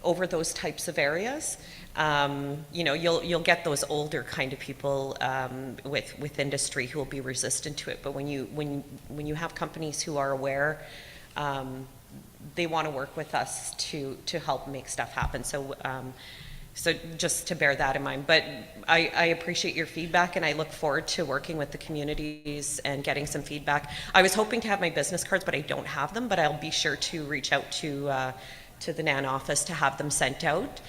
those types of areas. You know, you'll get those older kind of people with industry who will be resistant to it. But when you have companies who are aware, they want to work with us to help make stuff happen. So so just to bear that in mind. But I appreciate your feedback, and I look forward to working with the communities and getting some feedback. I was hoping to have my business cards, but I don't have them, but I'll be sure to reach out to the NAN office to have them sent out,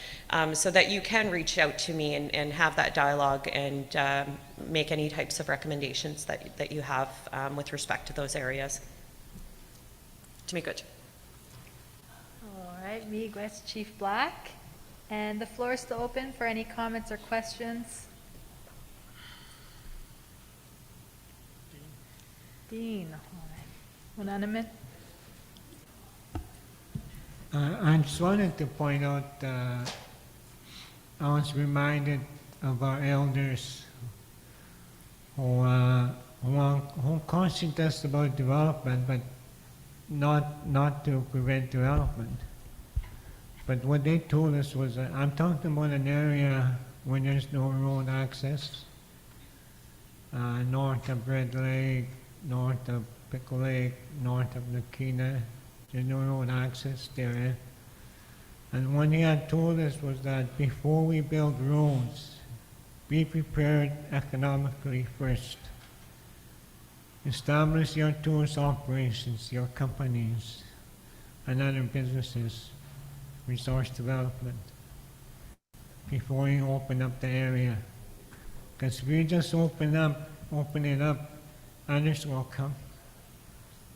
so that you can reach out to me and have that dialogue and make any types of recommendations that you have with respect to those areas. Tumikoj. All right, Miigwech, Chief Black. And the floor is still open for any comments or questions. Dean, all right. Unanimate. I just wanted to point out, I was reminded of our elders who cautioned us about development, but not to prevent development. But what they told us was, I'm talking about an area where there's no road access, north of Red Lake, north of Pickle Lake, north of Nakina. There's no road access there. And what he had told us was that before we build roads, be prepared economically first. Establish your tourist operations, your companies, and other businesses, resource development, before you open up the area. Because if you just open it up, others will come.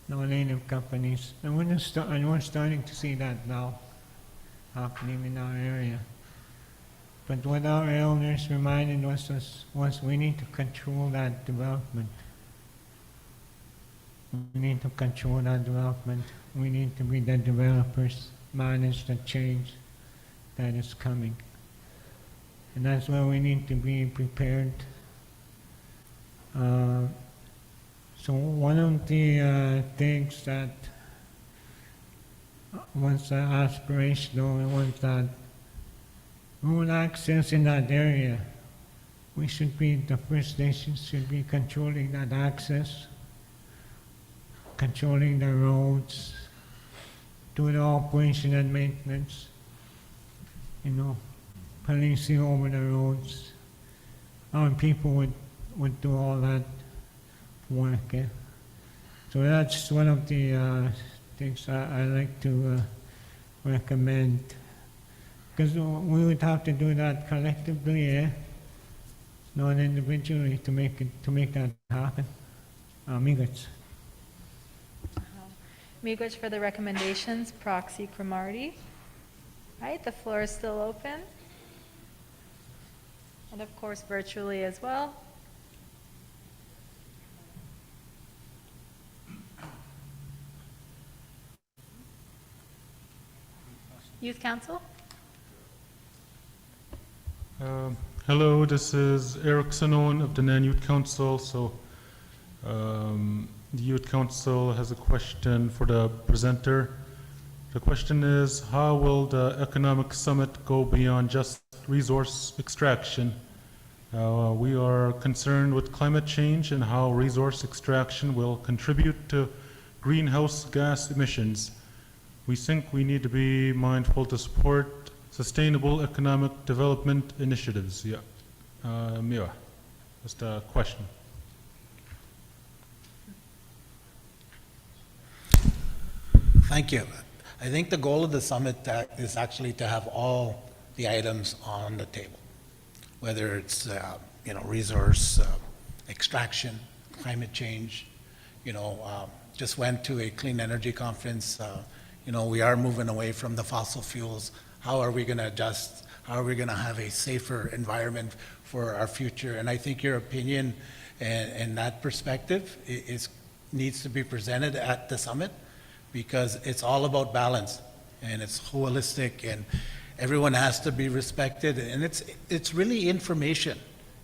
Non-native companies, and we're starting to see that now happening in our area. But what our elders reminded us was we need to control that development. We need to control that development. We need to be the developers, manage the change that is coming. And that's why we need to be prepared. So one of the things that was aspirational was that road access in that area. We should be, the First Nations should be controlling that access, controlling the roads, doing the operation and maintenance, policing over the roads. Our people would do all that work. Yeah? So that's one of the things I like to recommend, because we would have to do that collectively, not individually, to make that happen. Miigwech. Miigwech for the recommendations, Proxy Cromarty. Right, the floor is still open. And of course, virtually as well. Youth Council. Hello, this is Eric Sanon of the NAN Youth Council. So the Youth Council has a question for the presenter. The question is, how will the economic summit go beyond just resource extraction? We are concerned with climate change and how resource extraction will contribute to greenhouse gas emissions. We think we need to be mindful to support sustainable economic development initiatives. Yeah, Mia, that's the question. Thank you. I think the goal of the summit is actually to have all the items on the table, whether it's resource extraction, climate change, just went to a clean energy conference. We are moving away from the fossil fuels. How are we going to adjust? How are we going to have a safer environment for our future? And I think your opinion and that perspective needs to be presented at the summit, because it's all about balance and it's holistic, and everyone has to be respected. And it's really information,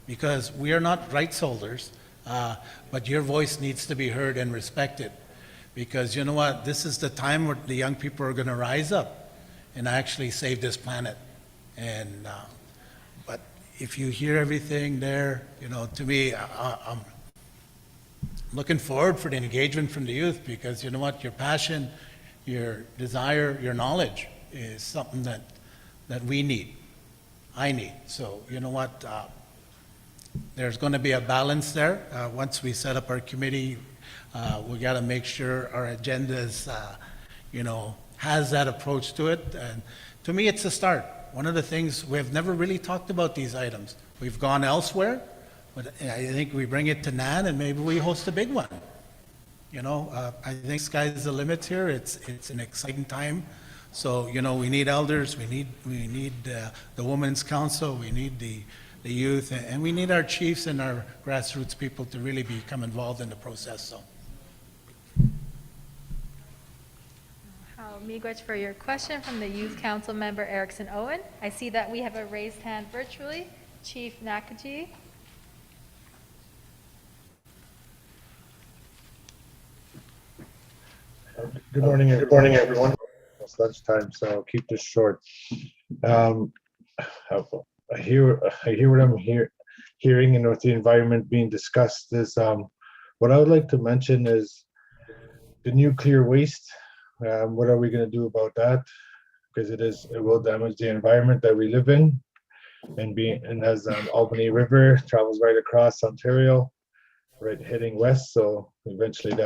because we are not rights holders, but your voice needs to be heard and respected. Because you know what? This is the time where the young people are going to rise up and actually save this planet. And but if you hear everything there, to me, I'm looking forward for the engagement from the youth, because you know what? Your passion, your desire, your knowledge is something that we need. I need. So you know what? There's going to be a balance there. Once we set up our committee, we got to make sure our agenda is, has that approach to it. And to me, it's a start. One of the things, we've never really talked about these items. We've gone elsewhere, but I think we bring it to NAN and maybe we host a big one. I think sky's the limit here. It's an exciting time. So, we need elders, we need the Women's Council, we need the youth, and we need our chiefs and our grassroots people to really become involved in the process. So. Miigwech, for your question from the Youth Council member Erickson Owen. I see that we have a raised hand virtually. Chief Nakaji. Good morning, everyone. It's lunchtime, so I'll keep this short. I hear what I'm hearing, and with the environment being discussed is what I would like to mention is the nuclear waste. What are we going to do about that? Because it will damage the environment that we live in, and as Albany River travels right across Ontario, right heading west. So eventually,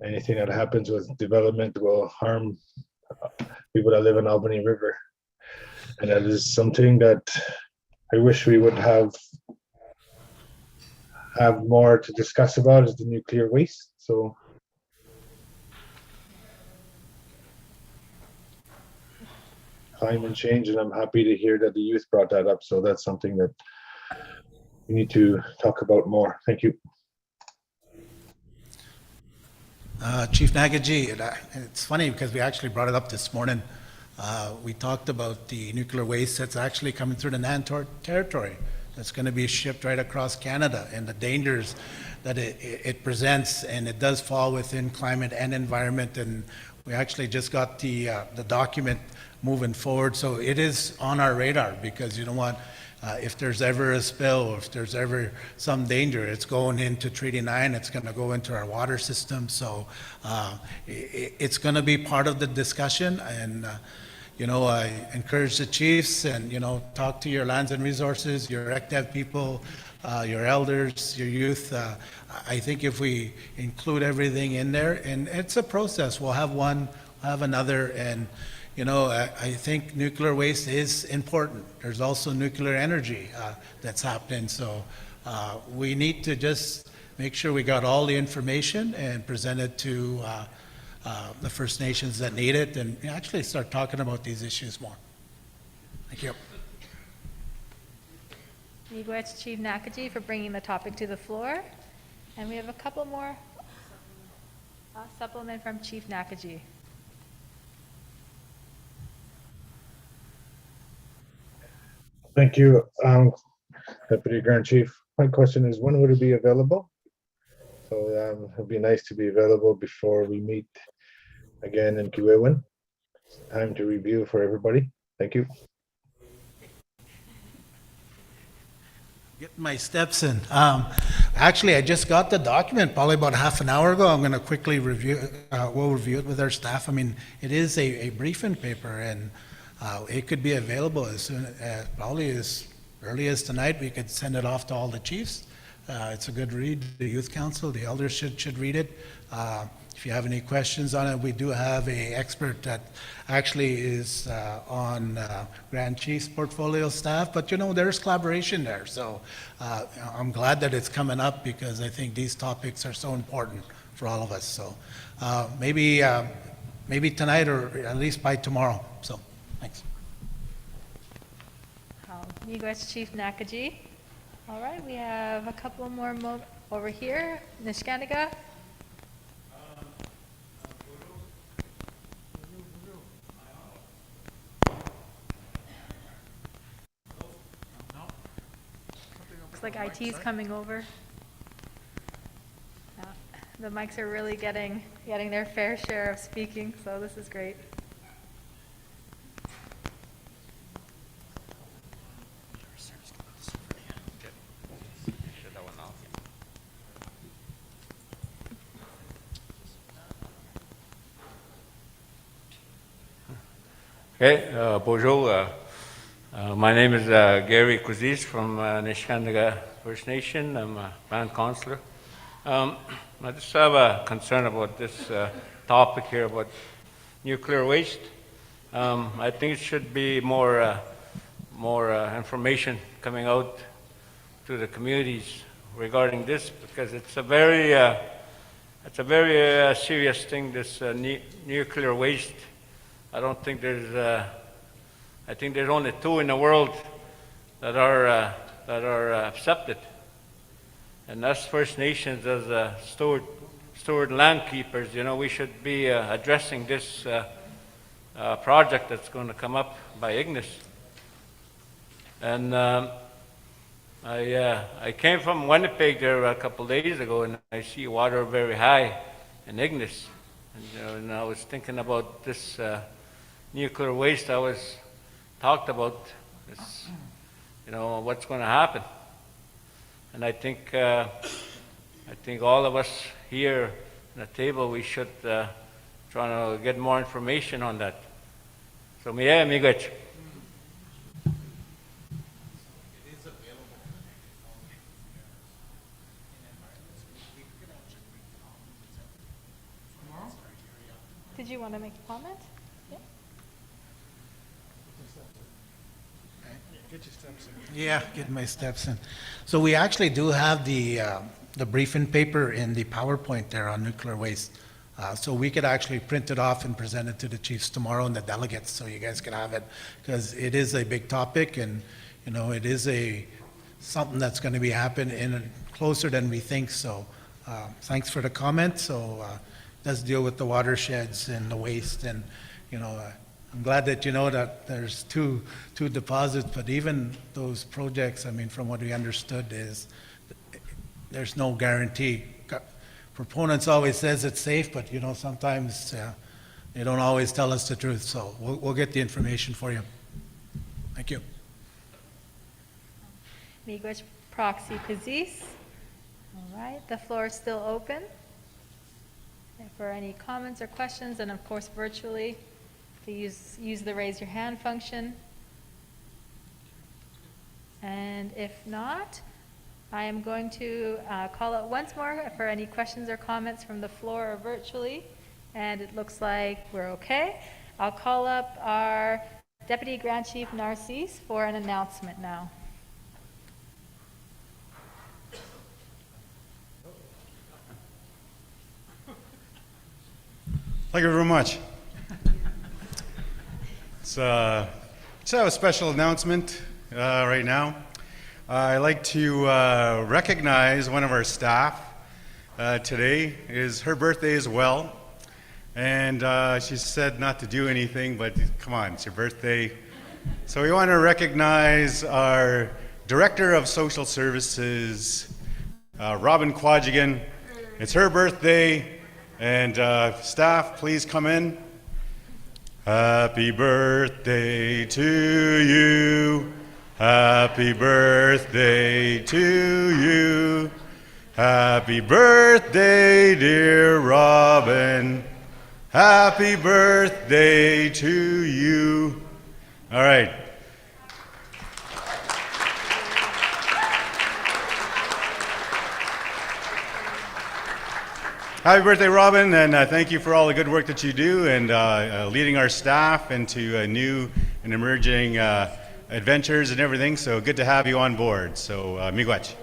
anything that happens with development will harm people that live in Albany River, and that is something that I wish we would have more to discuss about, is the nuclear waste. So. Climate change, and I'm happy to hear that the youth brought that up. So that's something that we need to talk about more. Thank you. Chief Nagaji, it's funny because we actually brought it up this morning. We talked about the nuclear waste that's actually coming through the NAN territory. That's going to be shipped right across Canada, and the dangers that it presents, and it does fall within climate and environment. And we actually just got the document moving forward. So it is on our radar, because you know what, if there's ever a spill, or if there's ever some danger, it's going into Treaty 9, it's going to go into our water system. So it's going to be part of the discussion. And I encourage the chiefs, and talk to your lands and resources, your RecDev people, your elders, your youth. I think if we include everything in there, and it's a process, we'll have one, have another. And I think nuclear waste is important. There's also nuclear energy that's happening. So we need to just make sure we got all the information and present it to the First Nations that need it, and actually start talking about these issues more. Thank you. Miigwech, Chief Nakaji, for bringing the topic to the floor. And we have a couple more supplement from Chief Nakaji. Thank you, Deputy Grand Chief. My question is, when would it be available? So it'd be nice to be available before we meet again in Kiwewin. Time to review for everybody. Thank you. Get my steps in. Actually, I just got the document probably about half an hour ago. I'm going to quickly review. We'll review it with our staff. I mean, it is a briefing paper, and it could be available as soon, probably as early as tonight. We could send it off to all the chiefs. It's a good read. The Youth Council, the elders should read it. If you have any questions on it, we do have an expert that actually is on Grand Chief's portfolio staff, but there's collaboration there. So I'm glad that it's coming up, because I think these topics are so important for all of us. So maybe tonight or at least by tomorrow. So thanks. Miigwech Chief Nakaji. All right, we have a couple more over here. Nishkanaga. Looks like IT's coming over. Yeah, the mics are really getting their fair share of speaking, so this is great. Okay, bonjour. My name is Gary Kuzis from Nishnawbe First Nation. I'm a band counselor. I just have a concern about this topic here about nuclear waste. I think it should be more information coming out to the communities regarding this, because it's a very serious thing. This nuclear waste. I don't think there's. I think there's only 2 in the world that are accepted, and us First Nations as steward land keepers, you know, we should be addressing this project that's going to come up by Ignis. And I came from Winnipeg there a couple days ago, and I see water very high in Ignis, and I was thinking about this. Nuclear waste I was talked about, this, you know, what's going to happen. And I think all of us here at the table, we should try to get more information on that. So, miigwech. Did you want to make a comment? Yeah, get my steps in. So we actually do have the briefing paper in the PowerPoint there on nuclear waste. So we could actually print it off and present it to the chiefs tomorrow and the delegates, so you guys can have it, because it is a big topic, and you know, it is something that's going to be happening closer than we think. So thanks for the comment. So let's deal with the watersheds and the waste, and you know. I'm glad that you know that there's two deposits, but even those projects, I mean, from what we understood is there's no guarantee. Proponents always says it's safe, but you know, sometimes they don't always tell us the truth. So we'll get the information for you. Thank you. Miigwech Proxy Kazis. All right, the floor is still open for any comments or questions, and of course virtually. To use the raise your hand function. And if not, I am going to call out once more for any questions or comments from the floor or virtually. And it looks like we're okay. I'll call up our Deputy Grand Chief Narcisse for an announcement now. Thank you very much. So I have a special announcement right now. I'd like to recognize one of our staff. Today is her birthday as well, and she said not to do anything, but come on, it's your birthday. So we want to recognize our Director of Social Services, Robin Quadrigan. It's her birthday, and staff, please come in. Happy birthday to you. Happy birthday to you. Happy birthday, dear Robin. Happy birthday to you. All right. Happy birthday, Robin, and thank you for all the good work that you do and leading our staff into new and emerging adventures and everything. So good to have you on board. So, miigwech.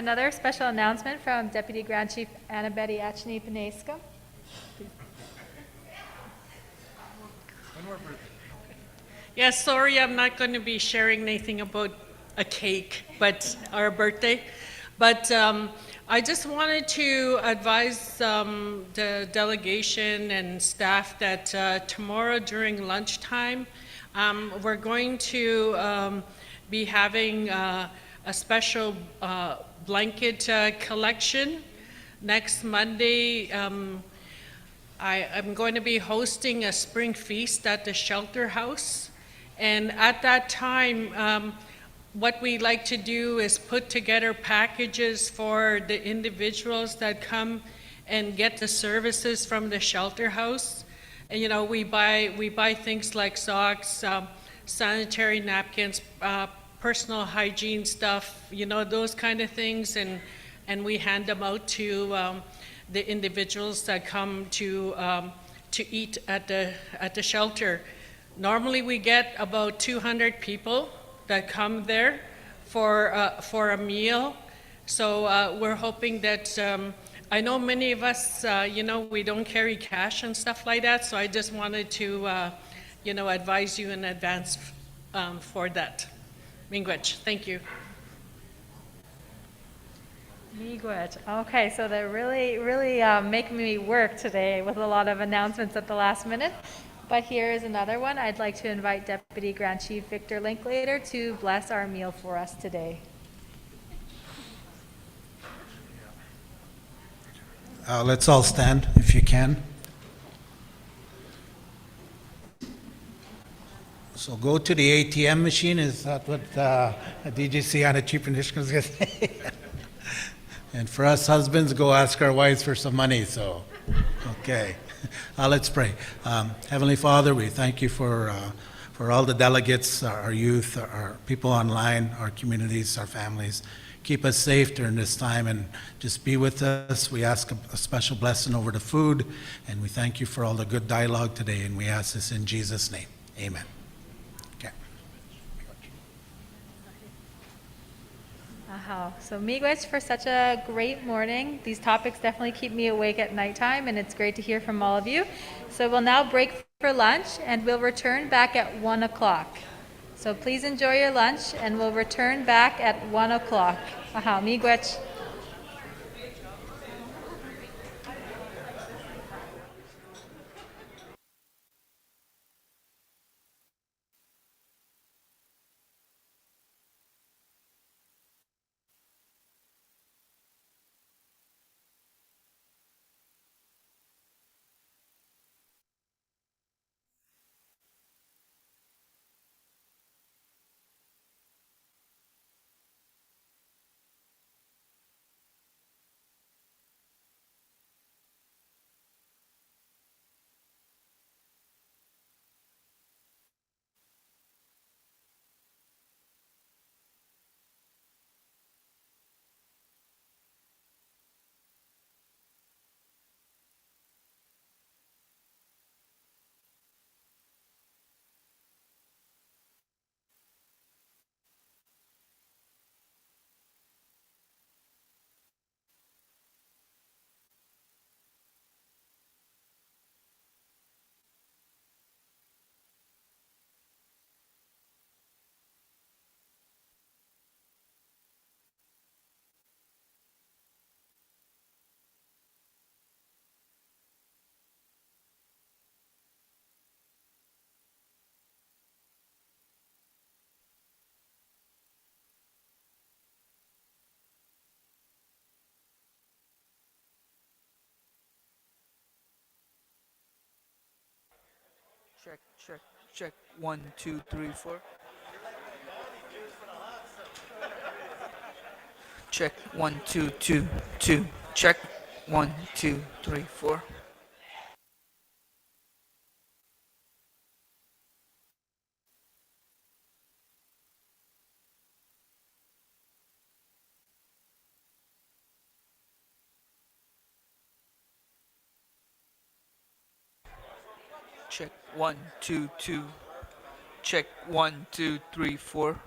another special announcement from Deputy Grand Chief Annabette Achny Paneska. Yes, sorry, I'm not going to be sharing anything about a cake, but our birthday. But I just wanted to advise the delegation and staff that tomorrow during lunchtime, we're going to be having a special blanket collection. Next Monday, I'm going to be hosting a spring feast at the shelter house. And at that time, what we like to do is put together packages for the individuals that come and get the services from the shelter house. And, you know, we buy things like socks, sanitary napkins, personal hygiene stuff, you know, those kind of things, and we hand them out to the individuals that come to eat at the shelter. Normally, we get about 200 people that come there for a meal. So we're hoping that, I know many of us, you know, we don't carry cash and stuff like that, so I just wanted to, you know, advise you in advance for that. Miigwech, thank you. Miigwech. Okay, so they're really making me work today with a lot of announcements at the last minute. But here is another one. I'd like to invite Deputy Grand Chief Victor Linklater to bless our meal for us today. Let's all stand if you can. So go to the ATM machine. Is that what DGC on a cheap initiative is going to say? And for us husbands, go ask our wives for some money. So, okay. Let's pray. Heavenly Father, we thank you for all the delegates, our youth, our people online, our communities, our families. Keep us safe during this time and just be with us. We ask a special blessing over the food, and we thank you for all the good dialogue today, and we ask this in Jesus' name. Amen. So miigwech for such a great morning. These topics definitely keep me awake at nighttime, and it's great to hear from all of you. So we'll now break for lunch, and we'll return back at 1 o'clock. So please enjoy your lunch, and we'll return back at 1 o'clock. Miigwech. Check. 1, 2, 3, 4. Check. 1, 2, 2, 2. Check. 1, 2, 3, 4. Check. 1, 2, 2. Check. 1, 2, 3, 4.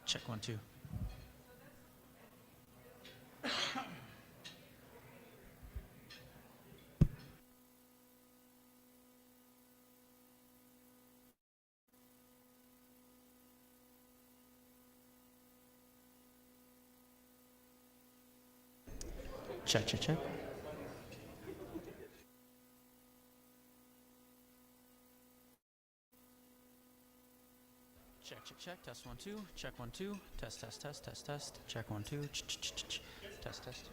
Check 1 2. Check, check, check. Check, check, check. Test 1 2. Check 1 2. Test, test, test, test, test. Check 1 2. Test, test.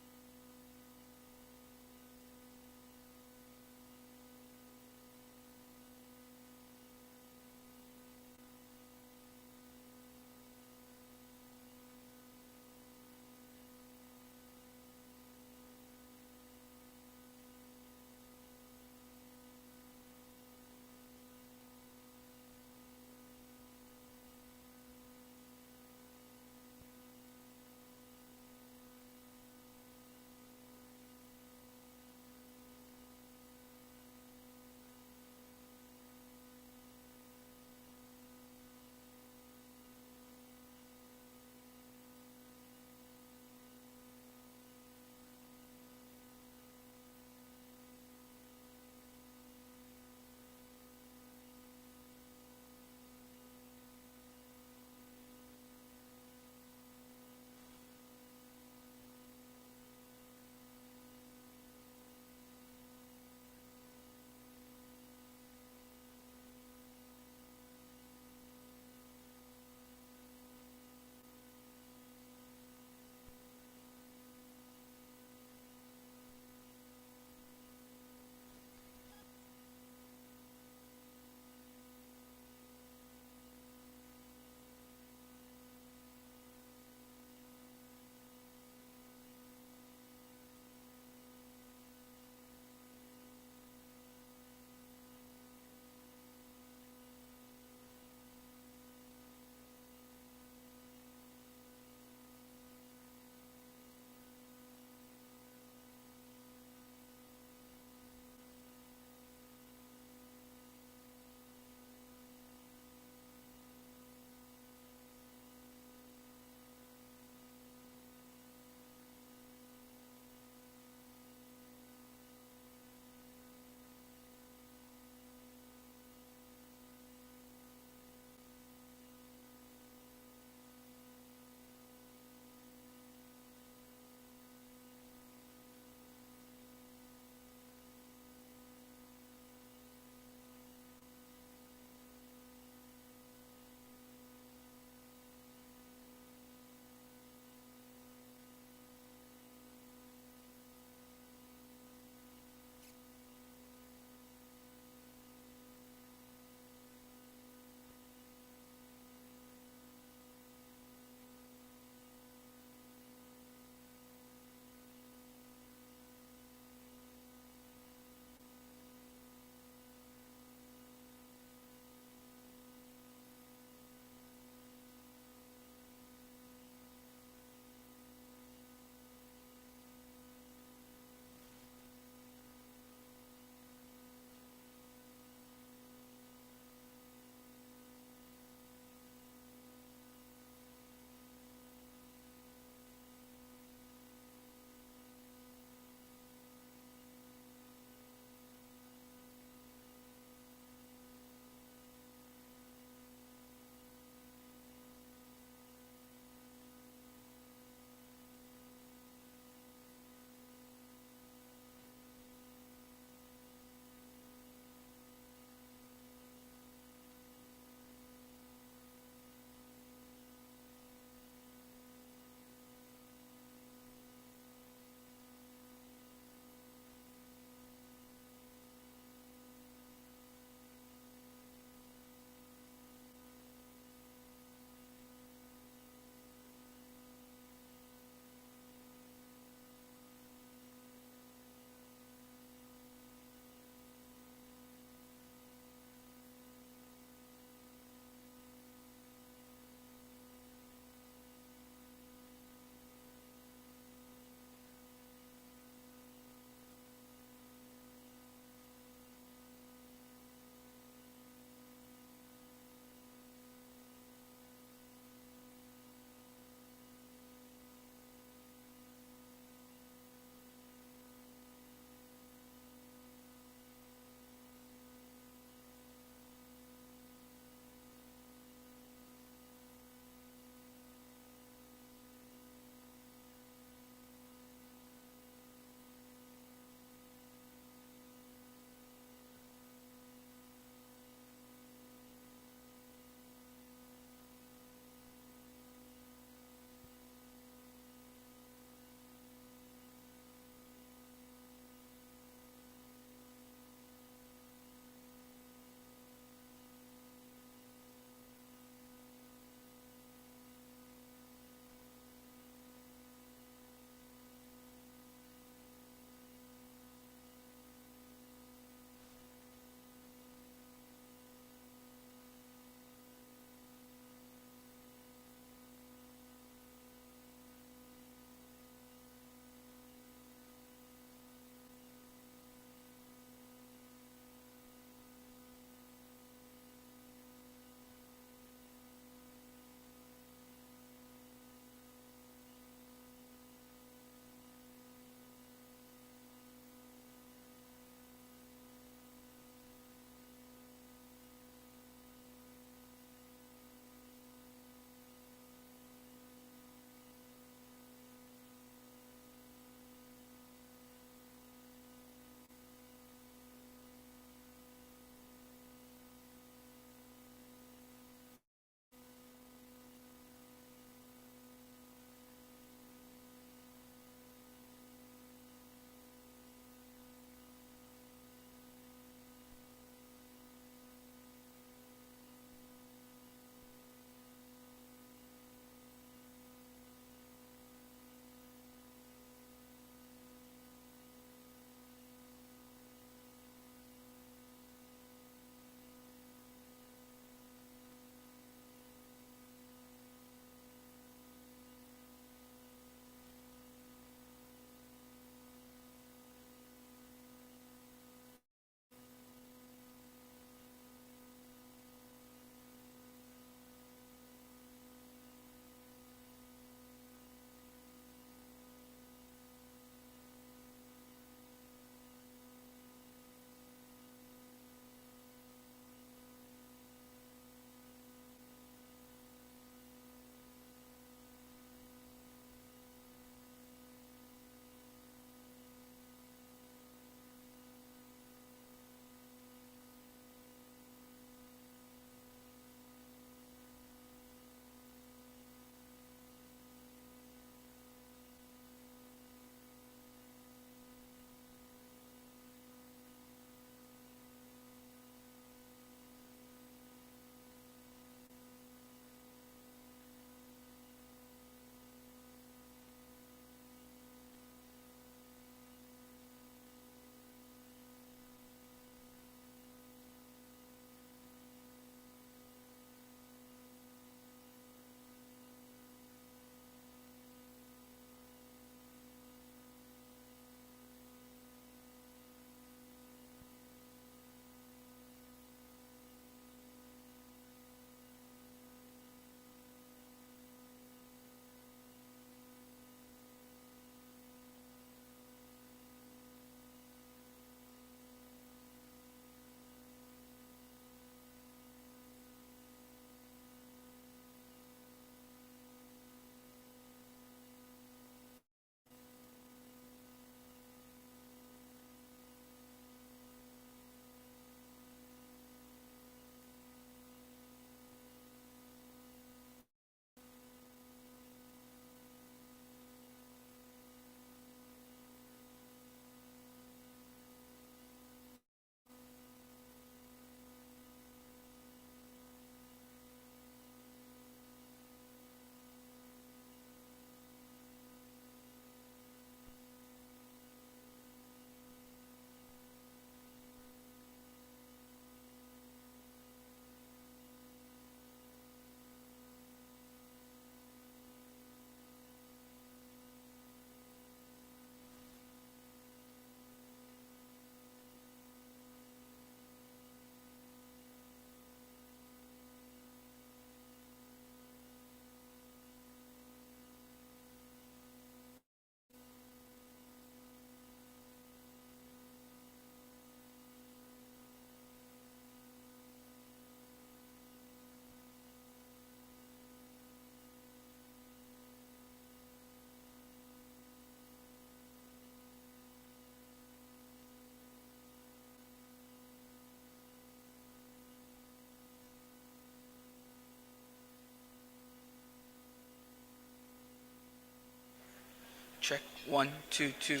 Check 1 2 2.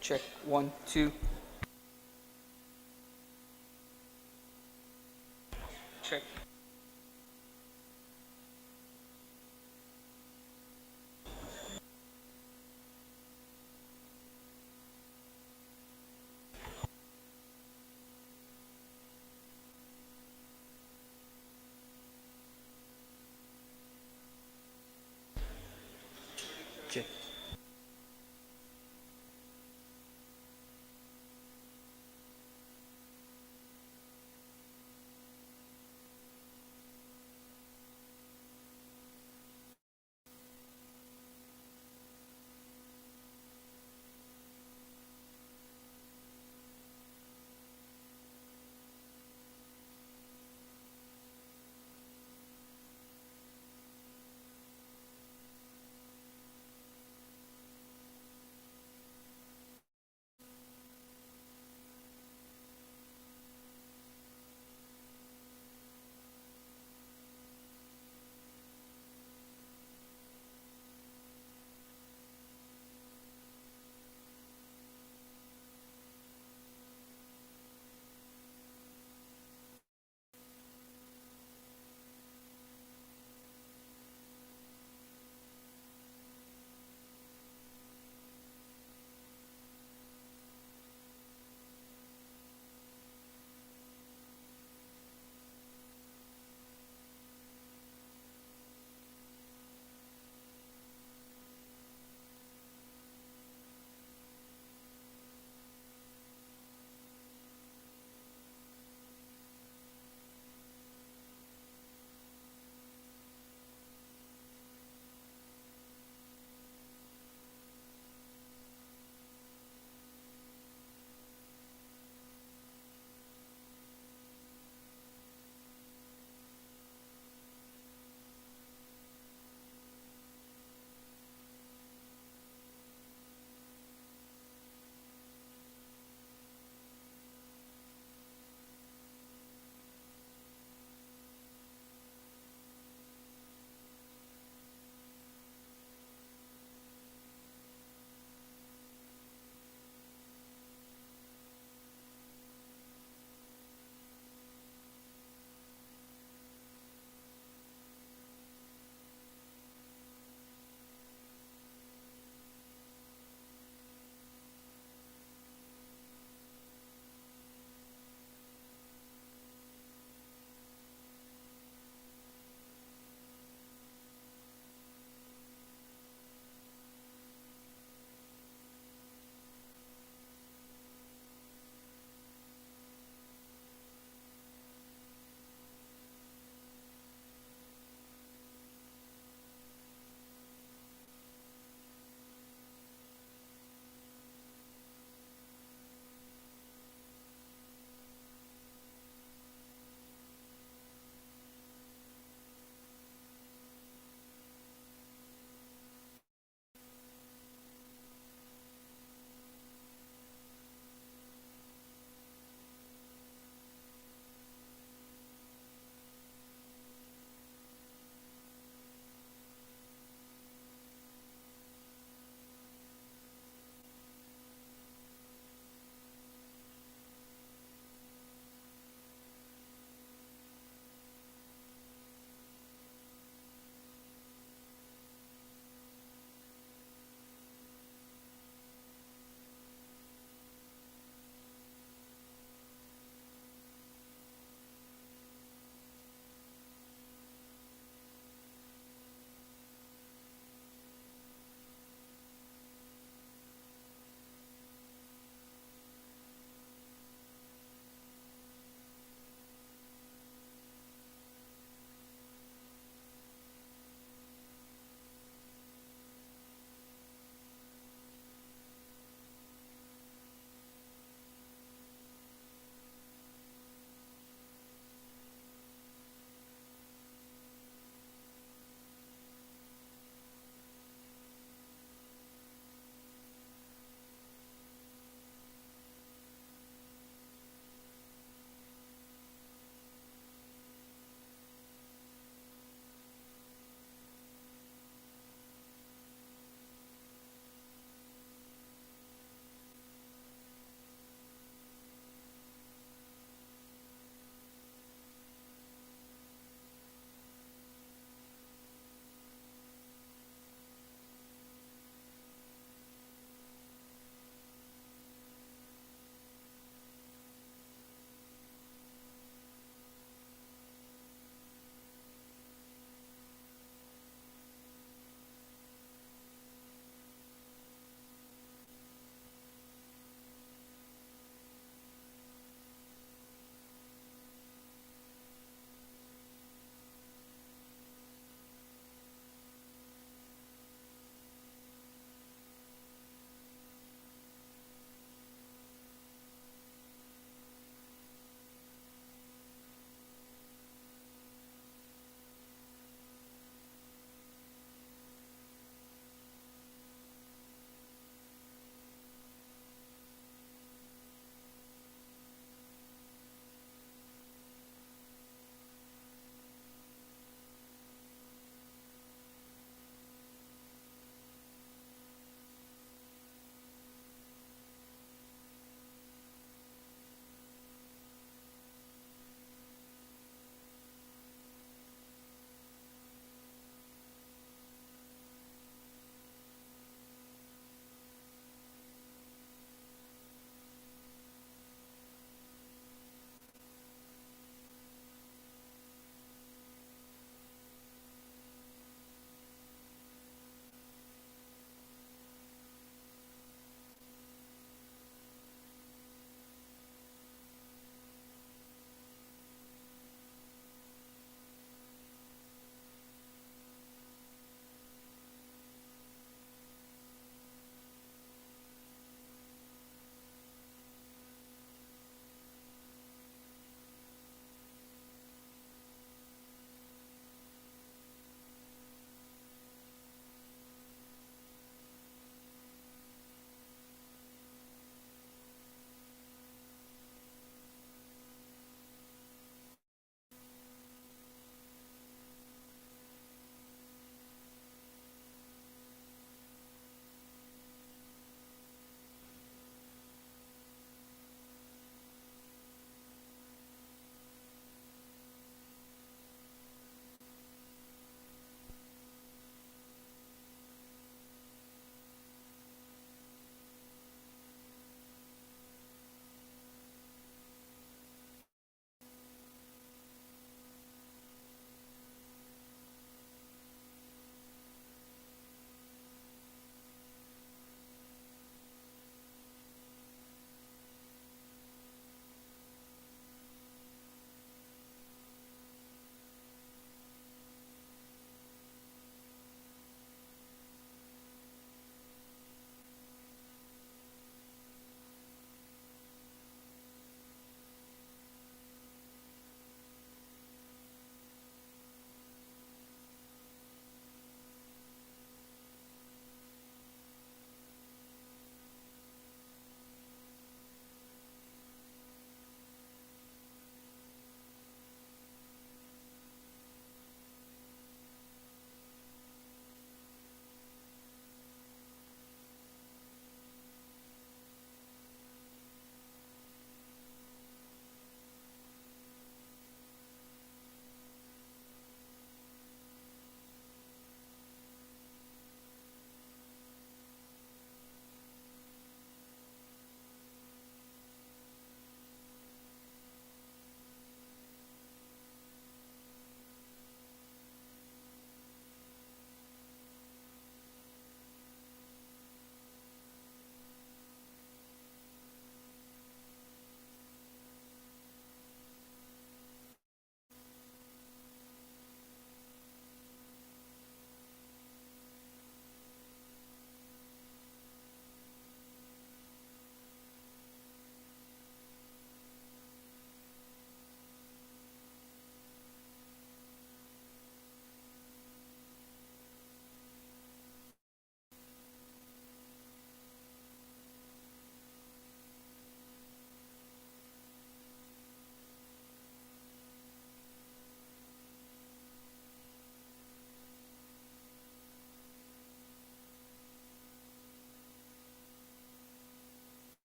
Check 1 2. Check